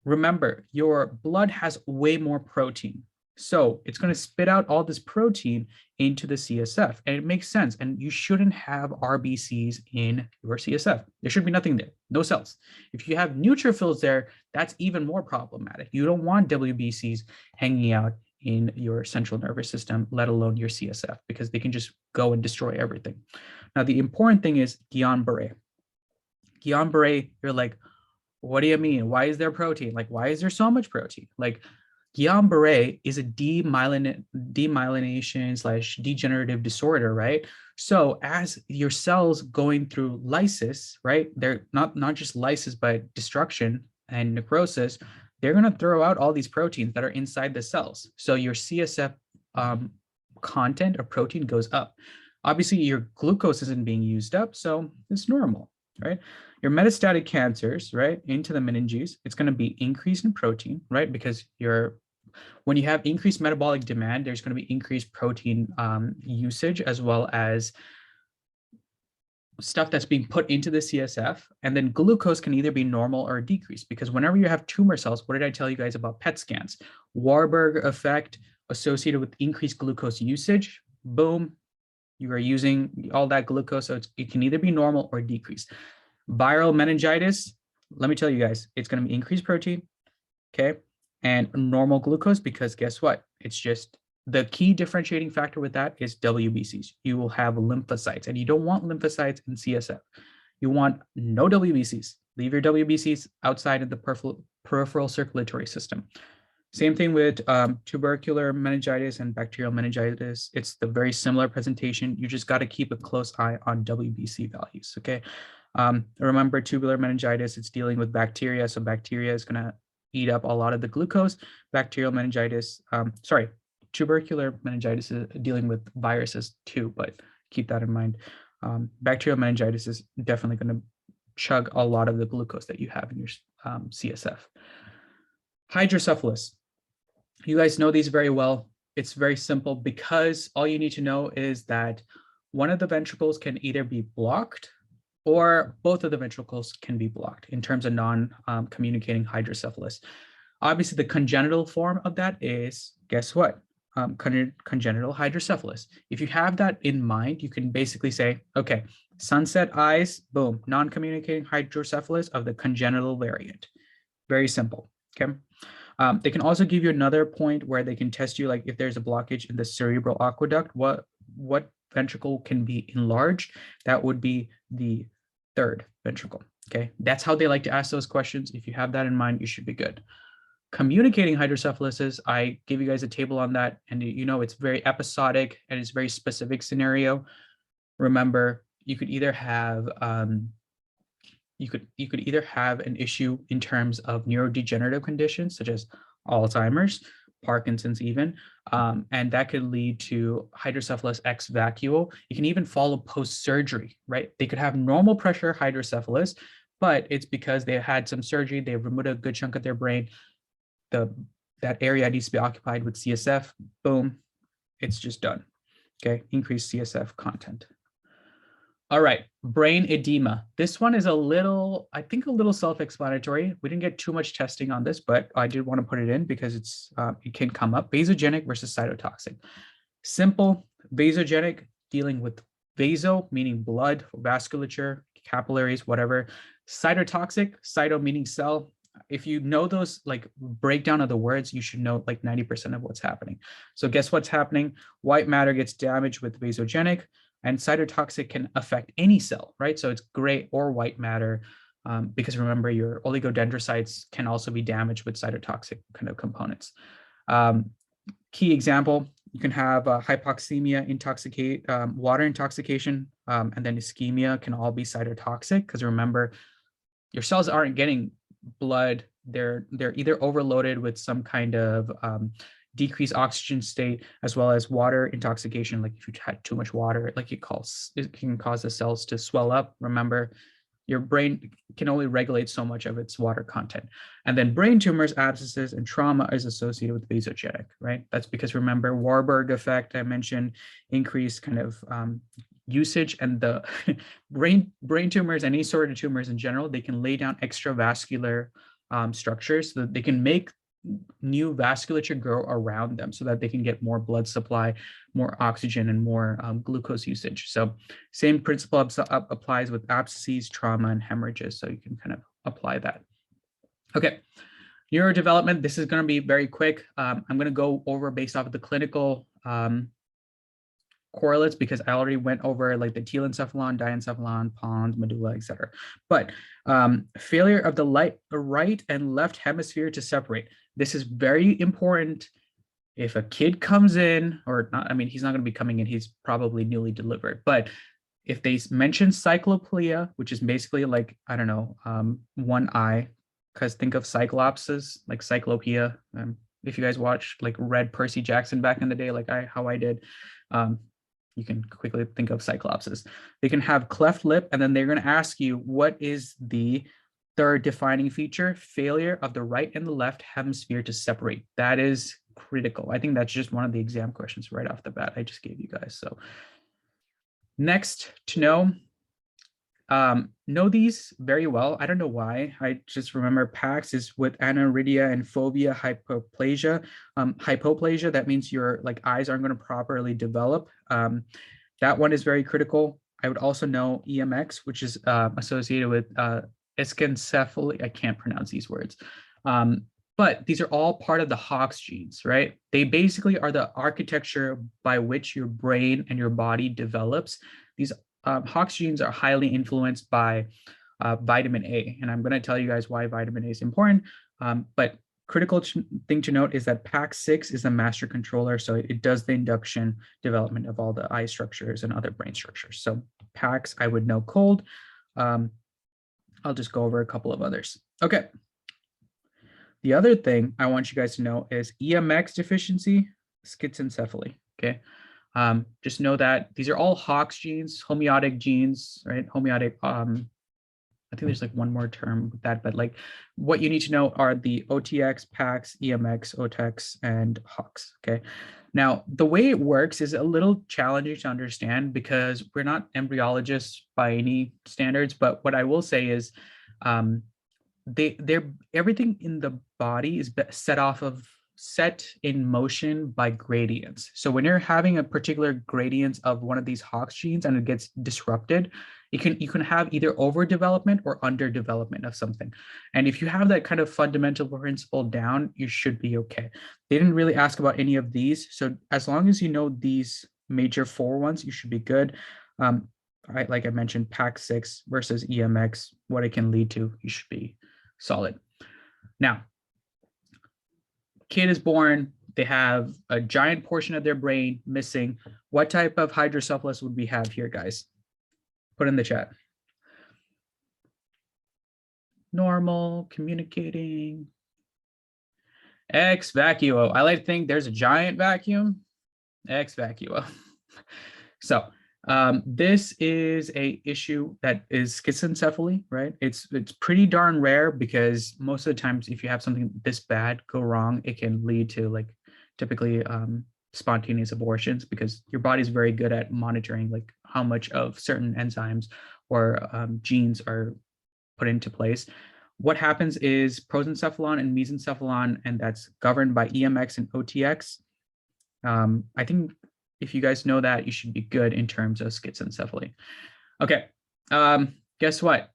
Remember, your blood has way more protein. So it's going to spit out all this protein into the CSF. And it makes sense. And you shouldn't have RBCs in your CSF. There should be nothing there, no cells. If you have neutrophils there, that's even more problematic. You don't want WBCs hanging out in your central nervous system, let alone your CSF, because they can just go and destroy everything. Now, the important thing is Guillain-Barré. Guillain-Barré, you're like, what do you mean? Why is there protein? Like, why is there so much protein? Like, Guillain-Barré is a demyelination / degenerative disorder, right? So as your cells going through lysis, right? They're not just lysis, but destruction and necrosis. They're going to throw out all these proteins that are inside the cells. So your CSF content of protein goes up. Obviously, your glucose isn't being used up, so it's normal, right? Your metastatic cancers, right, into the meninges, it's going to be increase in protein, right? Because when you have increased metabolic demand, there's going to be increased protein usage, as well as stuff that's being put into the CSF. And then glucose can either be normal or decreased, because whenever you have tumor cells, what did I tell you guys about PET scans? Warburg effect associated with increased glucose usage. Boom, you are using all that glucose, so it can either be normal or decreased. Viral meningitis, let me tell you guys, it's going to be increased protein, okay, and normal glucose, because guess what? It's just the key differentiating factor with that is WBCs. You will have lymphocytes, and you don't want lymphocytes in CSF. You want no WBCs. Leave your WBCs outside of the peripheral circulatory system. Same thing with tubercular meningitis and bacterial meningitis. It's the very similar presentation. You just got to keep a close eye on WBC values, okay? Remember, tubular meningitis, it's dealing with bacteria. So bacteria is going to eat up a lot of the glucose. Bacterial meningitis, tubercular meningitis is dealing with viruses too, but keep that in mind. Bacterial meningitis is definitely going to chug a lot of the glucose that you have in your CSF. Hydrocephalus. You guys know these very well. It's very simple, because all you need to know is that one of the ventricles can either be blocked or both of the ventricles can be blocked in terms of non-communicating hydrocephalus. Obviously, the congenital form of that is, guess what? Congenital hydrocephalus. If you have that in mind, you can basically say, okay, sunset eyes, boom, non-communicating hydrocephalus of the congenital variant. Very simple, okay? They can also give you another point where they can test you, like if there's a blockage in the cerebral aqueduct, what ventricle can be enlarged. That would be the third ventricle, okay? That's how they like to ask those questions. If you have that in mind, you should be good. Communicating hydrocephalosis, I gave you guys a table on that, and you know it's very episodic and it's very specific scenario. Remember, you could either have an issue in terms of neurodegenerative conditions such as Alzheimer's, Parkinson's even, and that could lead to hydrocephalus ex vacuo. You can even follow post-surgery, right? They could have normal pressure hydrocephalus, but it's because they had some surgery, they removed a good chunk of their brain, that area needs to be occupied with CSF, boom, it's just done, okay? Increased CSF content. All right, brain edema. This one is I think a little self-explanatory. We didn't get too much testing on this, but I did want to put it in because it can come up. Vasogenic versus cytotoxic. Simple, vasogenic, dealing with Vaso, meaning blood, vasculature, capillaries, whatever. Cytotoxic, cyto meaning cell. If you know those like breakdown of the words, you should know like 90% of what's happening. So guess what's happening? White matter gets damaged with vasogenic, and cytotoxic can affect any cell, right? So it's gray or white matter, because remember, your oligodendrocytes can also be damaged with cytotoxic kind of components. Key example, you can have hypoxemia, water intoxication, and then ischemia can all be cytotoxic, because remember, your cells aren't getting blood. They're either overloaded with some kind of decreased oxygen state, as well as water intoxication. Like if you had too much water, like it can cause the cells to swell up. Remember, your brain can only regulate so much of its water content. And then brain tumors, abscesses, and trauma is associated with vasogenic, right? That's because remember, Warburg effect, I mentioned, increased kind of usage, and the brain tumors, any sort of tumors in general, they can lay down extravascular structures so that they can make new vasculature grow around them so that they can get more blood supply, more oxygen, and more glucose usage. So same principle applies with abscesses, trauma, and hemorrhages. So you can kind of apply that. Okay, neurodevelopment. This is going to be very quick. I'm going to go over based off of the clinical correlates, because I already went over like the telencephalon, diencephalon, pons, medulla, etc. But failure of the right and left hemisphere to separate. This is very important. If a kid comes in, or not, I mean, he's not going to be coming in, he's probably newly delivered, but if they mention cycloplegia, which is basically like, I don't know, one eye, because think of cyclopses, like cyclopia. If you guys watched, like read Percy Jackson back in the day, like how I did, you can quickly think of cyclopses. They can have cleft lip, and then they're going to ask you, what is the third defining feature? Failure of the right and the left hemisphere to separate. That is critical. I think that's just one of the exam questions right off the bat I just gave you guys. So next to know these very well. I don't know why. I just remember PAX is with aniridia and fovea hypoplasia. Hypoplasia, that means your like eyes aren't going to properly develop. That one is very critical. I would also know EMX, which is associated with ischencephaly. I can't pronounce these words. But these are all part of the Hox genes, right? They basically are the architecture by which your brain and your body develops. These Hox genes are highly influenced by vitamin A, and I'm going to tell you guys why vitamin A is important. But critical thing to note is that PAX6 is a master controller, so it does the induction development of all the eye structures and other brain structures. So PAX, I would know cold. I'll just go over a couple of others. Okay. The other thing I want you guys to know is EMX deficiency, schizencephaly. Okay. Just know that these are all Hox genes, homeotic genes, right? Homeotic, I think there's like one more term with that, but like what you need to know are the OTX, PAX, EMX, OTX, and Hox, okay? Now, the way it works is a little challenging to understand because we're not embryologists by any standards, but what I will say is everything in the body is set in motion by gradients. So when you're having a particular gradient of one of these Hox genes and it gets disrupted, you can have either overdevelopment or underdevelopment of something. And if you have that kind of fundamental principle down, you should be okay. They didn't really ask about any of these. So as long as you know these major four ones, you should be good. Like I mentioned, PAX6 versus EMX, what it can lead to, you should be solid. Now, kid is born, they have a giant portion of their brain missing. What type of hydrocephalus would we have here, guys? Put in the chat. Normal, communicating. Ex vacuo. I like to think there's a giant vacuum. Ex vacuo. So this is a issue that is schizencephaly, right? It's pretty darn rare because most of the times if you have something this bad go wrong, it can lead to like typically spontaneous abortions because your body's very good at monitoring like how much of certain enzymes or genes are put into place. What happens is prosencephalon and mesencephalon, and that's governed by EMX and OTX. I think if you guys know that, you should be good in terms of schizencephaly. Okay, guess what?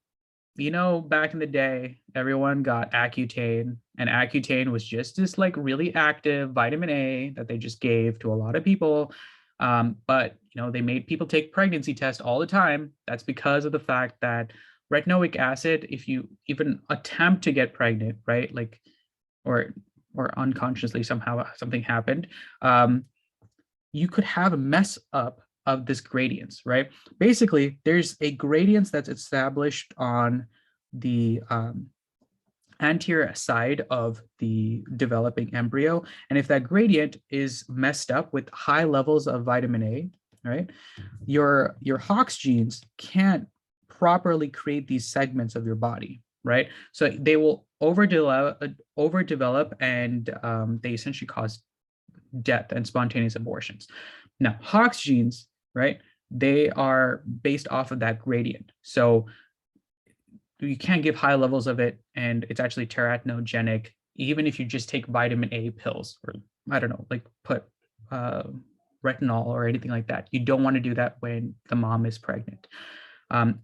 You know, back in the day, everyone got Accutane, and Accutane was just this like really active vitamin A that they just gave to a lot of people. But you know, they made people take pregnancy tests all the time. That's because of the fact that retinoic acid, if you even attempt to get pregnant, right, like, or unconsciously somehow something happened, you could have a mess up of this gradients, right? Basically, there's a gradients that's established on the anterior side of the developing embryo. And if that gradient is messed up with high levels of vitamin A, right, your Hox genes can't properly create these segments of your body, right? So they will overdevelop and they essentially cause death and spontaneous abortions. Now, Hox genes, right, they are based off of that gradient. So you can't give high levels of it, and it's actually teratogenic, even if you just take vitamin A pills, or I don't know, like put retinol or anything like that. You don't want to do that when the mom is pregnant.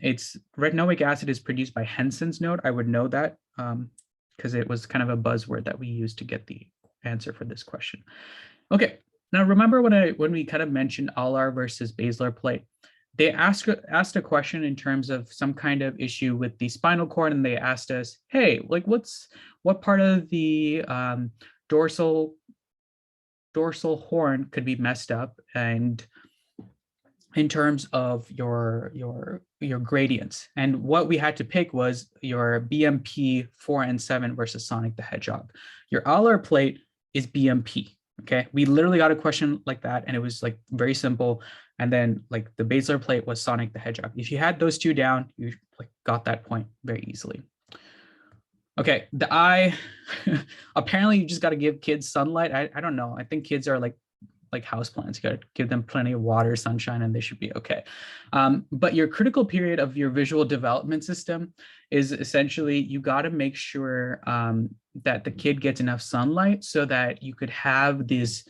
It's retinoic acid is produced by Henson's node. I would know that because it was kind of a buzzword that we used to get the answer for this question. Okay, now remember when we kind of mentioned alar versus basilar plate, they asked a question in terms of some kind of issue with the spinal cord, and they asked us, hey, like what part of the dorsal horn could be messed up, and in terms of your gradients. And what we had to pick was your BMP 4 and 7 versus Sonic the Hedgehog. Your alar plate is BMP. Okay, we literally got a question like that, and it was like very simple. And then like the basilar plate was Sonic the Hedgehog. If you had those two down, you like got that point very easily. Okay, the eye. Apparently, you just got to give kids sunlight. I don't know. I think kids are like houseplants. You got to give them plenty of water, sunshine, and they should be okay. But your critical period of your visual development system is essentially you got to make sure that the kid gets enough sunlight so that you could have this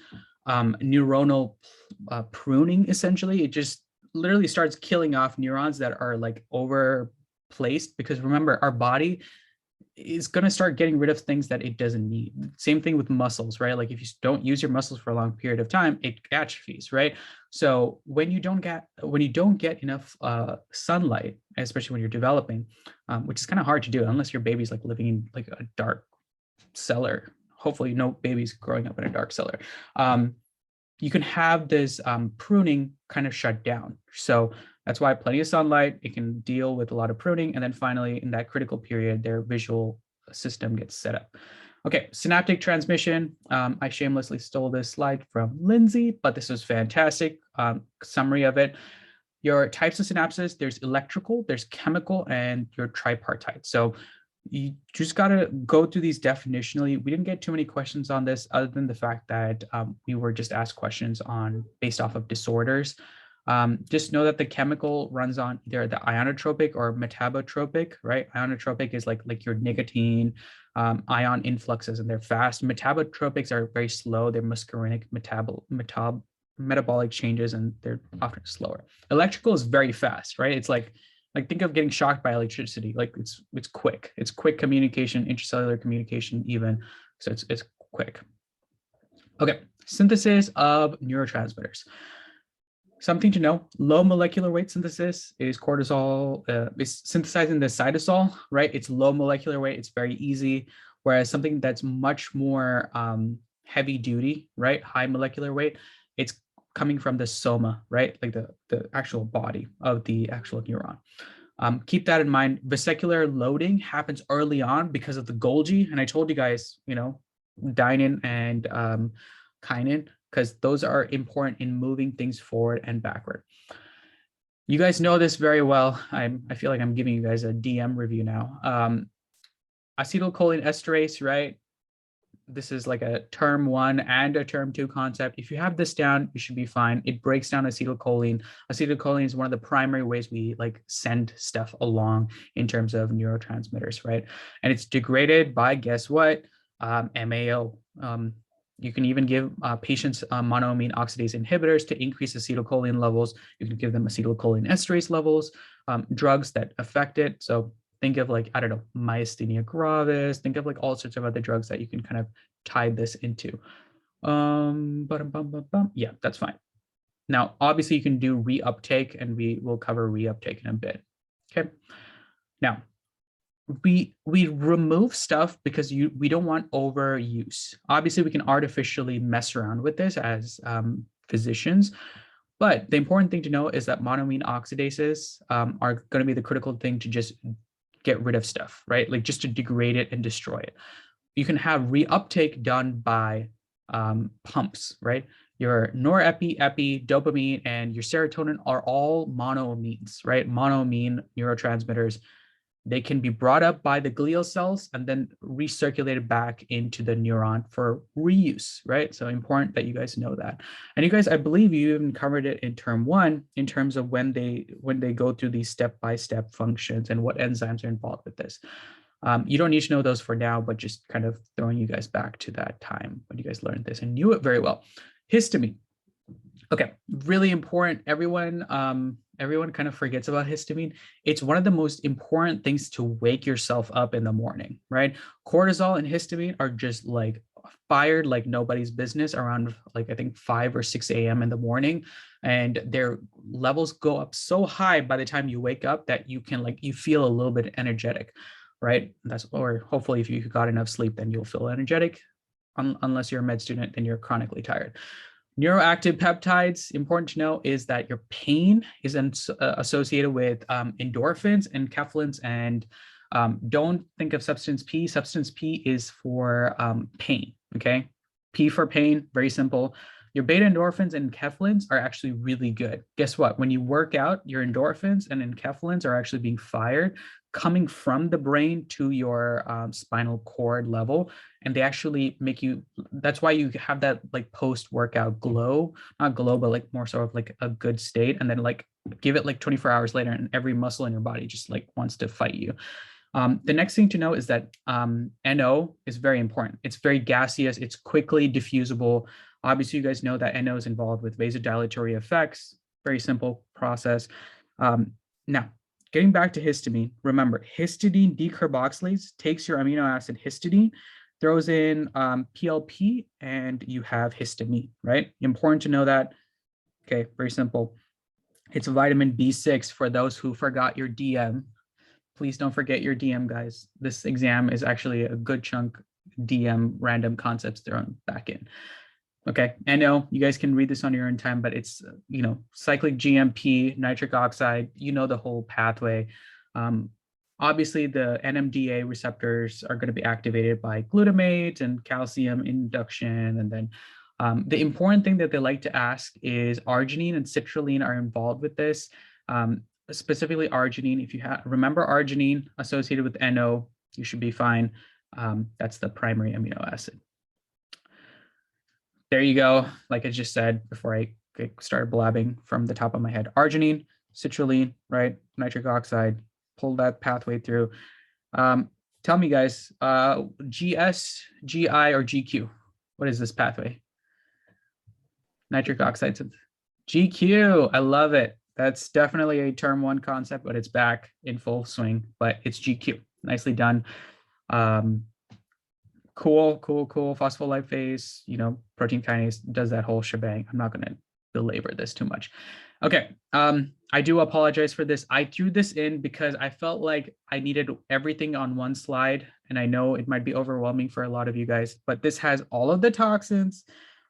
neuronal pruning. Essentially, it just literally starts killing off neurons that are like overplaced, because remember, our body is going to start getting rid of things that it doesn't need. Same thing with muscles, right? Like if you don't use your muscles for a long period of time, it atrophies, right? So when you don't get enough sunlight, especially when you're developing, which is kind of hard to do unless your baby's like living in like a dark cellar. Hopefully no baby's growing up in a dark cellar. You can have this pruning kind of shut down. So that's why plenty of sunlight, it can deal with a lot of pruning. And then finally, in that critical period, their visual system gets set up. Okay, synaptic transmission. I shamelessly stole this slide from Lindsay, but this was fantastic. Summary of it. Your types of synapses, there's electrical, there's chemical, and your tripartite. So you just got to go through these definitionally. We didn't get too many questions on this other than the fact that we were just asked questions based off of disorders. Just know that the chemical runs on either the ionotropic or metabotropic, right? Ionotropic is like your nicotine, ion influxes, and they're fast. Metabotropics are very slow. They're muscarinic metabolic changes, and they're often slower. Electrical is very fast, right? It's like think of getting shocked by electricity. Like it's quick. It's quick communication, intracellular communication even. So it's quick. Okay, synthesis of neurotransmitters. Something to know, low molecular weight synthesis is cortisol, is synthesizing the cytosol, right? It's low molecular weight, it's very easy. Whereas something that's much more heavy duty, right? High molecular weight, it's coming from the soma, right? Like the actual body of the actual neuron. Keep that in mind. Vesicular loading happens early on because of the Golgi. And I told you guys, dynin and kinin, because those are important in moving things forward and backward. You guys know this very well. I feel like I'm giving you guys a DM review now. Acetylcholine esterase, right? This is like a term 1 and a term 2 concept. If you have this down, you should be fine. It breaks down acetylcholine. Acetylcholine is one of the primary ways we like send stuff along in terms of neurotransmitters, right? And it's degraded by, guess what? MAO. You can even give patients monoamine oxidase inhibitors to increase acetylcholine levels. You can give them acetylcholine esterase levels, drugs that affect it. So think of like, I don't know, myasthenia gravis, think of like all sorts of other drugs that you can kind of tie this into. Yeah, that's fine. Now, obviously you can do reuptake, and we will cover reuptake in a bit. Okay. Now, we remove stuff because we don't want overuse. Obviously, we can artificially mess around with this as physicians, but the important thing to know is that monoamine oxidases are going to be the critical thing to just get rid of stuff, right? Like just to degrade it and destroy it. You can have reuptake done by pumps, right? Your norepi, epi, dopamine, and your serotonin are all monoamines, right? Monoamine neurotransmitters. They can be brought up by the glial cells and then recirculated back into the neuron for reuse, right? So important that you guys know that. And you guys, I believe you even covered it in term 1 in terms of when they go through these step-by-step functions and what enzymes are involved with this. You don't need to know those for now, but just kind of throwing you guys back to that time when you guys learned this and knew it very well. Histamine. Okay, really important. Everyone kind of forgets about histamine. It's one of the most important things to wake yourself up in the morning, right? Cortisol and histamine are just like fired like nobody's business around like I think 5 or 6 a.m. in the morning, and their levels go up so high by the time you wake up that you can you feel a little bit energetic, right? Or hopefully if you got enough sleep, then you'll feel energetic. Unless you're a med student, then you're chronically tired. Neuroactive peptides, important to know is that your pain is associated with endorphins and enkephalins, and don't think of substance P. Substance P is for pain, okay? P for pain, very simple. Your beta endorphins and enkephalins are actually really good. Guess what? When you work out, your endorphins and enkephalins are actually being fired, coming from the brain to your spinal cord level, and they actually make you, that's why you have that like post-workout glow, not glow, but like more sort of like a good state, and then like give it like 24 hours later and every muscle in your body just like wants to fight you. The next thing to know is that NO is very important. It's very gaseous, it's quickly diffusible. Obviously, you guys know that NO is involved with vasodilatory effects, very simple process. Now, getting back to histamine, remember, histidine decarboxylase takes your amino acid histidine, throws in PLP, and you have histamine, right? Important to know that. Okay, very simple. It's vitamin B6 for those who forgot your DM. Please don't forget your DM, guys. This exam is actually a good chunk DM random concepts thrown back in. Okay, I know you guys can read this on your own time, but it's, cyclic GMP, nitric oxide, the whole pathway. Obviously, the NMDA receptors are going to be activated by glutamate and calcium induction. And then the important thing that they like to ask is arginine and citrulline are involved with this. Specifically arginine, if you remember arginine associated with NO, you should be fine. That's the primary amino acid. There you go. Like I just said before I started blabbing from the top of my head, arginine, citrulline, right? Nitric oxide, pull that pathway through. Tell me guys, GS, GI, or GQ? What is this pathway? Nitric oxide. GQ, I love it. That's definitely a term 1 concept, but it's back in full swing, but it's GQ. Nicely done. Cool. Phospholipase, protein kinase does that whole shebang. I'm not going to belabor this too much. Okay. I do apologize for this. I threw this in because I felt like I needed everything on one slide, and I know it might be overwhelming for a lot of you guys, but this has all of the toxins,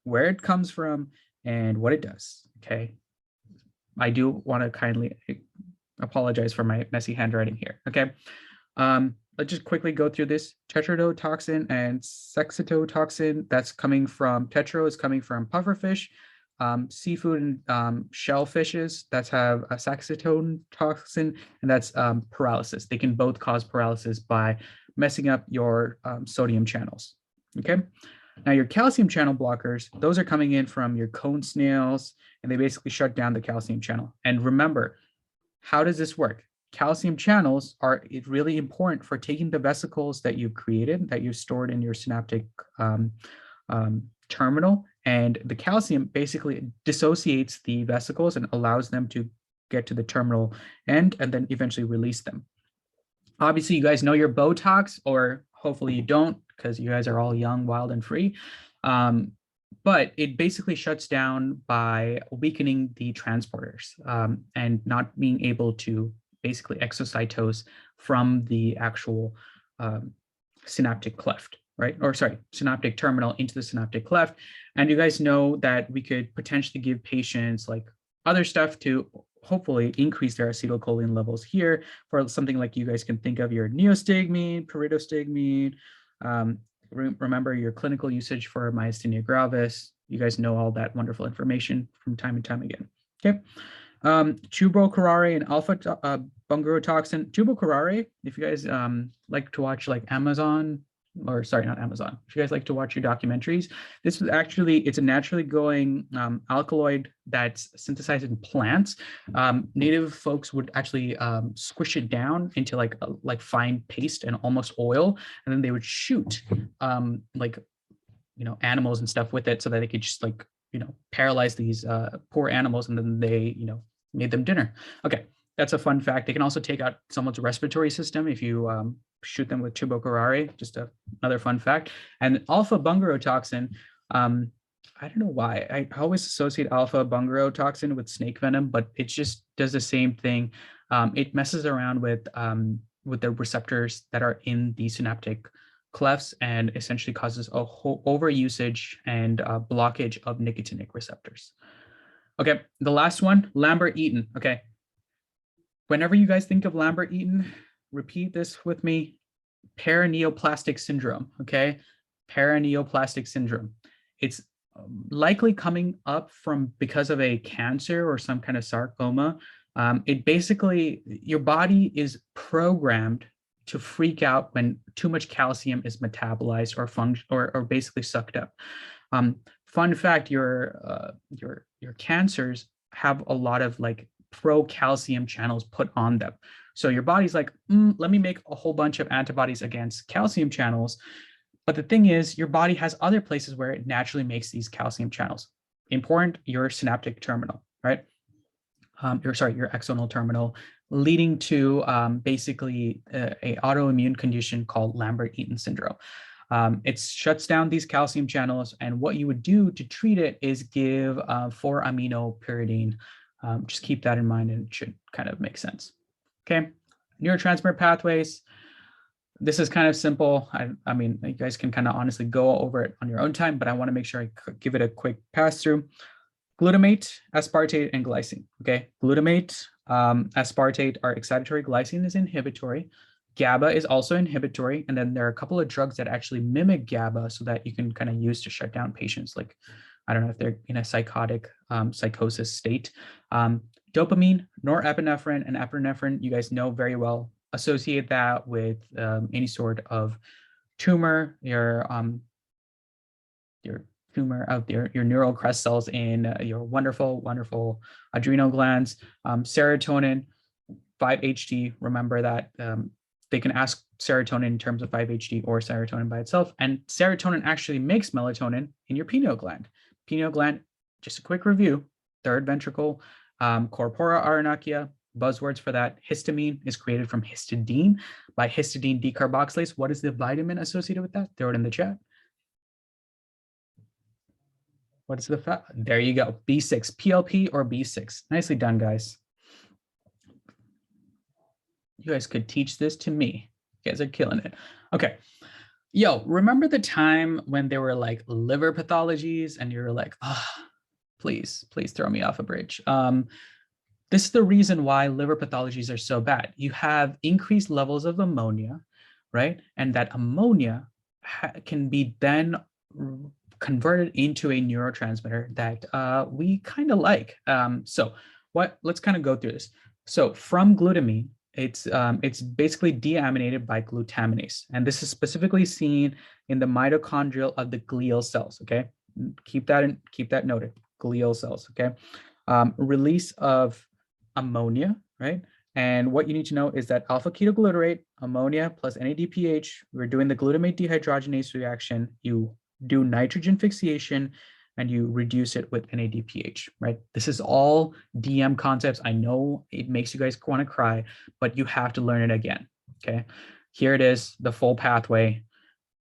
where it comes from, and what it does. Okay. I do want to kindly apologize for my messy handwriting here. Okay. Let's just quickly go through this. Tetrodotoxin and sexitotoxin, that's coming from, tetro is coming from pufferfish. Seafood and shellfishes that have a saxitotoxin, and that's paralysis. They can both cause paralysis by messing up your sodium channels. Okay. Now your calcium channel blockers, those are coming in from your cone snails, and they basically shut down the calcium channel. And remember, how does this work? Calcium channels are really important for taking the vesicles that you've created, that you've stored in your synaptic terminal, and the calcium basically dissociates the vesicles and allows them to get to the terminal end and then eventually release them. Obviously, you guys know your Botox, or hopefully you don't, because you guys are all young, wild, and free. But it basically shuts down by weakening the transporters and not being able to basically exocytose from the actual synaptic cleft, right? Or sorry, synaptic terminal into the synaptic cleft. And you guys know that we could potentially give patients like other stuff to hopefully increase their acetylcholine levels here for something like you guys can think of your neostigmine, pyridostigmine. Remember your clinical usage for myasthenia gravis. You guys know all that wonderful information from time and time again. Okay. Tuberocurare and alpha bungarotoxin. Tuberocurare, if you guys like to watch like Amazon, or sorry, not Amazon, if you guys like to watch your documentaries, this is actually, it's a naturally going alkaloid that's synthesized in plants. Native folks would actually squish it down into like fine paste and almost oil, and then they would shoot animals and stuff with it so that they could just paralyze these poor animals, and then they made them dinner. Okay, that's a fun fact. They can also take out someone's respiratory system if you shoot them with tuberocurare. Just another fun fact. And alpha bungarotoxin, I don't know why. I always associate alpha bungarotoxin with snake venom, but it just does the same thing. It messes around with the receptors that are in the synaptic clefts and essentially causes a whole overusage and blockage of nicotinic receptors. Okay, the last one, Lambert-Eaton. Okay, whenever you guys think of Lambert-Eaton, repeat this with me: paraneoplastic syndrome. Okay, paraneoplastic syndrome. It's likely coming up because of a cancer or some kind of sarcoma. It basically, your body is programmed to freak out when too much calcium is metabolized or basically sucked up. Fun fact: your cancers have a lot of pro-calcium channels put on them. So your body's like, let me make a whole bunch of antibodies against calcium channels. But the thing is, your body has other places where it naturally makes these calcium channels. Important, your synaptic terminal, right? Your axonal terminal, leading to basically a autoimmune condition called Lambert-Eaton syndrome. It shuts down these calcium channels, and what you would do to treat it is give 4-aminopyridine. Just keep that in mind, and it should kind of make sense. Okay, neurotransmitter pathways. This is kind of simple. I mean, you guys can kind of honestly go over it on your own time, but I want to make sure I give it a quick pass through. Glutamate, aspartate, and glycine. Okay, glutamate, aspartate are excitatory. Glycine is inhibitory. GABA is also inhibitory. And then there are a couple of drugs that actually mimic GABA so that you can kind of use to shut down patients. Like, I don't know if they're in a psychosis state. Dopamine, norepinephrine, and epinephrine, you guys know very well. Associate that with any sort of tumor, your tumor of your neural crest cells in your wonderful adrenal glands. Serotonin, 5-HT, remember that they can ask serotonin in terms of 5-HT or serotonin by itself. And serotonin actually makes melatonin in your pineal gland. Pineal gland, just a quick review: third ventricle, corpora arenacia. Buzzwords for that: histamine is created from histidine by histidine decarboxylase. What is the vitamin associated with that? Throw it in the chat. What is the fat? There you go. B6, PLP or B6. Nicely done, guys. You guys could teach this to me. You guys are killing it. Okay. Yo, remember the time when there were like liver pathologies and you were like, oh, please throw me off a bridge. This is the reason why liver pathologies are so bad. You have increased levels of ammonia, right? And that ammonia can be then converted into a neurotransmitter that we kind of like. Let's kind of go through this. So from glutamine, it's basically deaminated by glutaminase. And this is specifically seen in the mitochondrial of the glial cells, okay? Keep that noted, glial cells, okay? Release of ammonia, right? And what you need to know is that alpha ketoglutarate, ammonia plus NADPH, we're doing the glutamate dehydrogenase reaction. You do nitrogen fixation, and you reduce it with NADPH, right? This is all DM concepts. I know it makes you guys want to cry, but you have to learn it again, okay? Here it is, the full pathway.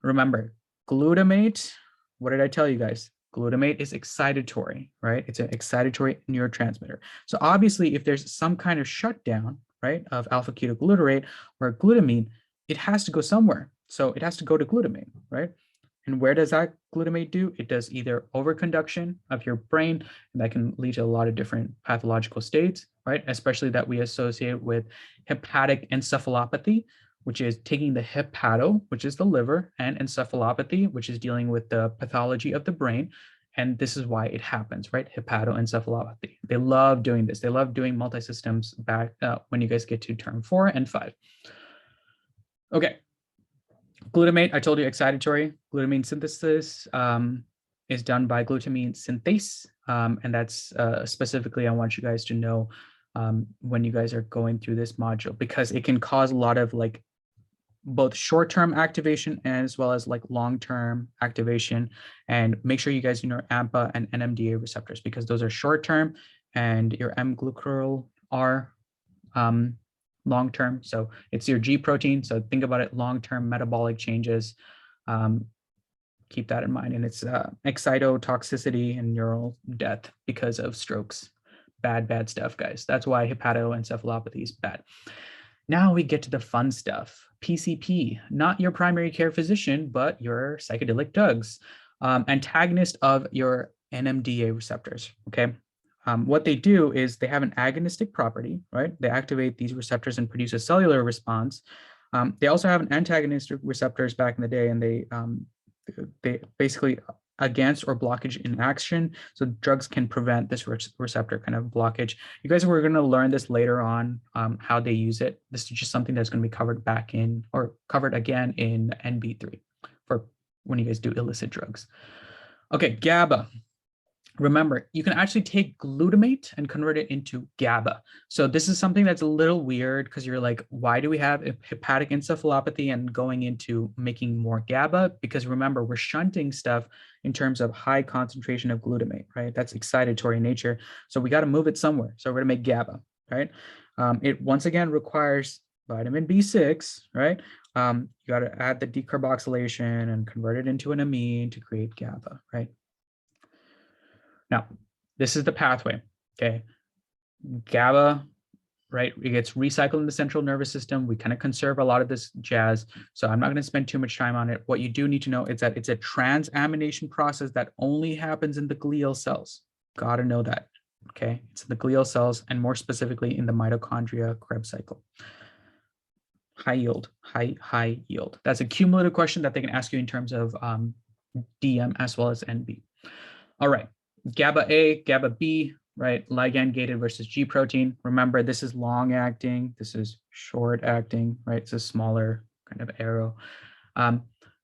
Remember, glutamate, what did I tell you guys? Glutamate is excitatory, right? It's an excitatory neurotransmitter. So obviously, if there's some kind of shutdown, right, of alpha-ketoglutarate or glutamine, it has to go somewhere. So it has to go to glutamate, right? And where does that glutamate do? It does either overconduction of your brain, and that can lead to a lot of different pathological states, right? Especially that we associate with hepatic encephalopathy, which is taking the hepato, which is the liver, and encephalopathy, which is dealing with the pathology of the brain. And this is why it happens, right? Hepatoencephalopathy. They love doing this. They love doing multi-systems back when you guys get to term 4 and 5. Okay. Glutamate, I told you, excitatory. Glutamine synthesis is done by glutamine synthase. And that's specifically, I want you guys to know when you guys are going through this module, because it can cause a lot of like both short-term activation as well as like long-term activation. And make sure you guys know AMPA and NMDA receptors, because those are short-term and your M-glucuryl are long-term. So it's your G protein. So think about it, long-term metabolic changes. Keep that in mind. And it's excitotoxicity and neural death because of strokes. Bad stuff, guys. That's why hepatoencephalopathy is bad. Now we get to the fun stuff. PCP, not your primary care physician, but your psychedelic drugs, antagonist of your NMDA receptors, okay? What they do is they have an agonistic property, right? They activate these receptors and produce a cellular response. They also have an antagonistic receptors back in the day, and they basically against or blockage in action. So drugs can prevent this receptor kind of blockage. You guys were going to learn this later on, how they use it. This is just something that's going to be covered back in, or covered again in NB3 for when you guys do illicit drugs. Okay, GABA. Remember, you can actually take glutamate and convert it into GABA. So this is something that's a little weird, because you're like, why do we have hepatic encephalopathy and going into making more GABA? Because remember, we're shunting stuff in terms of high concentration of glutamate, right? That's excitatory in nature. So we got to move it somewhere. So we're going to make GABA, right? It once again requires vitamin B6, right? You got to add the decarboxylation and convert it into an amine to create GABA, right? Now, this is the pathway, okay? GABA, right? It gets recycled in the central nervous system. We kind of conserve a lot of this jazz, so I'm not going to spend too much time on it. What you do need to know is that it's a transamination process that only happens in the glial cells. Got to know that, okay? It's in the glial cells, and more specifically in the mitochondria Krebs cycle. High yield, high yield. That's a cumulative question that they can ask you in terms of DM as well as NB. All right. GABA A, GABA B, right? Ligand gated versus G protein. Remember, this is long acting. This is short acting, right? It's a smaller kind of arrow.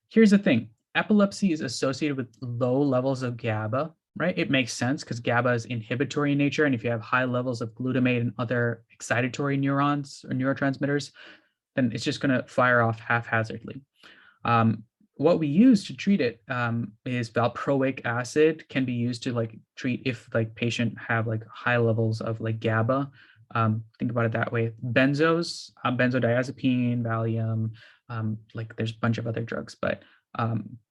Here's the thing. Epilepsy is associated with low levels of GABA, right? It makes sense because GABA is inhibitory in nature. And if you have high levels of glutamate and other excitatory neurons or neurotransmitters, then it's just going to fire off haphazardly. What we use to treat it is valproic acid can be used to like treat if like patient have like high levels of like GABA. Think about it that way. Benzos, benzodiazepine, Valium, like there's a bunch of other drugs, but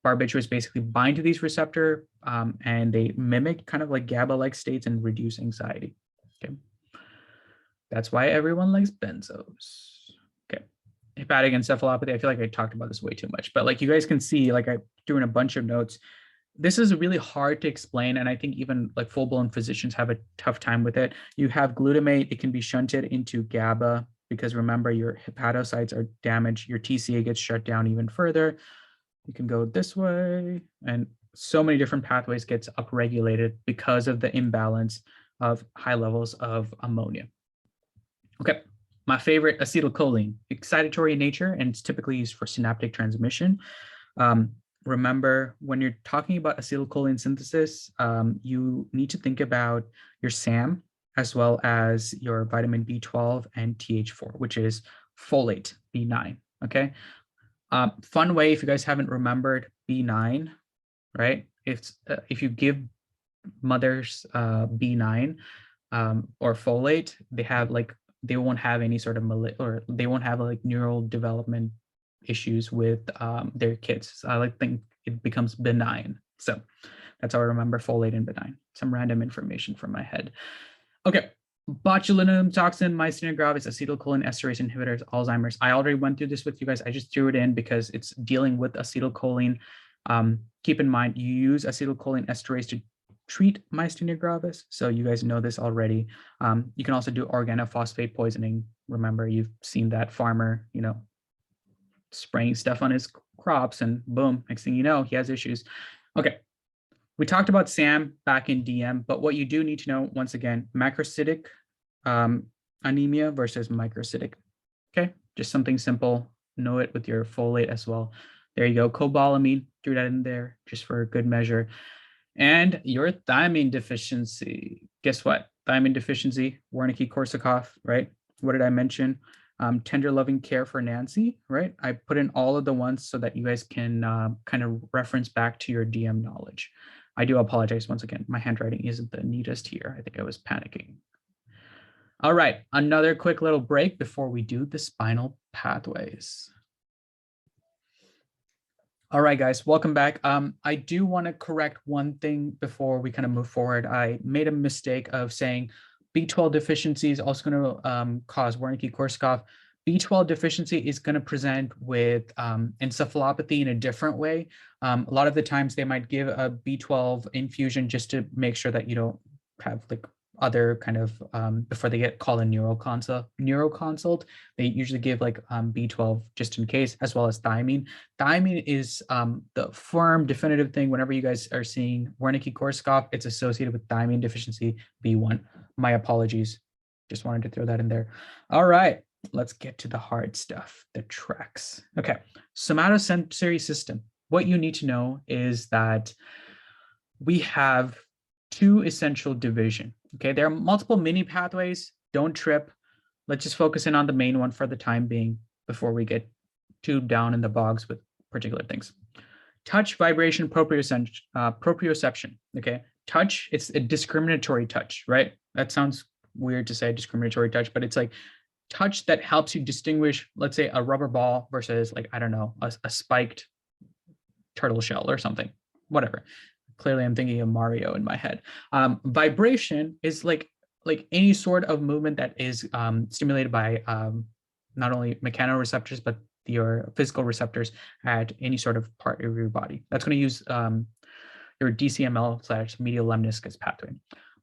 barbiturates basically bind to these receptor and they mimic kind of like GABA-like states and reduce anxiety. Okay, that's why everyone likes benzos. Hepatic encephalopathy, I feel like I talked about this way too much, but like you guys can see, like I threw in a bunch of notes. This is really hard to explain, and I think even like full-blown physicians have a tough time with it. You have glutamate, it can be shunted into GABA because remember your hepatocytes are damaged, your TCA gets shut down even further. You can go this way, and so many different pathways gets upregulated because of the imbalance of high levels of ammonia. Okay. My favorite, acetylcholine, excitatory in nature, and it's typically used for synaptic transmission. Remember, when you're talking about acetylcholine synthesis, you need to think about your SAM as well as your vitamin B12 and TH4, which is folate, B9, okay? Fun way, if you guys haven't remembered B9, right? If you give mothers B9 or folate, they won't have any sort of or they won't have like neural development issues with their kids. So I think it becomes benign. So that's how I remember folate and benign. Some random information from my head. Okay. Botulinum toxin, myasthenia gravis, acetylcholine esterase inhibitors, Alzheimer's. I already went through this with you guys. I just threw it in because it's dealing with acetylcholine. Keep in mind, you use acetylcholine esterase to treat myasthenia gravis. So you guys know this already. You can also do organophosphate poisoning. Remember, you've seen that farmer, spraying stuff on his crops and boom, next thing you know, he has issues. Okay. We talked about SAM back in DM, but what you do need to know, once again, macrocytic anemia versus microcytic. Okay, just something simple. Know it with your folate as well. There you go. Cobalamin, threw that in there just for a good measure. And your thiamine deficiency. Guess what? Thiamine deficiency, Wernicke-Korsakoff, right? What did I mention? Tender loving care for Nancy, right? I put in all of the ones so that you guys can kind of reference back to your DM knowledge. I do apologize once again. My handwriting isn't the neatest here. I think I was panicking. All right, another quick little break before we do the spinal pathways. All right, guys, welcome back. I do want to correct one thing before we kind of move forward. I made a mistake of saying B12 deficiency is also going to cause Wernicke-Korsakoff. B12 deficiency is going to present with encephalopathy in a different way. A lot of the times they might give a B12 infusion just to make sure that you don't have like other kind of, before they get called a neuroconsult, they usually give like B12 just in case, as well as thiamine. Thiamine is the firm definitive thing. Whenever you guys are seeing Wernicke-Korsakoff, it's associated with thiamine deficiency B1. My apologies. Just wanted to throw that in there. All right. Let's get to the hard stuff, the tracks. Okay, somatosensory system. What you need to know is that we have two essential division. Okay, there are multiple mini pathways. Don't trip. Let's just focus in on the main one for the time being before we get too down in the bogs with particular things. Touch, vibration, proprioception. Okay, touch, it's a discriminatory touch, right? That sounds weird to say discriminatory touch, but it's like touch that helps you distinguish, let's say, a rubber ball versus like, I don't know, a spiked turtle shell or something, whatever. Clearly I'm thinking of Mario in my head. Vibration is like any sort of movement that is stimulated by not only mechanoreceptors, but your physical receptors at any sort of part of your body. That's going to use your DCML/medial lemniscus pathway.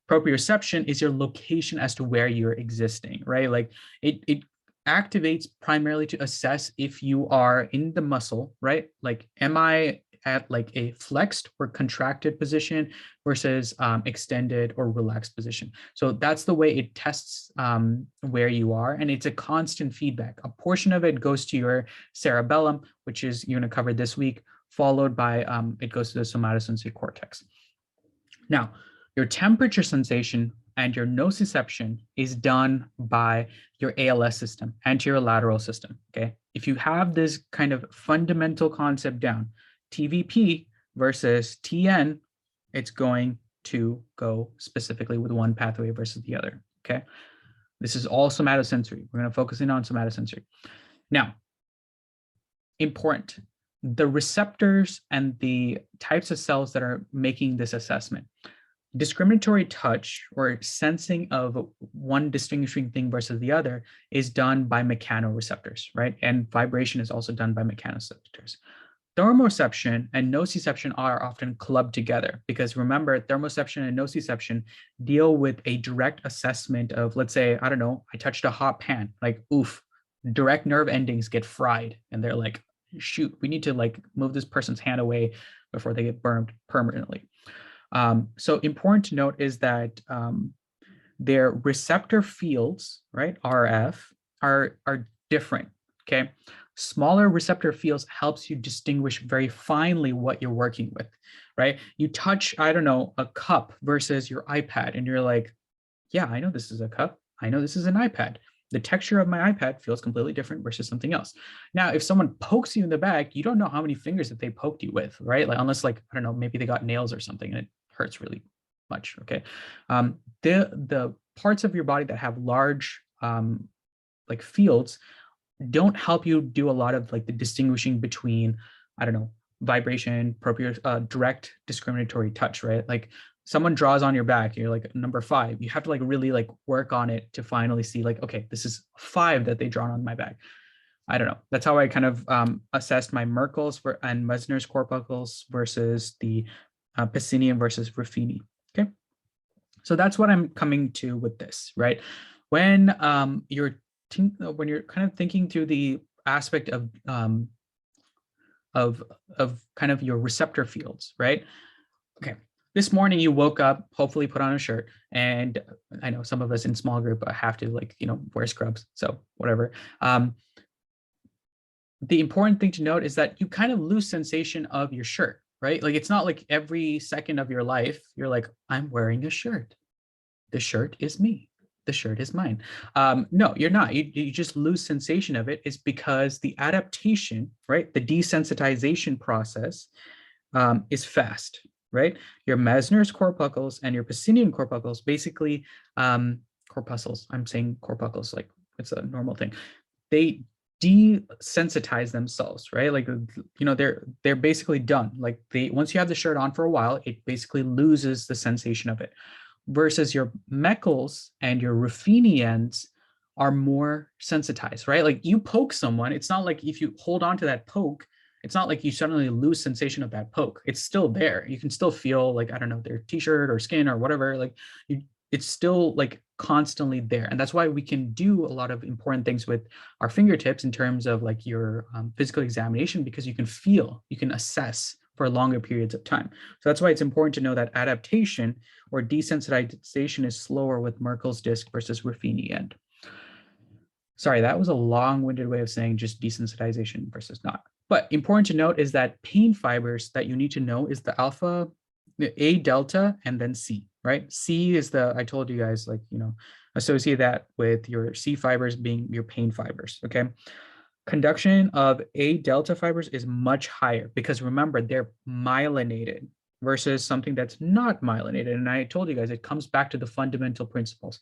Proprioception is your location as to where you're existing, right? Like it activates primarily to assess if you are in the muscle, right? Like, am I at like a flexed or contracted position versus extended or relaxed position? So that's the way it tests where you are. And it's a constant feedback. A portion of it goes to your cerebellum, which is you're going to cover this week, followed by it goes to the somatosensory cortex. Now, your temperature sensation and your nociception is done by your ALS system, anterior lateral system, okay? If you have this kind of fundamental concept down, TVP versus TN, it's going to go specifically with one pathway versus the other, okay? This is all somatosensory. We're going to focus in on somatosensory. Now, important, the receptors and the types of cells that are making this assessment. Discriminatory touch or sensing of one distinguishing thing versus the other is done by mechanoreceptors, right? And vibration is also done by mechanoreceptors. Thermoception and nociception are often clubbed together because remember, thermoception and nociception deal with a direct assessment of, let's say, I don't know, I touched a hot pan, like, oof, direct nerve endings get fried and they're like, shoot, we need to like move this person's hand away before they get burned permanently. So important to note is that their receptor fields, right, RF, are different, okay? Smaller receptor fields helps you distinguish very finely what you're working with, right? You touch, I don't know, a cup versus your iPad, and you're like, yeah, I know this is a cup. I know this is an iPad. the texture of my iPad feels completely different versus something else. Now, if someone pokes you in the back, you don't know how many fingers that they poked you with, right? Like, unless like, I don't know, maybe they got nails or something and it hurts really much, okay? The parts of your body that have large like fields don't help you do a lot of like the distinguishing between, I don't know, vibration, direct discriminatory touch, right? Like someone draws on your back, you're like number 5, you have to like really like work on it to finally see like, okay, this is 5 that they drawn on my back. I don't know. That's how I kind of assessed my Merkel's and Meissner's corpuscles versus the Pacinium versus Ruffini. Okay, so that's what I'm coming to with this, right? When you're kind of thinking through the aspect of kind of your receptor fields, right? Okay, this morning you woke up, hopefully put on a shirt, and I know some of us in small group have to like, you know, wear scrubs, so whatever. The important thing to note is that you kind of lose sensation of your shirt, right? Like it's not like every second of your life, you're like, I'm wearing a shirt. The shirt is me. The shirt is mine. No, you're not. You just lose sensation of it. Is because the adaptation, right? The desensitization process is fast, right? Your Meissner's corpuscles and your Pacinian corpuscles, basically, corpuscles, I'm saying corpuscles like it's a normal thing. They desensitize themselves, right? Like, you know, they're basically done. Like once you have the shirt on for a while, it basically loses the sensation of it. Versus your Meckels and your Ruffinians are more sensitized, right? Like you poke someone, it's not like if you hold on to that poke, it's not like you suddenly lose sensation of that poke. It's still there. You can still feel like, I don't know, their t-shirt or skin or whatever, like it's still like constantly there. And that's why we can do a lot of important things with our fingertips in terms of like your physical examination, because you can feel, you can assess for longer periods of time. So that's why it's important to know that adaptation or desensitization is slower with Merkel's disc versus Ruffini end. Sorry, that was a long-winded way of saying just desensitization versus not. But important to note is that pain fibers that you need to know is the alpha, the A delta, and then C, right? C is the, I told you guys, like, you know, associate that with your C fibers being your pain fibers, okay? Conduction of A delta fibers is much higher because remember, they're myelinated versus something that's not myelinated. And I told you guys, it comes back to the fundamental principles,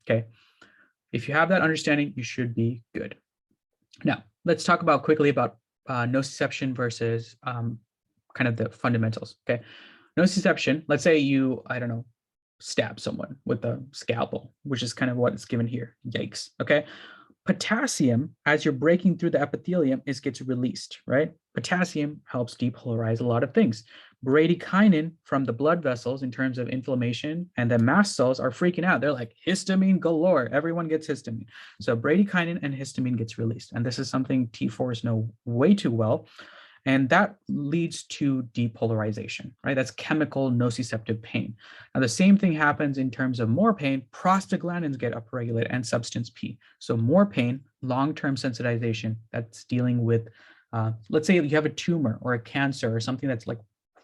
okay? If you have that understanding, you should be good. Now, let's talk about quickly about nociception versus kind of the fundamentals, okay? Nociception, let's say you, I don't know, stab someone with a scalpel, which is kind of what is given here, yikes, okay? Potassium, as you're breaking through the epithelium, gets released, right? Potassium helps depolarize a lot of things. Bradykinin from the blood vessels in terms of inflammation, and the mast cells are freaking out. They're like, histamine galore. Everyone gets histamine. So bradykinin and histamine gets released. And this is something T4s know way too well. And that leads to depolarization, right? That's chemical nociceptive pain. Now, the same thing happens in terms of more pain. Prostaglandins get upregulated and substance P. So more pain, long-term sensitization, that's dealing with, let's say you have a tumor or a cancer or something that's like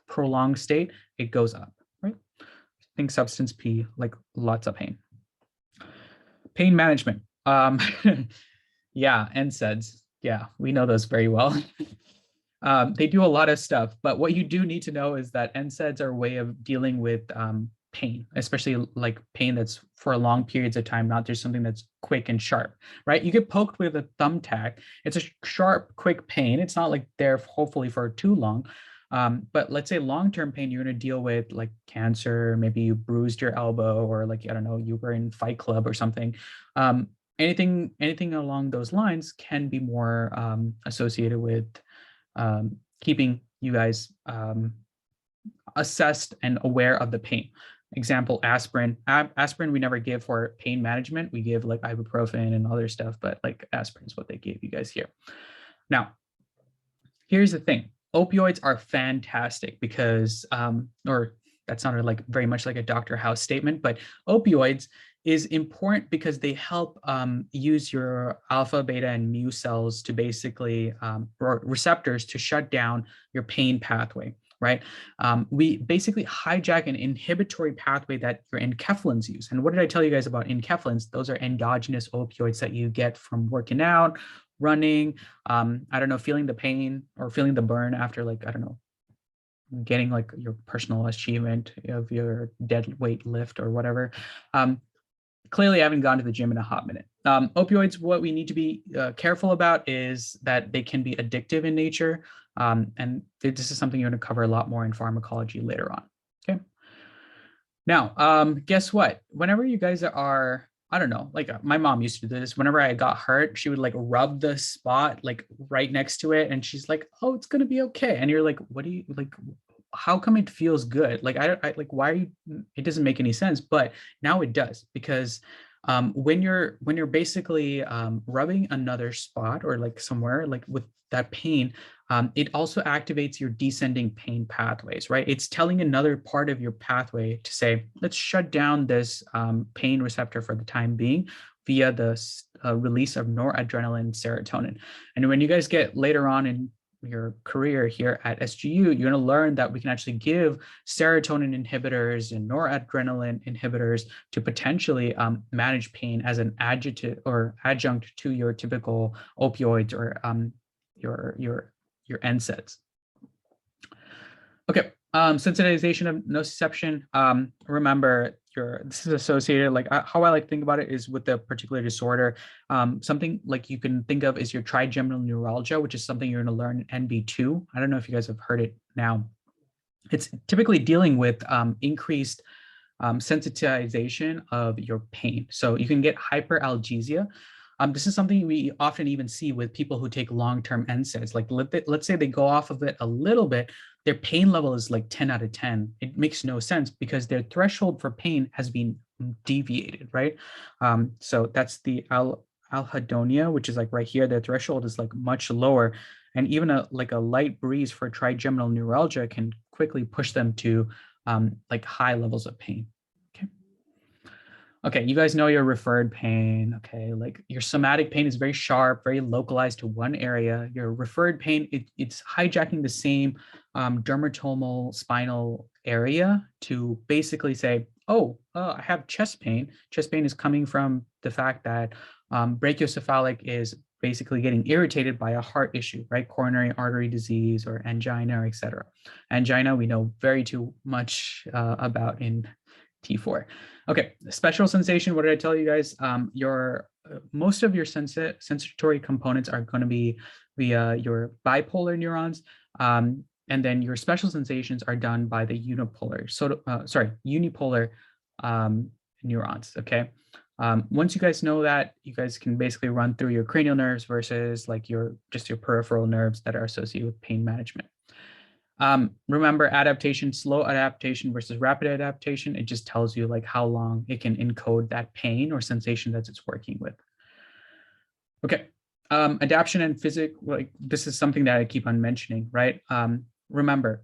prolonged state, it goes up, right? Think substance P, like lots of pain. Pain management. Yeah, NSAIDs. Yeah, we know those very well. They do a lot of stuff, but what you do need to know is that NSAIDs are a way of dealing with pain, especially like pain that's for long periods of time, not just something that's quick and sharp, right? You get poked with a thumbtack. It's a sharp, quick pain. It's not like there hopefully for too long. But let's say long-term pain, you're going to deal with like cancer, maybe you bruised your elbow, or like, I don't know, you were in Fight Club or something. Anything along those lines can be more associated with keeping you guys assessed and aware of the pain. Example, aspirin. Aspirin we never give for pain management. We give like ibuprofen and other stuff, but like aspirin is what they gave you guys here. Now, here's the thing. Opioids are fantastic because, or that sounded like very much like a Dr. House statement, but opioids is important because they help use your alpha, beta, and mu cells to basically, or receptors to shut down your pain pathway. right? We basically hijack an inhibitory pathway that your enkephalins use. And what did I tell you guys about enkephalins? Those are endogenous opioids that you get from working out, running, I don't know, feeling the pain or feeling the burn after, like, I don't know, getting like your personal achievement of your dead weight lift or whatever. Clearly I haven't gone to the gym in a hot minute. Opioids, what we need to be careful about is that they can be addictive in nature. And this is something you're going to cover a lot more in pharmacology later on. Okay. Now, guess what? Whenever you guys are, I don't know, like my mom used to do this. Whenever I got hurt, she would like rub the spot like right next to it. And she's like, oh, it's going to be okay. And you're like, what do you like? How come it feels good? Like, I like, why are you, it doesn't make any sense, but now it does, because when you're basically rubbing another spot or like somewhere like with that pain, it also activates your descending pain pathways, right? It's telling another part of your pathway to say, let's shut down this pain receptor for the time being via the release of noradrenaline, serotonin. And when you guys get later on in your career here at SGU, you're going to learn that we can actually give serotonin inhibitors and noradrenaline inhibitors to potentially manage pain as an adjunct to your typical opioids or your NSAIDs. Okay, sensitization of nociception. Remember, this is associated, like how I like to think about it is with the particular disorder. Something like you can think of is your trigeminal neuralgia, which is something you're going to learn in NB2. I don't know if you guys have heard it now. It's typically dealing with increased sensitization of your pain. So you can get hyperalgesia. This is something we often even see with people who take long-term NSAIDs. Like let's say they go off of it a little bit, their pain level is like 10 out of 10. It makes no sense because their threshold for pain has been deviated, right? So that's the allodonia, which is like right here. Their threshold is like much lower. And even a light breeze for trigeminal neuralgia can quickly push them to like high levels of pain. Okay, you guys know your referred pain. Okay, like your somatic pain is very sharp, very localized to one area. Your referred pain, it's hijacking the same dermatomal spinal area to basically say, oh, I have chest pain. Chest pain is coming from the fact that brachiocephalic is basically getting irritated by a heart issue, right? Coronary artery disease or angina, et cetera. Angina, we know very too much about in T4. Okay, special sensation, what did I tell you guys? Most of your sensory components are going to be via your bipolar neurons, and then your special sensations are done by the unipolar neurons, okay? Once you guys know that, you guys can basically run through your cranial nerves versus like just your peripheral nerves that are associated with pain management. Remember, adaptation, slow adaptation versus rapid adaptation, it just tells you like how long it can encode that pain or sensation that it's working with. Okay, adaptation and physics, like this is something that I keep on mentioning, right? Remember,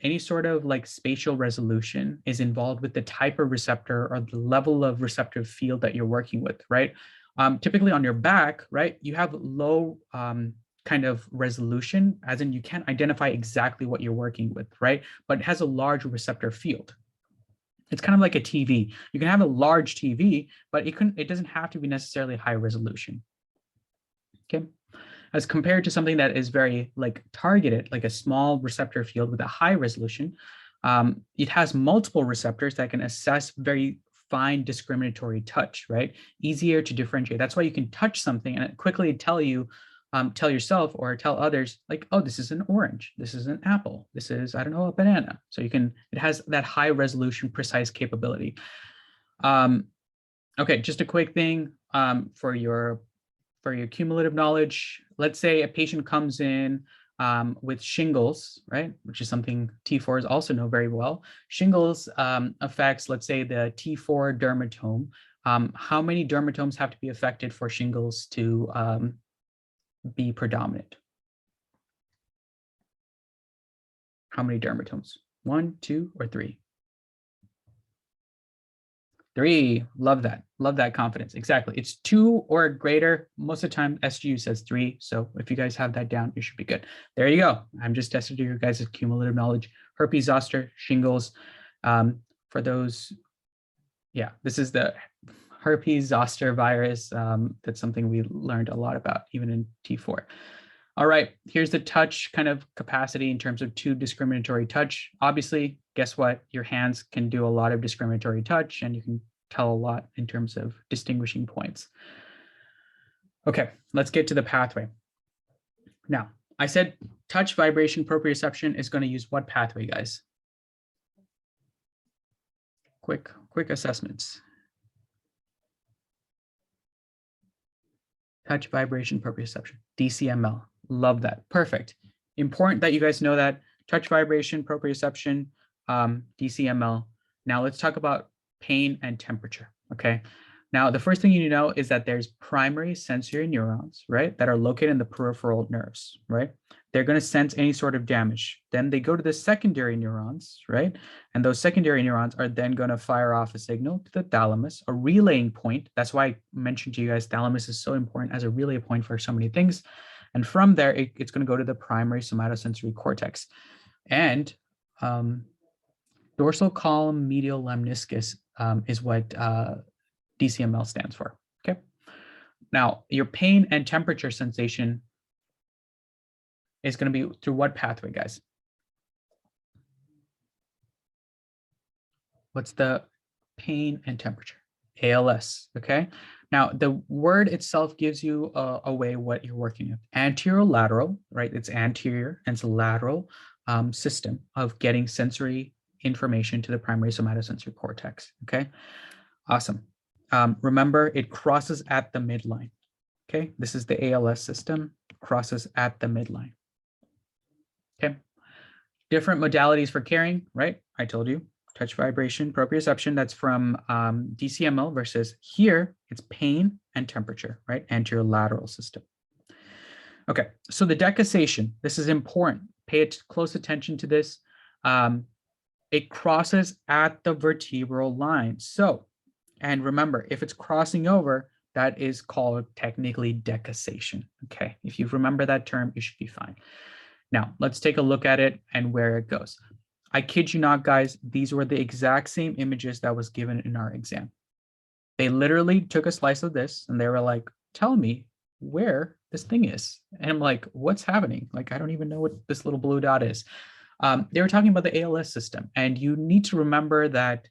any sort of like spatial resolution is involved with the type of receptor or the level of receptive field that you're working with, right? Typically on your back, right, you have low kind of resolution, as in you can't identify exactly what you're working with, right? But it has a large receptor field. It's kind of like a TV. You can have a large TV, but it doesn't have to be necessarily high resolution. Okay. As compared to something that is very like targeted, like a small receptor field with a high resolution, it has multiple receptors that can assess very fine discriminatory touch, right? Easier to differentiate. That's why you can touch something and quickly tell yourself or tell others like, oh, this is an orange, this is an apple, this is, I don't know, a banana. So it has that high resolution, precise capability. Okay, just a quick thing for your cumulative knowledge. Let's say a patient comes in with shingles, right? Which is something T4s also know very well. Shingles affects, let's say, the T4 dermatome. How many dermatomes have to be affected for shingles to be predominant? How many dermatomes? 1, 2, or 3? 3. Love that. Love that confidence. Exactly. It's 2 or greater. Most of the time, SGU says 3. So if you guys have that down, you should be good. There you go. I'm just testing your guys' cumulative knowledge. Herpes zoster, shingles. For those, yeah, this is the herpes zoster virus. That's something we learned a lot about, even in T4. All right, here's the touch kind of capacity in terms of 2 discriminatory touch. Obviously, guess what? Your hands can do a lot of discriminatory touch, and you can tell a lot in terms of distinguishing points. Okay, let's get to the pathway. Now, I said touch, vibration, proprioception is going to use what pathway, guys? Quick assessments. Touch, vibration, proprioception, DCML. Love that. Perfect. Important that you guys know that. Touch, vibration, proprioception, DCML. Now let's talk about pain and temperature, okay? Now, the first thing you know is that there's primary sensory neurons, right, that are located in the peripheral nerves, right? They're going to sense any sort of damage. Then they go to the secondary neurons, right? And those secondary neurons are then going to fire off a signal to the thalamus, a relaying point. That's why I mentioned to you guys, thalamus is so important as a relay point for so many things. And from there, it's going to go to the primary somatosensory cortex. And dorsal column medial lemniscus is what DCML stands for, okay? Now, your pain and temperature sensation is going to be through what pathway, guys? What's the pain and temperature? ALS, okay? Now, the word itself gives you away what you're working with. Anterolateral, right? It's anterior and it's a lateral system of getting sensory information to the primary somatosensory cortex, okay? Awesome. Remember, it crosses at the midline, okay? This is the ALS system, crosses at the midline, okay? Different modalities for carrying, right? I told you, touch, vibration, proprioception, that's from DCML versus here, it's pain and temperature, right? Anterolateral system. Okay, so the decussation, this is important. Pay close attention to this. It crosses at the vertebral line. So, and remember, if it's crossing over, that is called technically decussation. Okay, if you remember that term, you should be fine. Now, let's take a look at it and where it goes. I kid you not, guys, these were the exact same images that was given in our exam. They literally took a slice of this and they were like, tell me where this thing is. And I'm like, what's happening? Like, I don't even know what this little blue dot is. They were talking about the ALS system, and you need to remember that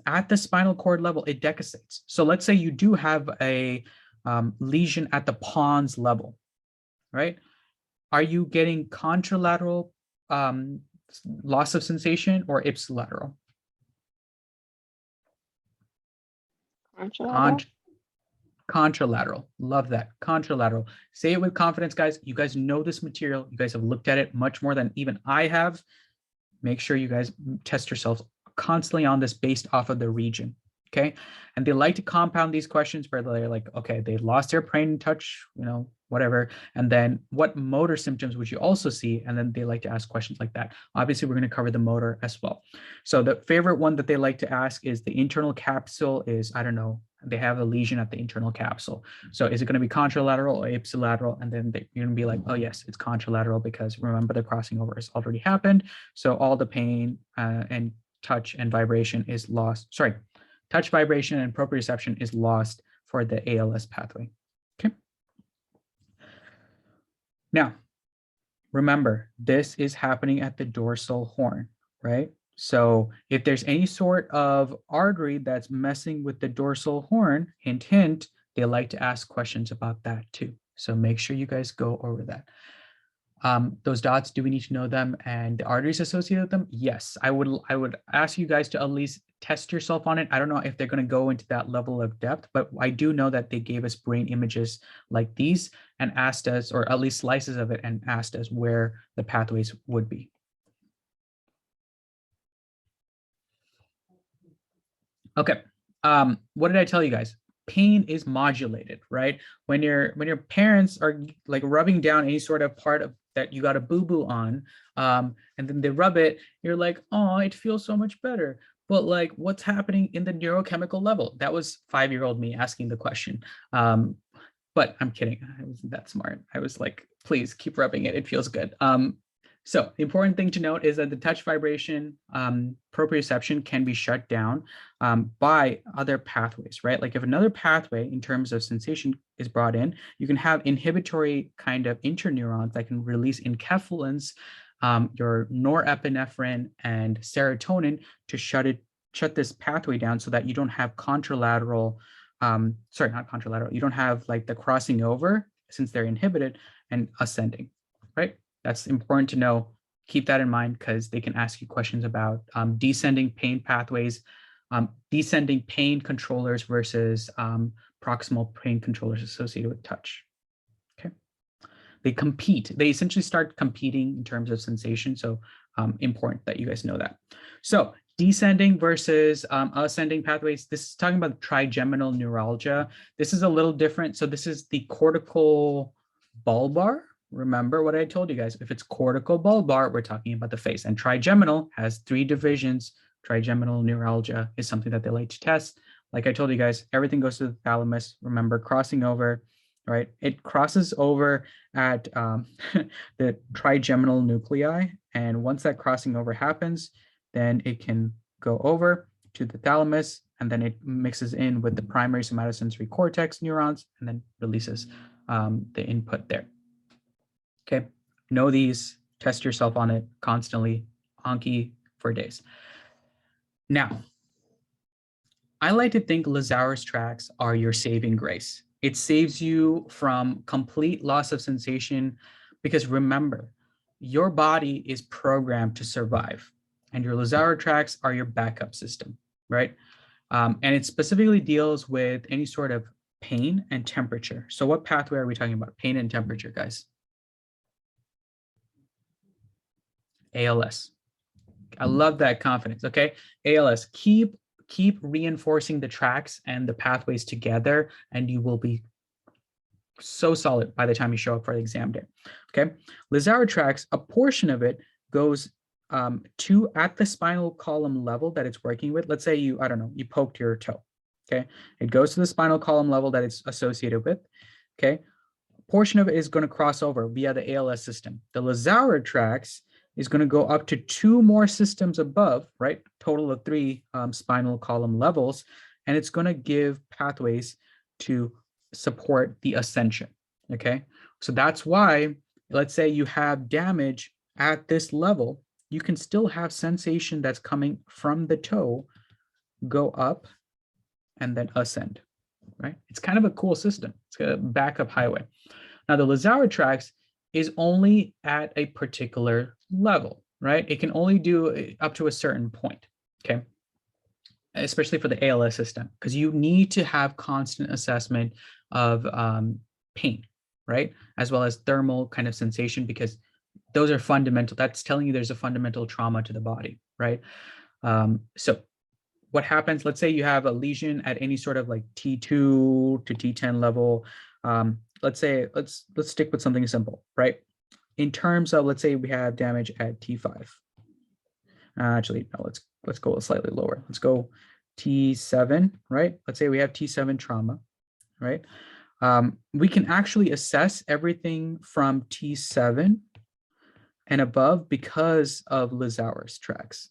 at the spinal cord level, it decussates. So let's say you do have a lesion at the pons level, right? Are you getting contralateral loss of sensation or ipsilateral? Contralateral. Love that. Contralateral. Say it with confidence, guys. You guys know this material. You guys have looked at it much more than even I have. Make sure you guys test yourselves constantly on this based off of the region, okay? And they like to compound these questions where they're like, okay, they lost their pain touch, you know, whatever. And then what motor symptoms would you also see? And then they like to ask questions like that. Obviously, we're going to cover the motor as well. So the favorite one that they like to ask is the internal capsule is, I don't know, they have a lesion at the internal capsule. So is it going to be contralateral or ipsilateral? And then you're going to be like, oh yes, it's contralateral because remember the crossing over has already happened. So all the pain and touch and vibration is lost. Sorry, touch, vibration, and proprioception is lost for the ALS pathway. Okay. Now, remember, this is happening at the dorsal horn, right? So if there's any sort of artery that's messing with the dorsal horn, hint, hint, they like to ask questions about that too. So make sure you guys go over that. Those dots, do we need to know them and the arteries associated with them? Yes, I would ask you guys to at least test yourself on it. I don't know if they're going to go into that level of depth, but I do know that they gave us brain images like these and asked us, or at least slices of it, and asked us where the pathways would be. Okay, what did I tell you guys? Pain is modulated, right? When your parents are like rubbing down any sort of part of that you got a boo-boo on, and then they rub it, you're like, oh, it feels so much better. but like what's happening in the neurochemical level? That was 5-year-old me asking the question. But I'm kidding. I wasn't that smart. I was like, please keep rubbing it. It feels good. So the important thing to note is that the touch vibration proprioception can be shut down by other pathways, right? Like if another pathway in terms of sensation is brought in, you can have inhibitory kind of interneurons that can release enkephalins, your norepinephrine and serotonin to shut this pathway down so that you don't have contralateral, sorry, not contralateral, you don't have like the crossing over since they're inhibited and ascending, right? That's important to know. Keep that in mind because they can ask you questions about descending pain pathways, descending pain controllers versus proximal pain controllers associated with touch. Okay. They compete. They essentially start competing in terms of sensation. So important that you guys know that. So descending versus ascending pathways. This is talking about trigeminal neuralgia. This is a little different. So this is the cortical bulbar. Remember what I told you guys. If it's cortical bulbar, we're talking about the face. And trigeminal has 3 divisions. Trigeminal neuralgia is something that they like to test. Like I told you guys, everything goes to the thalamus. Remember, crossing over, right? It crosses over at the trigeminal nuclei. And once that crossing over happens, then it can go over to the thalamus, and then it mixes in with the primary somatosensory cortex neurons, and then releases the input there. Okay, know these, test yourself on it constantly, Anki for days. Now, I like to think Lazarus tracts are your saving grace. It saves you from complete loss of sensation because remember, your body is programmed to survive and your Lazarus tracts are your backup system, right? And it specifically deals with any sort of pain and temperature. So what pathway are we talking about? Pain and temperature, guys. ALS. I love that confidence, okay? ALS, keep reinforcing the tracks and the pathways together and you will be so solid by the time you show up for the exam day, okay? Lazarus tracts, a portion of it goes to at the spinal column level that it's working with. Let's say you, I don't know, you poked your toe, okay? It goes to the spinal column level that it's associated with, okay? A portion of it is going to cross over via the ALS system. The Lazarus tracts is going to go up to 2 more systems above, right? Total of 3 spinal column levels, and it's going to give pathways to support the ascension, okay? So that's why, let's say you have damage at this level, you can still have sensation that's coming from the toe, go up, and then ascend, right? It's kind of a cool system. It's a backup highway. Now the Lazarus tracts is only at a particular level, right? It can only do up to a certain point, okay? Especially for the ALS system, because you need to have constant assessment of pain, right? As well as thermal kind of sensation, because those are fundamental. That's telling you there's a fundamental trauma to the body, right? So what happens, let's say you have a lesion at any sort of like T2 to T10 level. Let's say, let's stick with something simple, right? In terms of, let's say we have damage at T5. Actually, no, let's go slightly lower. Let's go T7, right? Let's say we have T7 trauma, right? We can actually assess everything from T7 and above because of Lazarus tracts.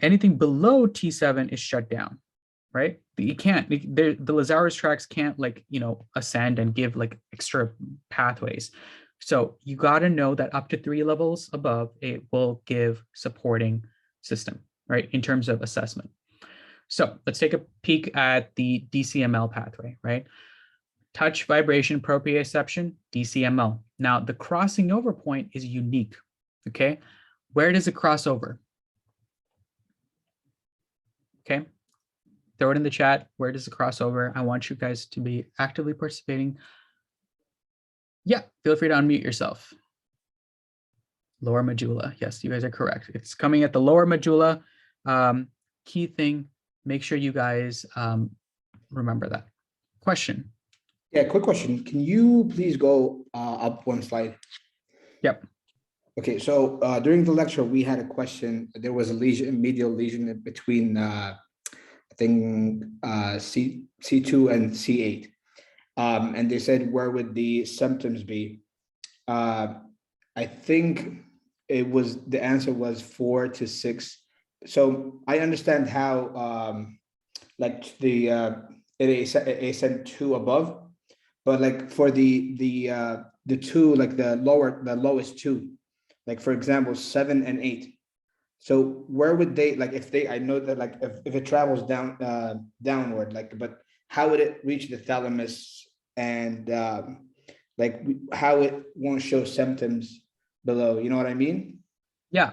Anything below T7 is shut down, right? You can't, the Lazarus tracts can't like, you know, ascend and give like extra pathways. So you got to know that up to 3 levels above, it will give supporting system, right? In terms of assessment. So let's take a peek at the DCML pathway, right? Touch, vibration, proprioception, DCML. Now the crossing over point is unique, okay? Where does it cross over? Okay, throw it in the chat. Where does it cross over? I want you guys to be actively participating. Yeah, feel free to unmute yourself. Lower medulla. Yes, you guys are correct. It's coming at the lower medulla. Key thing, make sure you guys remember that. Question. Yeah, quick question. Can you please go up 1 slide? Yep. Okay, so during the lecture, we had a question. There was a lesion, medial lesion between, I think, C2 and C8. And they said, where would the symptoms be? I think the answer was 4 to 6. So I understand how, like it is sent 2 above, but like for the 2, like the lowest 2, like for example 7 and 8. So where would they, like if they, I know that like if it travels downward, like, but how would it reach the thalamus, and like how it won't show symptoms below, you know what I mean? Yeah,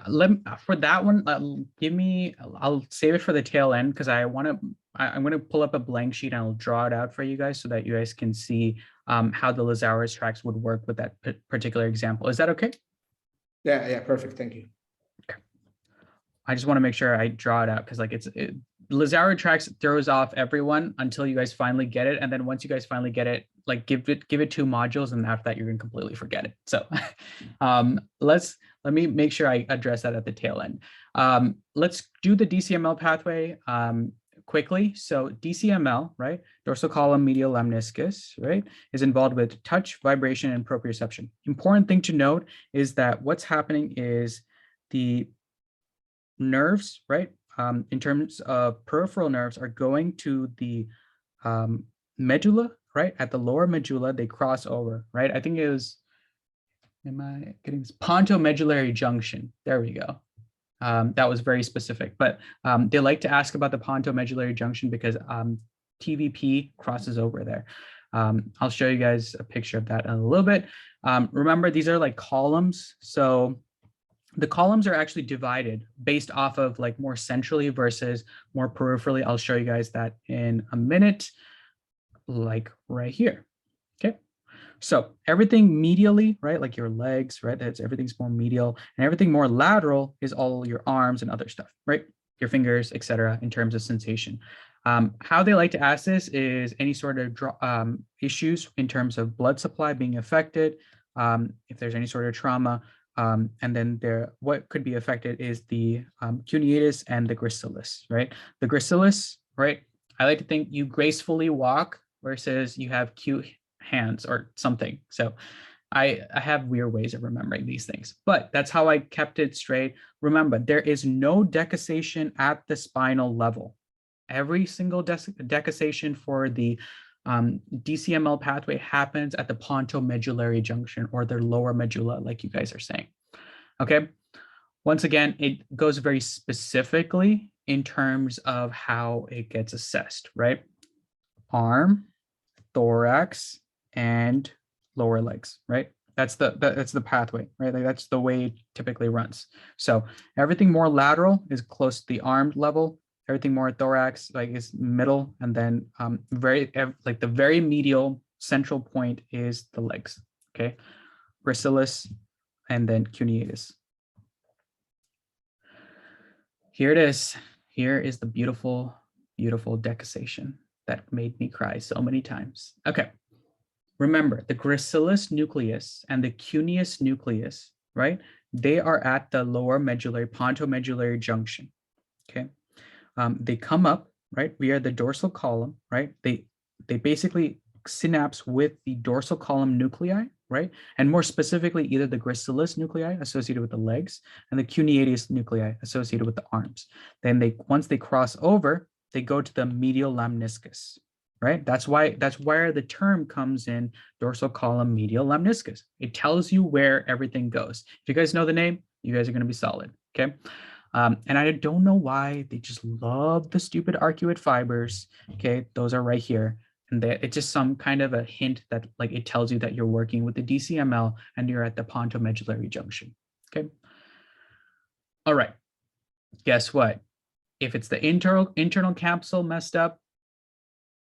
for that one, I'll save it for the tail end, because I'm going to pull up a blank sheet and I'll draw it out for you guys so that you guys can see how the Lazarus tracts would work with that particular example. Is that okay? Yeah, perfect. Thank you. Okay. I just want to make sure I draw it out, because like Lazarus tracts throws off everyone until you guys finally get it, and then once you guys finally get it, like give it 2 modules, and after that you're gonna completely forget it. So let me make sure I address that at the tail end. Let's do the DCML pathway quickly. So DCML, right, dorsal column medial lemniscus, right, is involved with touch, vibration, and proprioception. Important thing to note is that what's happening is the nerves, right, in terms of peripheral nerves, are going to the medulla, right? At the lower medulla, they cross over, right? I think it was, am I getting this? Pontomedullary junction. There we go. That was very specific, but they like to ask about the pontomedullary junction because TVP crosses over there. I'll show you guys a picture of that in a little bit. Remember, these are like columns. So the columns are actually divided based off of like more centrally versus more peripherally. I'll show you guys that in a minute, like right here. Okay. So everything medially, right, like your legs, right, everything's more medial, and everything more lateral is all your arms and other stuff, right, your fingers, etc. in terms of sensation. How they like to ask this is any sort of issues in terms of blood supply being affected, if there's any sort of trauma, and then what could be affected is the cuneatus and the gracilis, right? The gracilis, right, I like to think you gracefully walk versus you have cute hands or something. So I have weird ways of remembering these things, but that's how I kept it straight. Remember, there is no decussation at the spinal level. Every single decussation for the DCML pathway happens at the pontomedullary junction, or their lower medulla, like you guys are saying. Okay. Once again, it goes very specifically in terms of how it gets assessed, right? Arm, thorax, and lower legs, right? That's the pathway, right? Like that's the way it typically runs. So everything more lateral is close to the arm level. Everything more thorax like is middle, and then the very medial central point is the legs. Okay, gracilis, and then cuneatus. Here it is. Here is the beautiful, beautiful decussation that made me cry so many times. Okay, remember the gracilis nucleus and the cuneus nucleus, right? They are at the lower medullary, pontomedullary junction. Okay. They come up, right, via the dorsal column, right? They basically synapse with the dorsal column nuclei, right? And more specifically, either the gracilis nuclei associated with the legs and the cuneatus nuclei associated with the arms. Then once they cross over, they go to the medial lemniscus, right? That's where the term comes in, dorsal column medial lemniscus. It tells you where everything goes. If you guys know the name, you guys are going to be solid, okay? And I don't know why they just love the stupid arcuate fibers. Okay, those are right here. And it's just some kind of a hint that like it tells you that you're working with the DCML and you're at the pontomedullary junction. Okay. All right. Guess what? If it's the internal capsule messed up,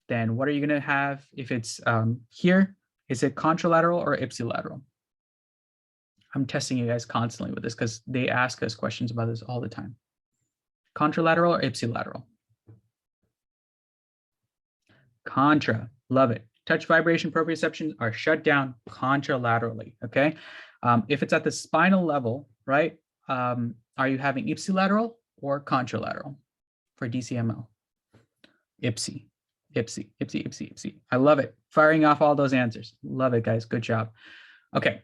then what are you going to have? If it's here, is it contralateral or ipsilateral? I'm testing you guys constantly with this because they ask us questions about this all the time. Contralateral or ipsilateral? Contra, love it. Touch, vibration, proprioception are shut down contralaterally, okay? If it's at the spinal level, right? Are you having ipsilateral or contralateral for DCML? Ipsi, ipsi, ipsi, ipsi, ipsi. I love it. Firing off all those answers. Love it, guys. Good job. Okay.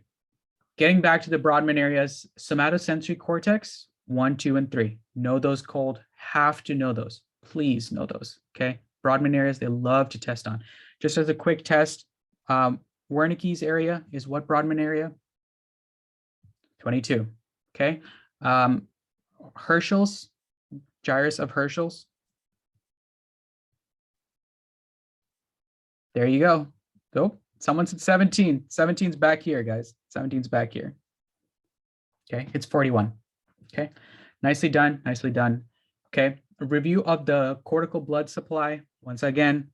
Getting back to the Broadman areas, somatosensory cortex, 1, 2, and 3. Know those cold. Have to know those. Please know those. Okay. Broadman areas, they love to test on. Just as a quick test, Wernicke's area is what Broadman area? 22. Okay. Herschel's, gyrus of Herschel's. There you go. Go. Someone said 17. 17's back here, guys. 17's back here. Okay, it's 41. Okay, nicely done. Nicely done. Okay, a review of the cortical blood supply. Once again,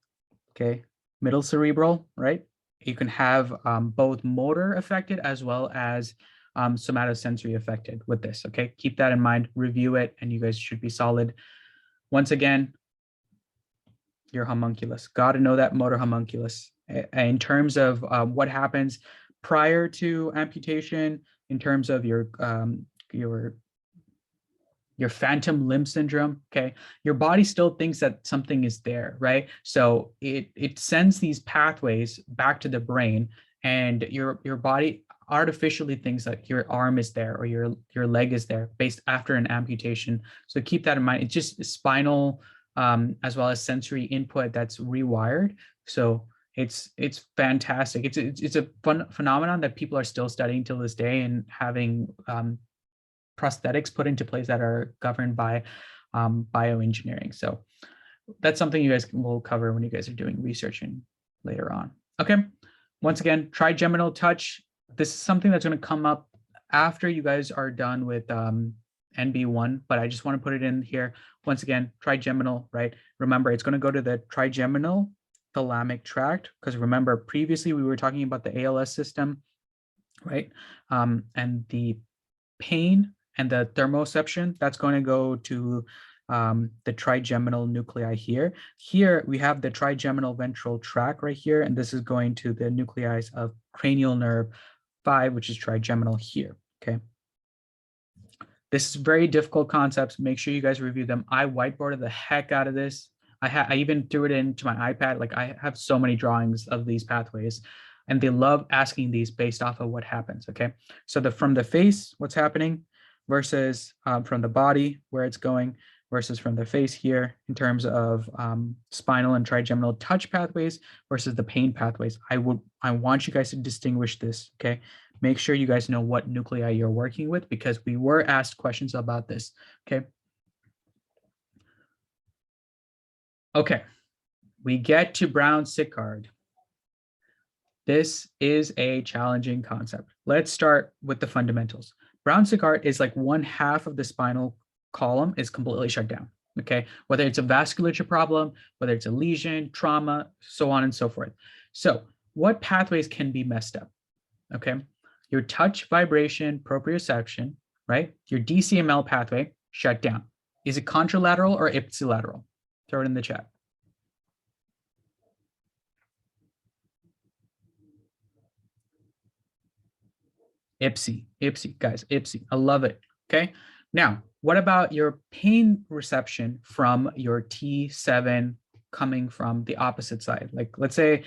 okay, middle cerebral, right? You can have both motor affected as well as somatosensory affected with this. Okay, keep that in mind. Review it, and you guys should be solid. Once again, your homunculus. Got to know that motor homunculus in terms of what happens prior to amputation, in terms of your phantom limb syndrome. Okay, your body still thinks that something is there, right? So it sends these pathways back to the brain, and your body artificially thinks that your arm is there or your leg is there based after an amputation. So keep that in mind. It's just spinal as well as sensory input that's rewired. So it's fantastic. It's a fun phenomenon that people are still studying till this day, and having prosthetics put into place that are governed by bioengineering. So that's something you guys will cover when you guys are doing research later on. Okay. Once again, trigeminal touch. This is something that's going to come up after you guys are done with NB1, but I just want to put it in here. Once again, trigeminal, right? Remember, it's going to go to the trigeminal thalamic tract, because remember, previously we were talking about the ALS system, right? And the pain and the thermoception, that's going to go to the trigeminal nuclei here. Here we have the trigeminal ventral tract right here, and this is going to the nuclei of cranial nerve 5, which is trigeminal here, okay? This is very difficult concepts. Make sure you guys review them. I whiteboarded the heck out of this. I even threw it into my iPad. Like, I have so many drawings of these pathways, and they love asking these based off of what happens, okay? So from the face, what's happening, versus from the body, where it's going, versus from the face here in terms of spinal and trigeminal touch pathways versus the pain pathways. I want you guys to distinguish this, okay? Make sure you guys know what nuclei you're working with, because we were asked questions about this, okay? Okay, we get to Brown-Séquard. This is a challenging concept. Let's start with the fundamentals. Brown-Séquard is like 1/2 of the spinal column is completely shut down, okay? Whether it's a vasculature problem, whether it's a lesion, trauma, so on and so forth. So what pathways can be messed up, okay? Your touch, vibration, proprioception, right? Your DCML pathway shut down. Is it contralateral or ipsilateral? Throw it in the chat. Ipsi, guys, ipsi. I love it, okay? Now, what about your pain reception from your T7 coming from the opposite side? Like, let's say,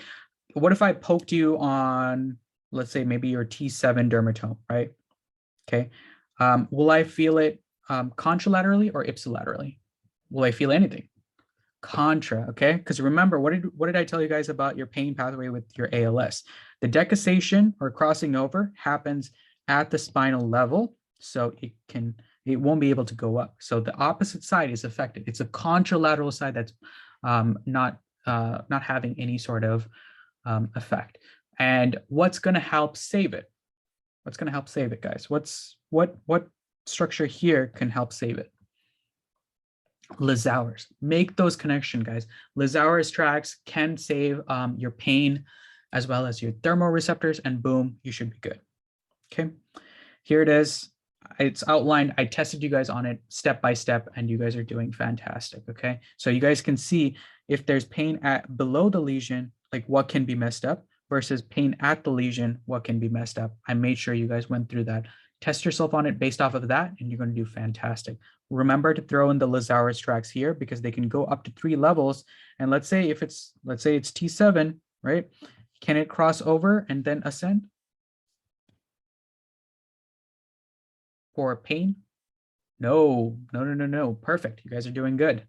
what if I poked you on, let's say maybe your T7 dermatome, right? Okay. Will I feel it contralaterally or ipsilaterally? Will I feel anything? Contra, okay? Because remember, what did I tell you guys about your pain pathway with your ALS? The decussation or crossing over happens at the spinal level, so it won't be able to go up. So the opposite side is affected. It's a contralateral side that's not having any sort of effect. And what's going to help save it? What's going to help save it, guys? What structure here can help save it? Lizauer's. Make those connections, guys. Lizauer's tracks can save your pain as well as your thermoreceptors, and boom, you should be good. Okay, here it is. It's outlined. I tested you guys on it step by step, and you guys are doing fantastic. Okay, so you guys can see if there's pain below the lesion, like what can be messed up, versus pain at the lesion, what can be messed up. I made sure you guys went through that Test yourself on it based off of that, and you're going to do fantastic. Remember to throw in the Lazarus tracts here because they can go up to 3 levels. And let's say it's T7, right? Can it cross over and then ascend? For pain? No. Perfect. You guys are doing good.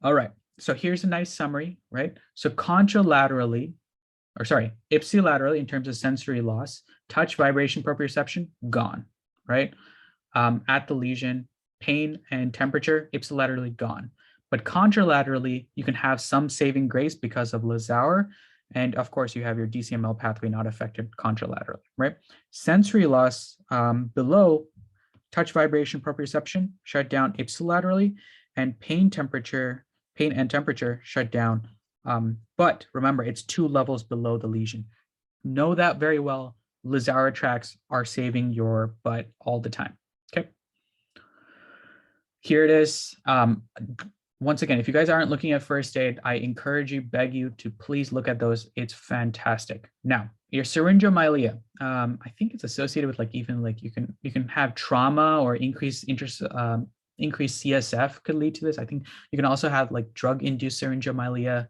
All right. So here's a nice summary, right? So ipsilaterally, in terms of sensory loss, touch, vibration, proprioception, gone, right? At the lesion, pain and temperature, ipsilaterally gone. But contralaterally, you can have some saving grace because of Lazauer. And of course, you have your DCML pathway not affected contralaterally, right? Sensory loss below, touch, vibration, proprioception, shut down ipsilaterally, and pain and temperature shut down. But remember, it's 2 levels below the lesion. Know that very well. Lazauer tracts are saving your butt all the time. Okay. Here it is. Once again, if you guys aren't looking at first aid, I encourage you, beg you to please look at those. It's fantastic. Now, your syringomyelia, I think it's associated with you can have trauma or increased CSF could lead to this. I think you can also have drug-induced syringomyelia.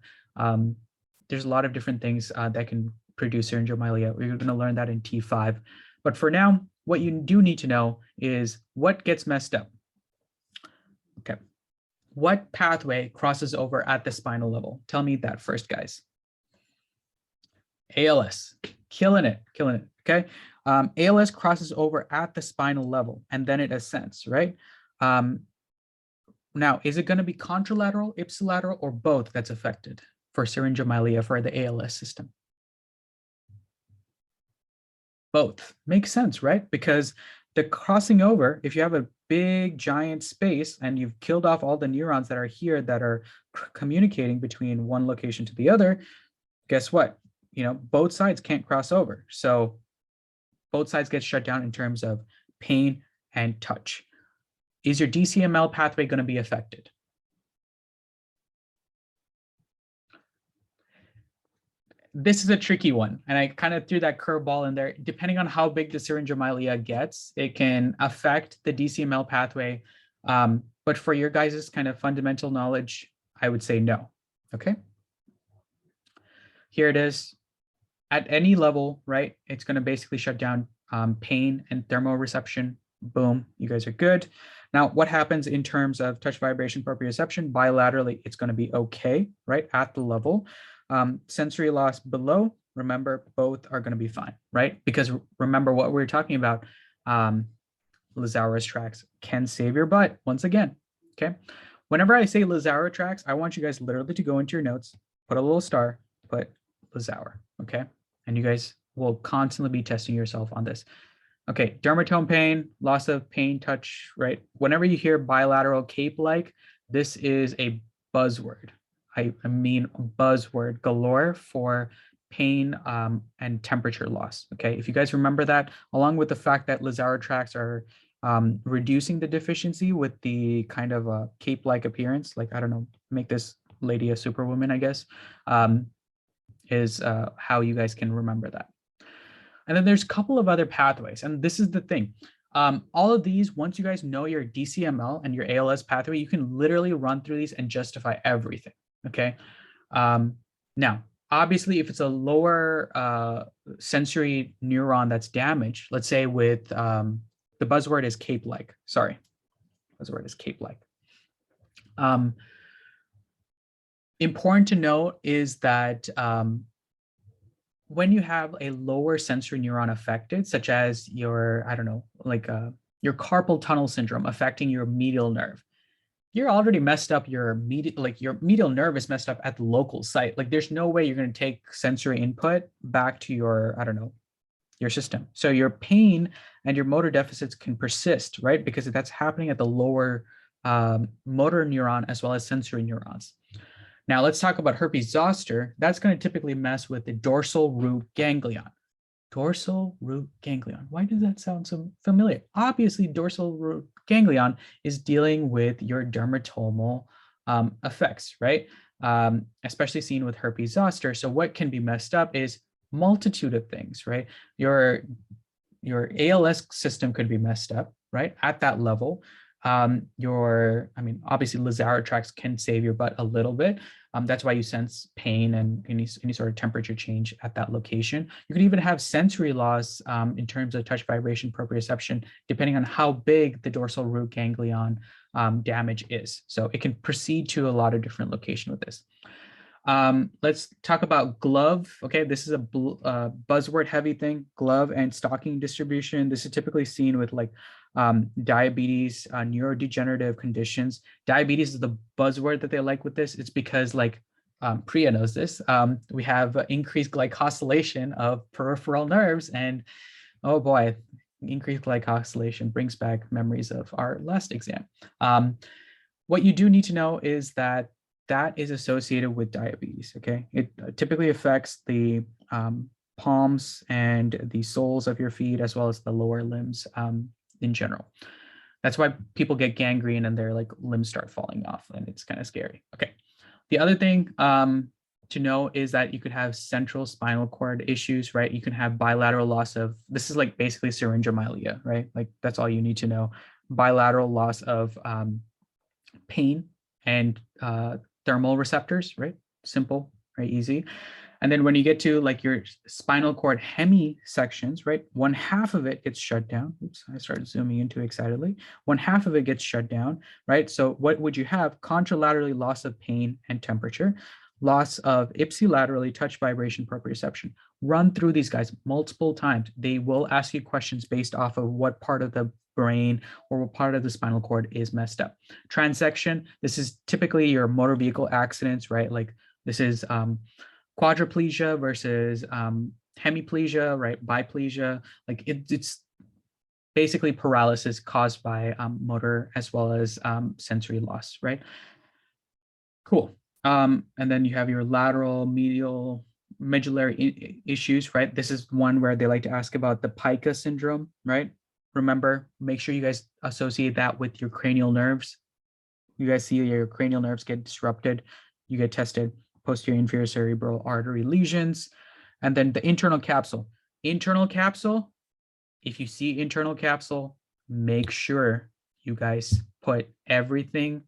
There's a lot of different things that can produce syringomyelia. We're going to learn that in T5. But for now, what you do need to know is what gets messed up. Okay. What pathway crosses over at the spinal level? Tell me that first, guys. ALS, killing it, okay? ALS crosses over at the spinal level, and then it ascends, right? Now, is it going to be contralateral, ipsilateral, or both that's affected for syringomyelia for the ALS system? Both. Makes sense, right? Because the crossing over, if you have a big giant space and you've killed off all the neurons that are here that are communicating between one location to the other, guess what? Both sides can't cross over. So both sides get shut down in terms of pain and touch. Is your DCML pathway going to be affected? This is a tricky one, and I kind of threw that curveball in there. Depending on how big the syringomyelia gets, it can affect the DCML pathway. But for your guys' kind of fundamental knowledge, I would say no. Okay. Here it is. At any level, right? It's going to basically shut down pain and thermoreception. Boom, you guys are good. Now, what happens in terms of touch, vibration, proprioception? Bilaterally, it's going to be okay, right? At the level. Sensory loss below, remember, both are going to be fine, right? Because remember what we're talking about, Lazarus tracts can save your butt once again, okay? Whenever I say Lazarus tracts, I want you guys literally to go into your notes, put a little star, put Lazarus, okay? And you guys will constantly be testing yourself on this. Okay, dermatome pain, loss of pain, touch, right? Whenever you hear bilateral cape-like, this is a buzzword. I mean buzzword galore for pain and temperature loss, okay? If you guys remember that, along with the fact that Lazarus tracts are reducing the deficiency with the kind of cape-like appearance, I don't know, make this lady a superwoman, I guess, is how you guys can remember that. And then there's a couple of other pathways, and this is the thing. All of these, once you guys know your DCML and your ALS pathway, you can literally run through these and justify everything, okay? Now, obviously, if it's a lower sensory neuron that's damaged, let's say with, the buzzword is cape-like, sorry, buzzword is cape-like. Important to note is that when you have a lower sensory neuron affected, such as your, I don't know, your carpal tunnel syndrome affecting your medial nerve, you're already messed up your medial nerve is messed up at the local site. There's no way you're going to take sensory input back to your, I don't know, your system. So your pain and your motor deficits can persist, right? Because that's happening at the lower motor neuron as well as sensory neurons. Now let's talk about herpes zoster. That's going to typically mess with the dorsal root ganglion. Dorsal root ganglion. Why does that sound so familiar? Obviously, dorsal root ganglion is dealing with your dermatomal effects, right? Especially seen with herpes zoster. So what can be messed up is multitude of things, right? Your your ALS system could be messed up, right? At that level. Obviously Lazaro tracts can save your butt a little bit. That's why you sense pain and any sort of temperature change at that location. You can even have sensory loss in terms of touch, vibration, proprioception, depending on how big the dorsal root ganglion damage is. So it can proceed to a lot of different locations with this. Let's talk about glove. Okay, this is a buzzword heavy thing, glove and stocking distribution. This is typically seen with like diabetes, neurodegenerative conditions. Diabetes is the buzzword that they like with this. It's because like Priya knows this. We have increased glycosylation of peripheral nerves, and oh boy, increased glycosylation brings back memories of our last exam. What you do need to know is that is associated with diabetes, okay? It typically affects the palms and the soles of your feet, as well as the lower limbs in general. That's why people get gangrene and their like limbs start falling off, and it's kind of scary. Okay. The other thing to know is that you could have central spinal cord issues, right? You can have bilateral loss of, this is like basically syringomyelia, right? Like that's all you need to know. Bilateral loss of pain and thermal receptors, right? Simple, right? Easy. And then when you get to like your spinal cord hemisections, right? One half of it gets shut down. Oops, I started zooming in too excitedly. One half of it gets shut down, right? So what would you have? Contralaterally loss of pain and temperature, loss of ipsilaterally touch, vibration, proprioception. Run through these guys multiple times. They will ask you questions based off of what part of the brain or what part of the spinal cord is messed up. Transection, this is typically your motor vehicle accidents, right? Like this is quadriplegia versus hemiplegia, right? Biplegia, like it's basically paralysis caused by motor as well as sensory loss, right? Cool. And then you have your lateral medial medullary issues, right? This is one where they like to ask about the pica syndrome, right? Remember, make sure you guys associate that with your cranial nerves. You guys see your cranial nerves get disrupted. You get tested, posterior inferior cerebral artery lesions. And then the internal capsule. Internal capsule, if you see internal capsule, make sure you guys put everything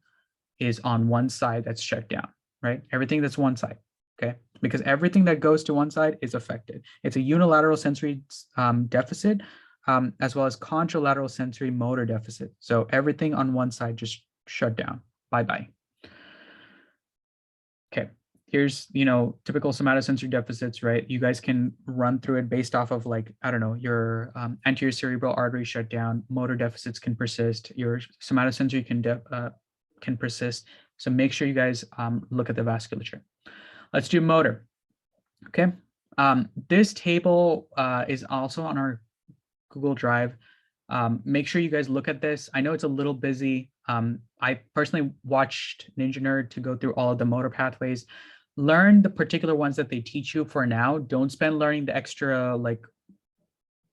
is on one side that's shut down, right? Everything that's one side, okay? Because everything that goes to one side is affected. It's a unilateral sensory deficit, as well as contralateral sensory motor deficit. So everything on one side just shut down. Bye-bye. Okay, here's, typical somatosensory deficits, right? You guys can run through it based off of like, I don't know, your anterior cerebral artery shut down, motor deficits can persist, your somatosensory can persist. So make sure you guys look at the vasculature. Let's do motor, okay? This table is also on our Google Drive. Make sure you guys look at this. I know it's a little busy. I personally watched Ninja Nerd to go through all of the motor pathways. Learn the particular ones that they teach you for now. Don't spend learning the extra, like,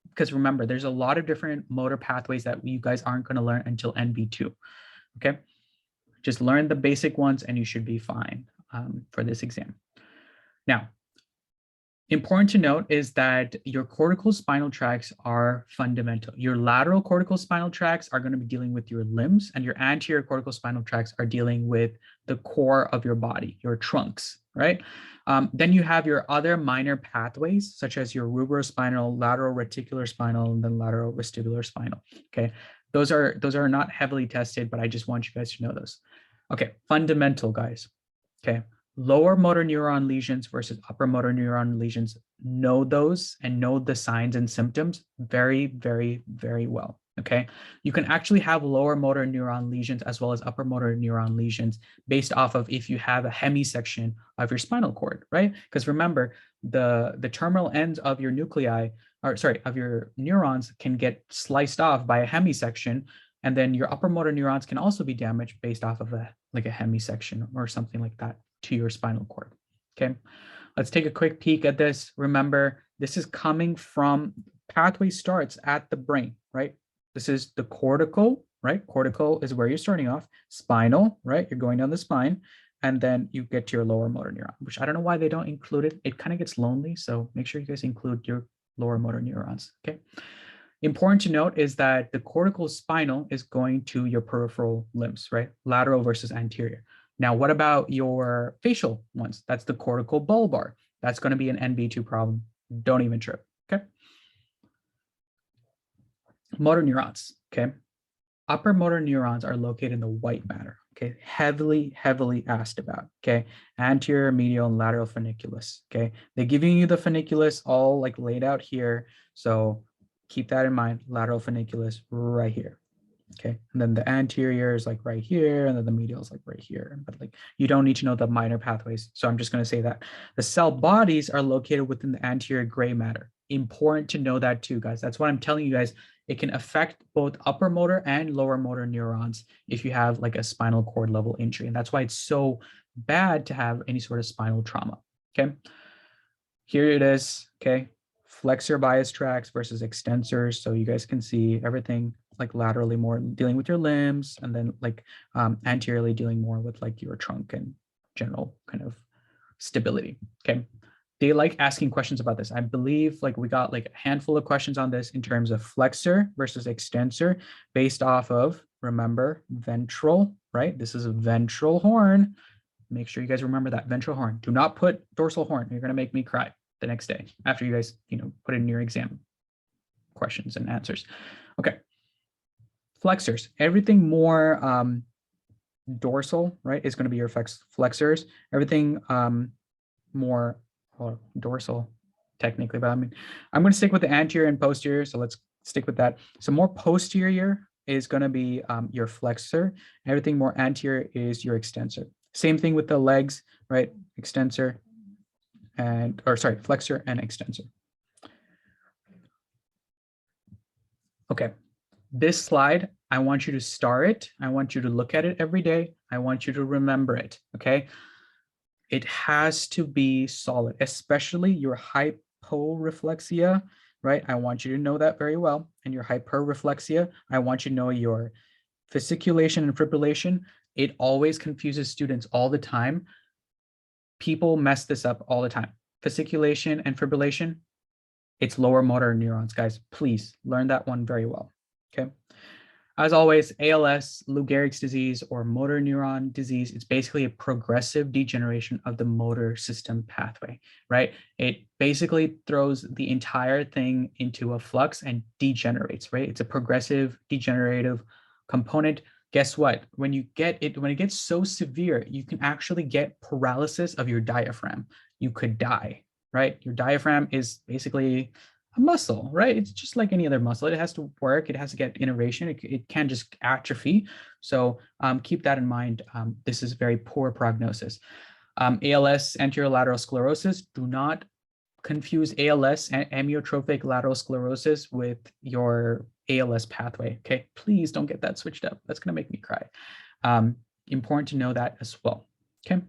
because remember, there's a lot of different motor pathways that you guys aren't going to learn until NB2, okay? Just learn the basic ones and you should be fine for this exam. Now, important to note is that your cortical spinal tracts are fundamental. Your lateral cortical spinal tracts are going to be dealing with your limbs, and your anterior cortical spinal tracts are dealing with the core of your body, your trunks, right? Then you have your other minor pathways, such as your rubrospinal, lateral reticular spinal, and then lateral vestibular spinal, okay? Those are not heavily tested, but I just want you guys to know those. Okay, fundamental, guys, okay? Lower motor neuron lesions versus upper motor neuron lesions. Know those and know the signs and symptoms very, very, very well, okay? You can actually have lower motor neuron lesions as well as upper motor neuron lesions based off of if you have a hemisection of your spinal cord, right? Because remember, the terminal ends of your nuclei, or sorry, of your neurons can get sliced off by a hemisection, and then your upper motor neurons can also be damaged based off of a hemisection or something like that to your spinal cord, okay? Let's take a quick peek at this. Remember, this is coming from, pathway starts at the brain, right? This is the cortical, right? Cortical is where you're starting off. Spinal, right? You're going down the spine, and then you get to your lower motor neuron, which I don't know why they don't include it. It kind of gets lonely, so make sure you guys include your lower motor neurons, okay? Important to note is that the cortical spinal is going to your peripheral limbs, right? Lateral versus anterior. Now, what about your facial ones? That's the cortical bulbar. That's going to be an NB2 problem. Don't even trip, okay? Motor neurons, okay? Upper motor neurons are located in the white matter, okay? Heavily asked about, okay? Anterior, medial, and lateral funiculus, okay? They're giving you the funiculus all like laid out here. So keep that in mind, lateral funiculus right here, okay? And then the anterior is like right here, and then the medial is like right here. But like, you don't need to know the minor pathways. So I'm just gonna say that. The cell bodies are located within the anterior gray matter. Important to know that too, guys. That's what I'm telling you guys. It can affect both upper motor and lower motor neurons if you have like a spinal cord level injury. And that's why it's so bad to have any sort of spinal trauma, okay? Here it is, okay? Flexor bias tracts versus extensors. So you guys can see everything like laterally more dealing with your limbs, and then like anteriorly dealing more with like your trunk and general kind of stability, okay? They like asking questions about this. I believe like we got like a handful of questions on this in terms of flexor versus extensor based off of, remember, ventral, right? This is a ventral horn. Make sure you guys remember that ventral horn. Do not put dorsal horn. You're going to make me cry the next day after you guys, put in your exam questions and answers. Okay. Flexors, everything more dorsal, right, is going to be your flexors. Everything more dorsal technically, but I mean, I'm going to stick with the anterior and posterior. So let's stick with that. So more posterior is going to be your flexor. Everything more anterior is your extensor. Same thing with the legs, right? Extensor flexor and extensor. Okay. This slide, I want you to star it. I want you to look at it every day. I want you to remember it, okay? It has to be solid, especially your hyporeflexia, right? I want you to know that very well. And your hyperreflexia, I want you to know your fasciculation and fibrillation. It always confuses students all the time. People mess this up all the time. Fasciculation and fibrillation, it's lower motor neurons, guys. Please learn that one very well, okay? As always, ALS, Lou Gehrig's disease, or motor neuron disease, it's basically a progressive degeneration of the motor system pathway, right? It basically throws the entire thing into a flux and degenerates, right? It's a progressive degenerative component. Guess what? When it gets so severe, you can actually get paralysis of your diaphragm. You could die, right? Your diaphragm is basically a muscle, right? It's just like any other muscle. It has to work. It has to get innervation. It can't just atrophy. So keep that in mind. This is very poor prognosis. ALS, anterior lateral sclerosis. Do not confuse ALS, amyotrophic lateral sclerosis, with your ALS pathway. Okay, please don't get that switched up. That's going to make me cry. Important to know that as well. Okay.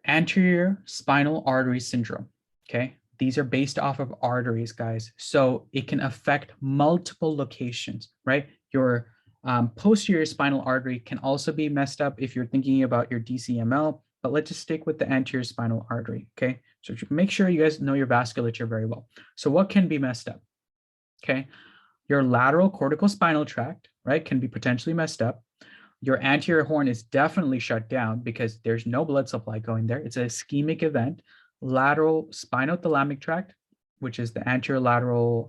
Anterior spinal artery syndrome. Okay. These are based off of arteries, guys. So it can affect multiple locations, right? Your posterior spinal artery can also be messed up if you're thinking about your DCML, but let's just stick with the anterior spinal artery, okay? So make sure you guys know your vasculature very well. So what can be messed up, okay? Your lateral cortical spinal tract, right, can be potentially messed up. Your anterior horn is definitely shut down because there's no blood supply going there. It's an ischemic event. Lateral spinothalamic tract, which is the anterolateral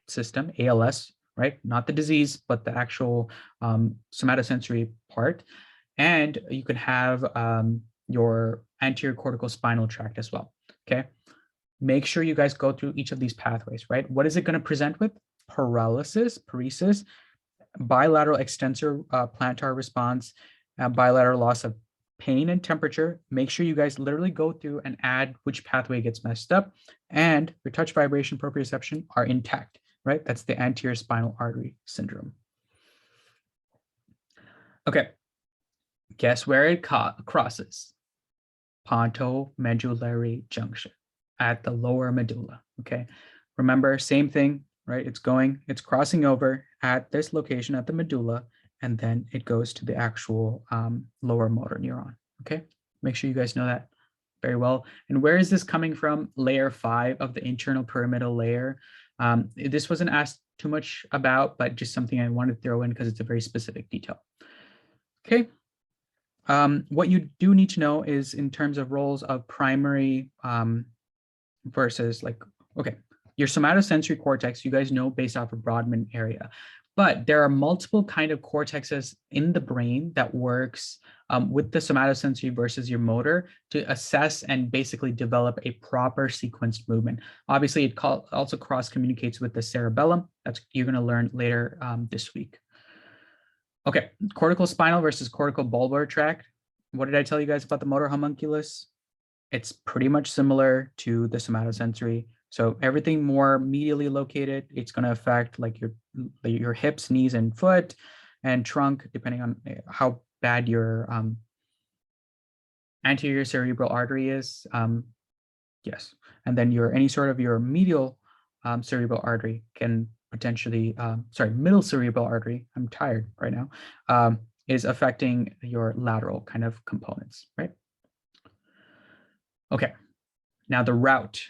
system, ALS, right? Not the disease, but the actual somatosensory part. And you can have your anterior cortical spinal tract as well, okay? Make sure you guys go through each of these pathways, right? What is it going to present with? Paralysis, paresis, bilateral extensor plantar response, bilateral loss of pain and temperature. Make sure you guys literally go through and add which pathway gets messed up, and your touch, vibration, proprioception are intact, right? That's the anterior spinal artery syndrome. Okay, guess where it crosses? Pontomedullary junction at the lower medulla, okay? Remember, same thing, right? It's crossing over at this location at the medulla, and then it goes to the actual lower motor neuron, okay? Make sure you guys know that very well. And where is this coming from? Layer 5 of the internal pyramidal layer. This wasn't asked too much about, but just something I wanted to throw in because it's a very specific detail. Okay. What you do need to know is in terms of roles of primary versus like, okay, your somatosensory cortex, you guys know based off of Broadman area, but there are multiple kind of cortexes in the brain that works with the somatosensory versus your motor to assess and basically develop a proper sequenced movement. Obviously, it also cross communicates with the cerebellum. That's you're going to learn later this week. Okay, cortical spinal versus cortical bulbar tract. What did I tell you guys about the motor homunculus? It's pretty much similar to the somatosensory. So everything more medially located, it's going to affect like your hips, knees, and foot, and trunk, depending on how bad your anterior cerebral artery is. Yes, and then any sort of your medial cerebral artery can potentially, middle cerebral artery, I'm tired right now, is affecting your lateral kind of components, right? Okay, now the route.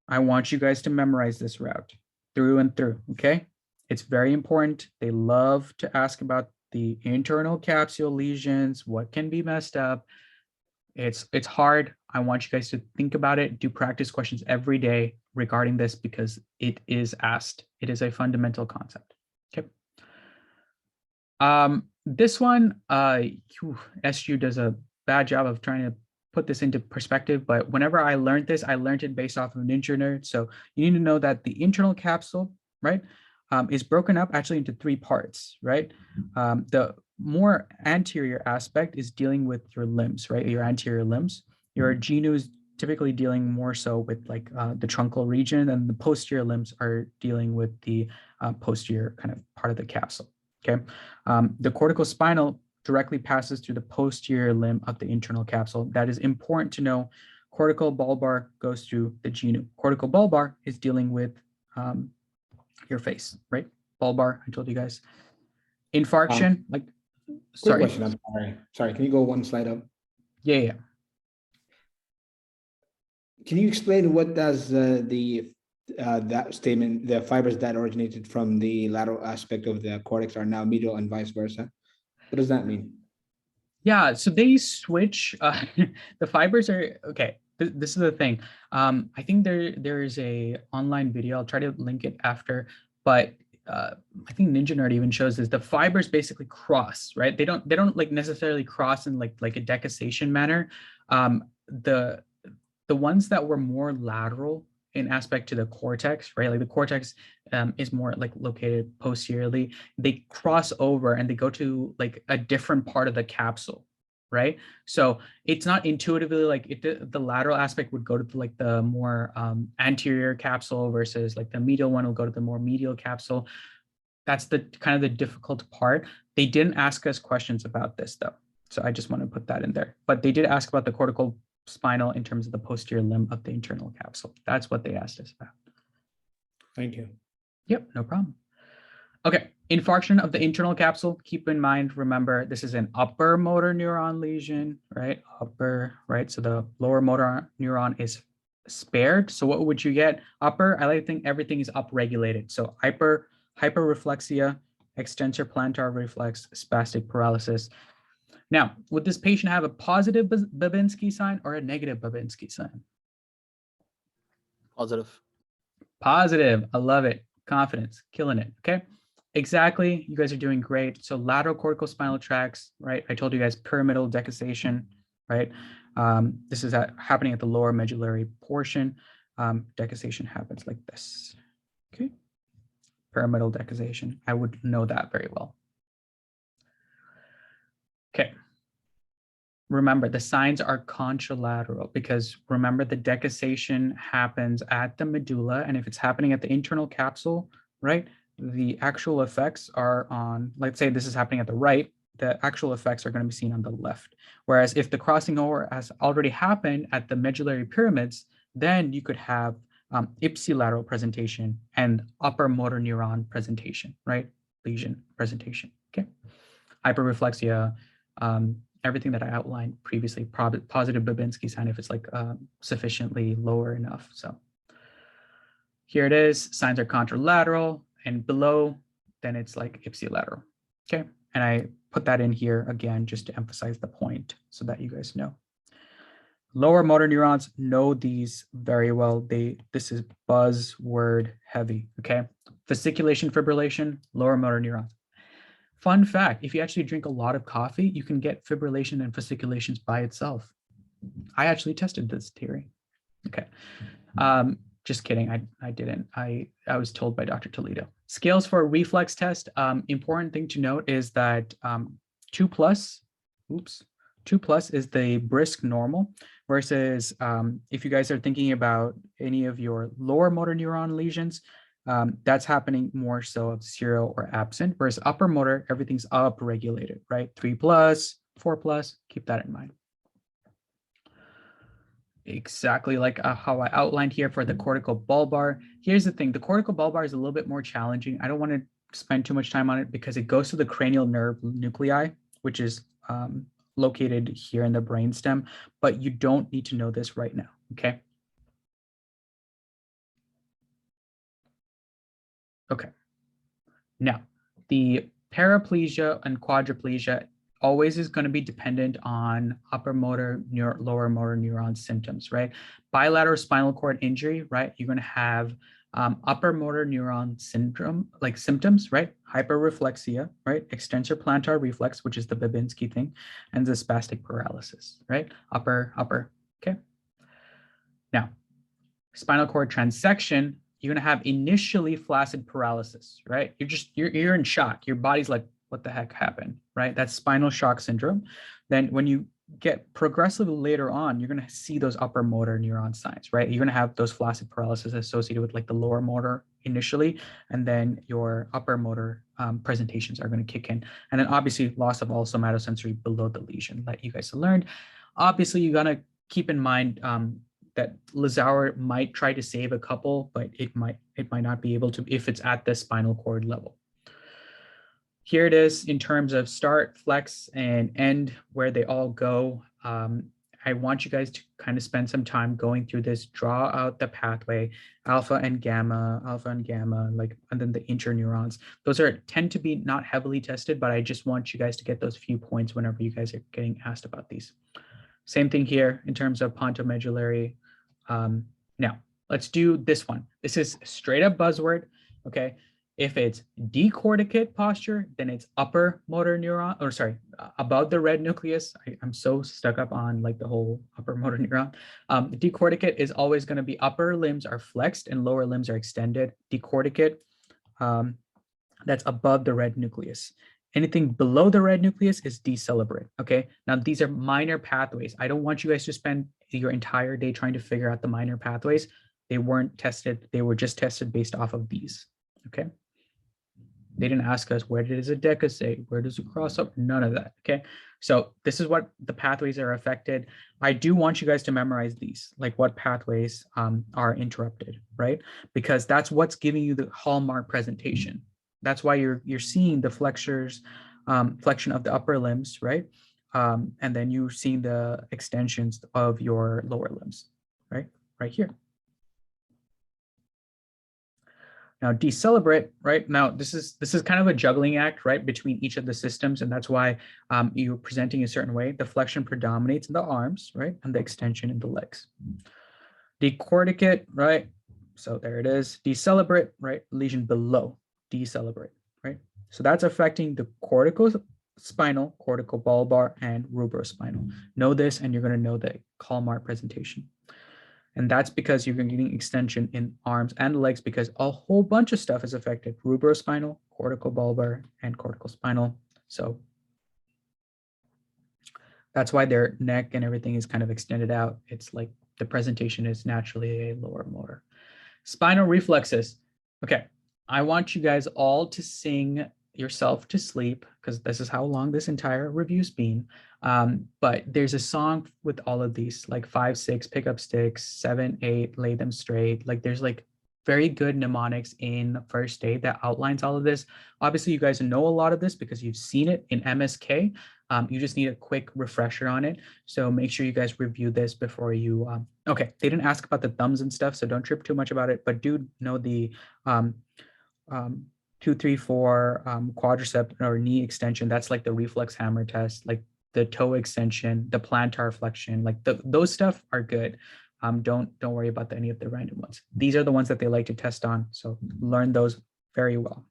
I want you guys to memorize this route through and through, okay? It's very important. They love to ask about the internal capsule lesions, what can be messed up. It's hard. I want you guys to think about it, do practice questions every day regarding this because it is asked. It is a fundamental concept, okay? This one, SU does a bad job of trying to put this into perspective, but whenever I learned this, I learned it based off of Ninja Nerd. So you need to know that the internal capsule, right, is broken up actually into 3 parts, right? The more anterior aspect is dealing with your limbs, right? Your anterior limbs. Your genu is typically dealing more so with like the truncal region, and the posterior limbs are dealing with the posterior kind of part of the capsule, okay? The corticospinal directly passes through the posterior limb of the internal capsule. That is important to know. Cortical bulbar goes through the genu. Cortical bulbar is dealing with your face, right? Bulbar, I told you guys. Infarction, like, Quick sorry. question, I'm sorry. Sorry, can you go one slide up? Yeah. Can you explain what does that statement, the fibers that originated from the lateral aspect of the cortex are now medial and vice versa? What does that mean? Yeah, so they switch. The fibers are okay. This is the thing. I think there is a online video. I'll try to link it after, but I think Ninja Nerd even shows this. The fibers basically cross, right? They don't like necessarily cross in like a decussation manner. The ones that were more lateral in aspect to the cortex, right? Like the cortex is more like located posteriorly. They cross over and they go to like a different part of the capsule, right? So it's not intuitively like the lateral aspect would go to like the more anterior capsule versus like the medial one will go to the more medial capsule. That's the kind of the difficult part. They didn't ask us questions about this though. So I just want to put that in there. But they did ask about the cortical spinal in terms of the posterior limb of the internal capsule. That's what they asked us about. Thank you. Yep, no problem. Okay, infarction of the internal capsule. Keep in mind, remember, this is an upper motor neuron lesion, right? Upper, right? So the lower motor neuron is spared. So what would you get? Upper, I like to think everything is upregulated. So hyperreflexia, extensor plantar reflex, spastic paralysis. Now, would this patient have a positive Babinski sign or a negative Babinski sign? Positive. Positive. I love it. Confidence. Killing it. Okay. Exactly. You guys are doing great. So lateral corticospinal tracts, right? I told you guys pyramidal decussation, right? This is happening at the lower medullary portion. Decussation happens like this. Okay. Pyramidal decussation. I would know that very well. Okay. Remember, the signs are contralateral because remember the decussation happens at the medulla, and if it's happening at the internal capsule, right, the actual effects are on, let's say this is happening at the right, the actual effects are going to be seen on the left. Whereas if the crossing over has already happened at the medullary pyramids, then you could have ipsilateral presentation and upper motor neuron presentation, right? Lesion presentation, okay? Hyperreflexia, everything that I outlined previously, positive Babinski sign if it's like sufficiently lower enough. So, Here it is, signs are contralateral, and below, then it's like ipsilateral, okay? And I put that in here again, just to emphasize the point so that you guys know. Lower motor neurons know these very well. This is buzzword heavy, okay? Fasciculation fibrillation, lower motor neurons. Fun fact, if you actually drink a lot of coffee, you can get fibrillation and fasciculations by itself. I actually tested this theory. Okay. Just kidding. I didn't. I was told by Dr. Toledo. Scales for a reflex test. Important thing to note is that 2 plus is the brisk normal, versus if you guys are thinking about any of your lower motor neuron lesions, that's happening more so of 0 or absent, whereas upper motor, everything's up regulated, right? 3 plus, 4 plus, keep that in mind. Exactly like how I outlined here for the cortical bulbar. Here's the thing, the cortical bulbar is a little bit more challenging. I don't want to spend too much time on it because it goes to the cranial nerve nuclei, which is located here in the brainstem, but you don't need to know this right now, okay? Okay, now the paraplegia and quadriplegia always is going to be dependent on upper motor, lower motor neuron symptoms, right? Bilateral spinal cord injury, right? You're going to have upper motor neuron syndrome, like symptoms, right? Hyperreflexia, right? Extensor plantar reflex, which is the Babinski thing, and the spastic paralysis, right? Upper, okay? Now, spinal cord transection, you're going to have initially flaccid paralysis, right? You're in shock. Your body's like, what the heck happened, right? That's spinal shock syndrome. Then when you get progressively later on, you're going to see those upper motor neuron signs, right? You're going to have those flaccid paralysis associated with like the lower motor initially, and then your upper motor presentations are going to kick in. And then obviously loss of all somatosensory below the lesion that you guys have learned. Obviously, you got to keep in mind that Lazauer might try to save a couple, but it might not be able to if it's at the spinal cord level. Here it is in terms of start, flex, and end, where they all go. I want you guys to kind of spend some time going through this, draw out the pathway, alpha and gamma, like, and then the interneurons. Those tend to be not heavily tested, but I just want you guys to get those few points whenever you guys are getting asked about these. Same thing here in terms of pontomedullary. Now, let's do this one. This is straight up buzzword, okay? If it's decorticate posture, then it's upper motor neuron, or sorry, above the red nucleus. I'm so stuck up on like the whole upper motor neuron. Decorticate is always going to be upper limbs are flexed and lower limbs are extended. Decorticate, that's above the red nucleus. Anything below the red nucleus is decerebrate, okay? Now, these are minor pathways. I don't want you guys to spend your entire day trying to figure out the minor pathways. They weren't tested. They were just tested based off of these, okay? They didn't ask us, where does a deca say? Where does it cross up? None of that, okay? So this is what the pathways are affected. I do want you guys to memorize these, like what pathways are interrupted, right? Because that's what's giving you the hallmark presentation. That's why you're seeing the flexures, flexion of the upper limbs, right? And then you're seeing the extensions of your lower limbs, right? Right here. Now decerebrate, right? Now this is kind of a juggling act, right, between each of the systems, and that's why you're presenting a certain way. The flexion predominates in the arms, right, and the extension in the legs. Decorticate, right? So there it is. Decerebrate, right? Lesion below. Decerebrate, right? So that's affecting the corticospinal, cortical bulbar, and rubrospinal. Know this, and you're going to know the hallmark presentation. And that's because you're getting extension in arms and legs because a whole bunch of stuff is affected. Rubrospinal, cortical bulbar, and cortical spinal. So that's why their neck and everything is kind of extended out. It's like the presentation is naturally a lower motor. Spinal reflexes. Okay, I want you guys all to sing yourself to sleep because this is how long this entire review's been. But there's a song with all of these, like 5, 6, pick up sticks, 7, 8, lay them straight. Like there's like very good mnemonics in first aid that outlines all of this. Obviously, you guys know a lot of this because you've seen it in MSK, You just need a quick refresher on it. So make sure you guys review this before you, okay, they didn't ask about the thumbs and stuff, so don't trip too much about it, but do know the 2, 3, 4 quadricep or knee extension. That's like the reflex hammer test, like the toe extension, the plantar flexion, like those stuff are good. Don't worry about any of the random ones. These are the ones that they like to test on. So learn those very well.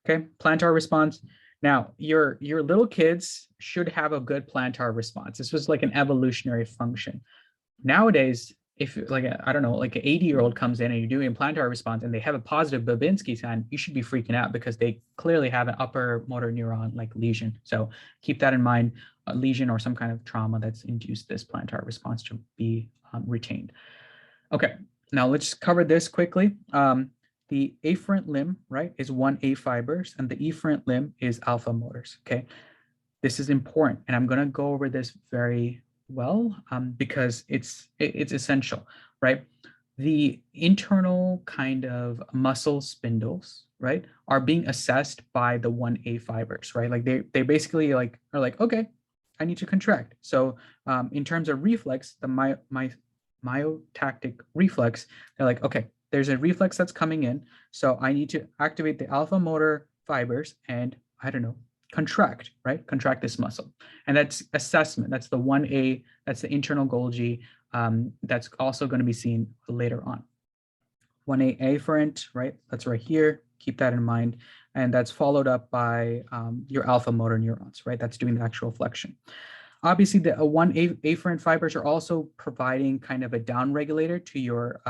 Okay, plantar response. Now, your little kids should have a good plantar response. This was like an evolutionary function. Nowadays, if like I don't know, like an 80-year-old comes in and you're doing a plantar response and they have a positive Babinski sign, you should be freaking out because they clearly have an upper motor neuron like lesion. So keep that in mind, a lesion or some kind of trauma that's induced this plantar response to be retained. Okay, now let's cover this quickly. The afferent limb, right, is 1A fibers, and the efferent limb is alpha motors. Okay, this is important, and I'm going to go over this very well because it's essential, right? The internal kind of muscle spindles, right, are being assessed by the 1A fibers, right? Like they basically like are like, okay, I need to contract. So in terms of reflex, the myotactic reflex, they're like, okay, there's a reflex that's coming in, so I need to activate the alpha motor fibers and I don't know, contract, right? Contract this muscle. And that's assessment. That's the 1A, that's the internal Golgi. That's also going to be seen later on. 1A afferent, right? That's right here. Keep that in mind. And that's followed up by your alpha motor neurons, right? That's doing the actual flexion. Obviously, the 1A afferent fibers are also providing kind of a down regulator to your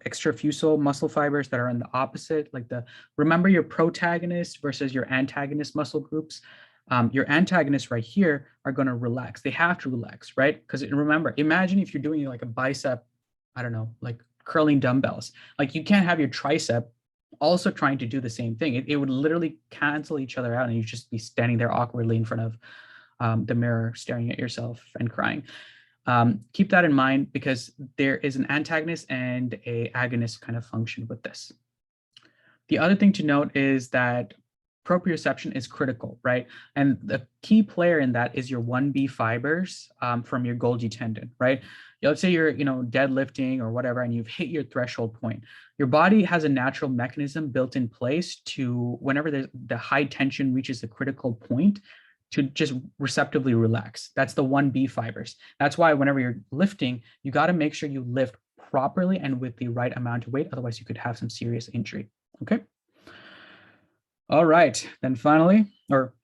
extrafusal muscle fibers that are on the opposite, like remember your protagonist versus your antagonist muscle groups. Your antagonists right here are going to relax. They have to relax, right? Because remember, imagine if you're doing like a bicep, I don't know, like curling dumbbells. Like you can't have your tricep also trying to do the same thing. It would literally cancel each other out and you'd just be standing there awkwardly in front of the mirror, staring at yourself and crying. Keep that in mind because there is an antagonist and an agonist kind of function with this. The other thing to note is that proprioception is critical, right? And the key player in that is your 1B fibers from your Golgi tendon, right? Let's say you're, deadlifting or whatever, and you've hit your threshold point. Your body has a natural mechanism built in place to, whenever the high tension reaches the critical point, to just receptively relax. That's the 1B fibers. That's why whenever you're lifting, you got to make sure you lift properly and with the right amount of weight. Otherwise, you could have some serious injury. Okay. All right. Then finally,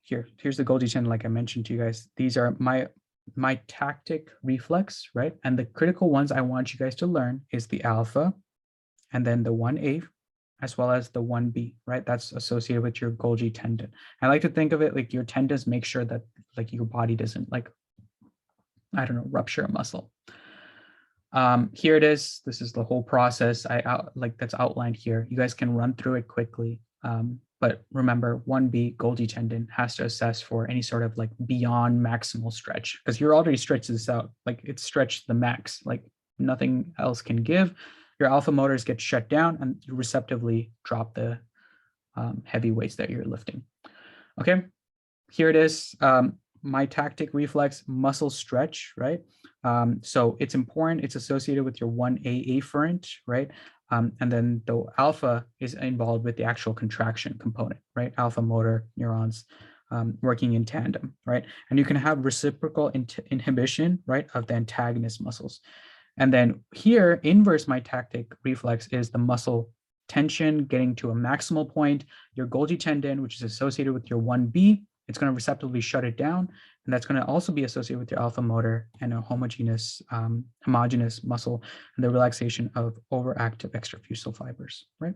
here's the Golgi tendon, like I mentioned to you guys. These are my tactic reflex, right? And the critical ones I want you guys to learn is the alpha and then the 1A as well as the 1B, right? That's associated with your Golgi tendon. I like to think of it like your tendons make sure that like your body doesn't like, I don't know, rupture a muscle. Here it is. This is the whole process that's outlined here. You guys can run through it quickly. But remember, 1B Golgi tendon has to assess for any sort of like beyond maximal stretch because you're already stretched this out. Like it's stretched the max, like nothing else can give. Your alpha motors get shut down and you receptively drop the heavy weights that you're lifting. Okay, here it is. My tactic reflex muscle stretch, right? So it's important. It's associated with your 1A afferent, right? And then the alpha is involved with the actual contraction component, right? Alpha motor neurons working in tandem, right? And you can have reciprocal inhibition, right, of the antagonist muscles. And then here, inverse my tactic reflex is the muscle tension getting to a maximal point. Your Golgi tendon, which is associated with your 1B, it's going to receptively shut it down. And that's going to also be associated with your alpha motor and a homogeneous muscle and the relaxation of overactive extrafusal fibers, right?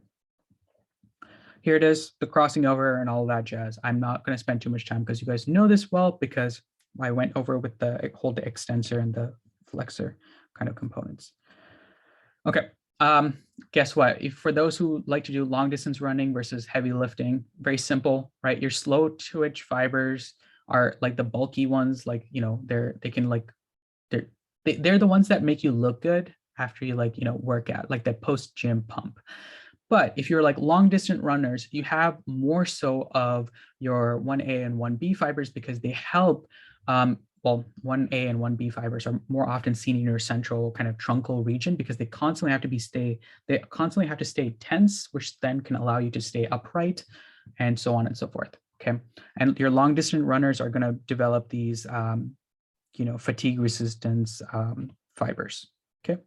Here it is, the crossing over and all that jazz. I'm not going to spend too much time because you guys know this well because I went over with the extensor and the flexor kind of components. Okay, guess what? For those who like to do long distance running versus heavy lifting, very simple, right? Your slow twitch fibers are like the bulky ones, like, they're the ones that make you look good after you work out, like that post gym pump. But if you're like long distance runners, you have more so of your 1A and 1B fibers because they help. Well, 1A and 1B fibers are more often seen in your central kind of truncal region because they constantly have to stay tense, which then can allow you to stay upright and so on and so forth. Okay. And your long distance runners are going to develop these, fatigue resistance fibers. Okay.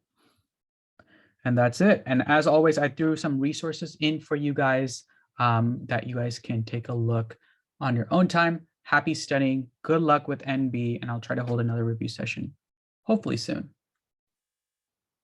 And that's it. And as always, I threw some resources in for you guys that you guys can take a look on your own time. Happy studying. Good luck with NB, and I'll try to hold another review session hopefully soon.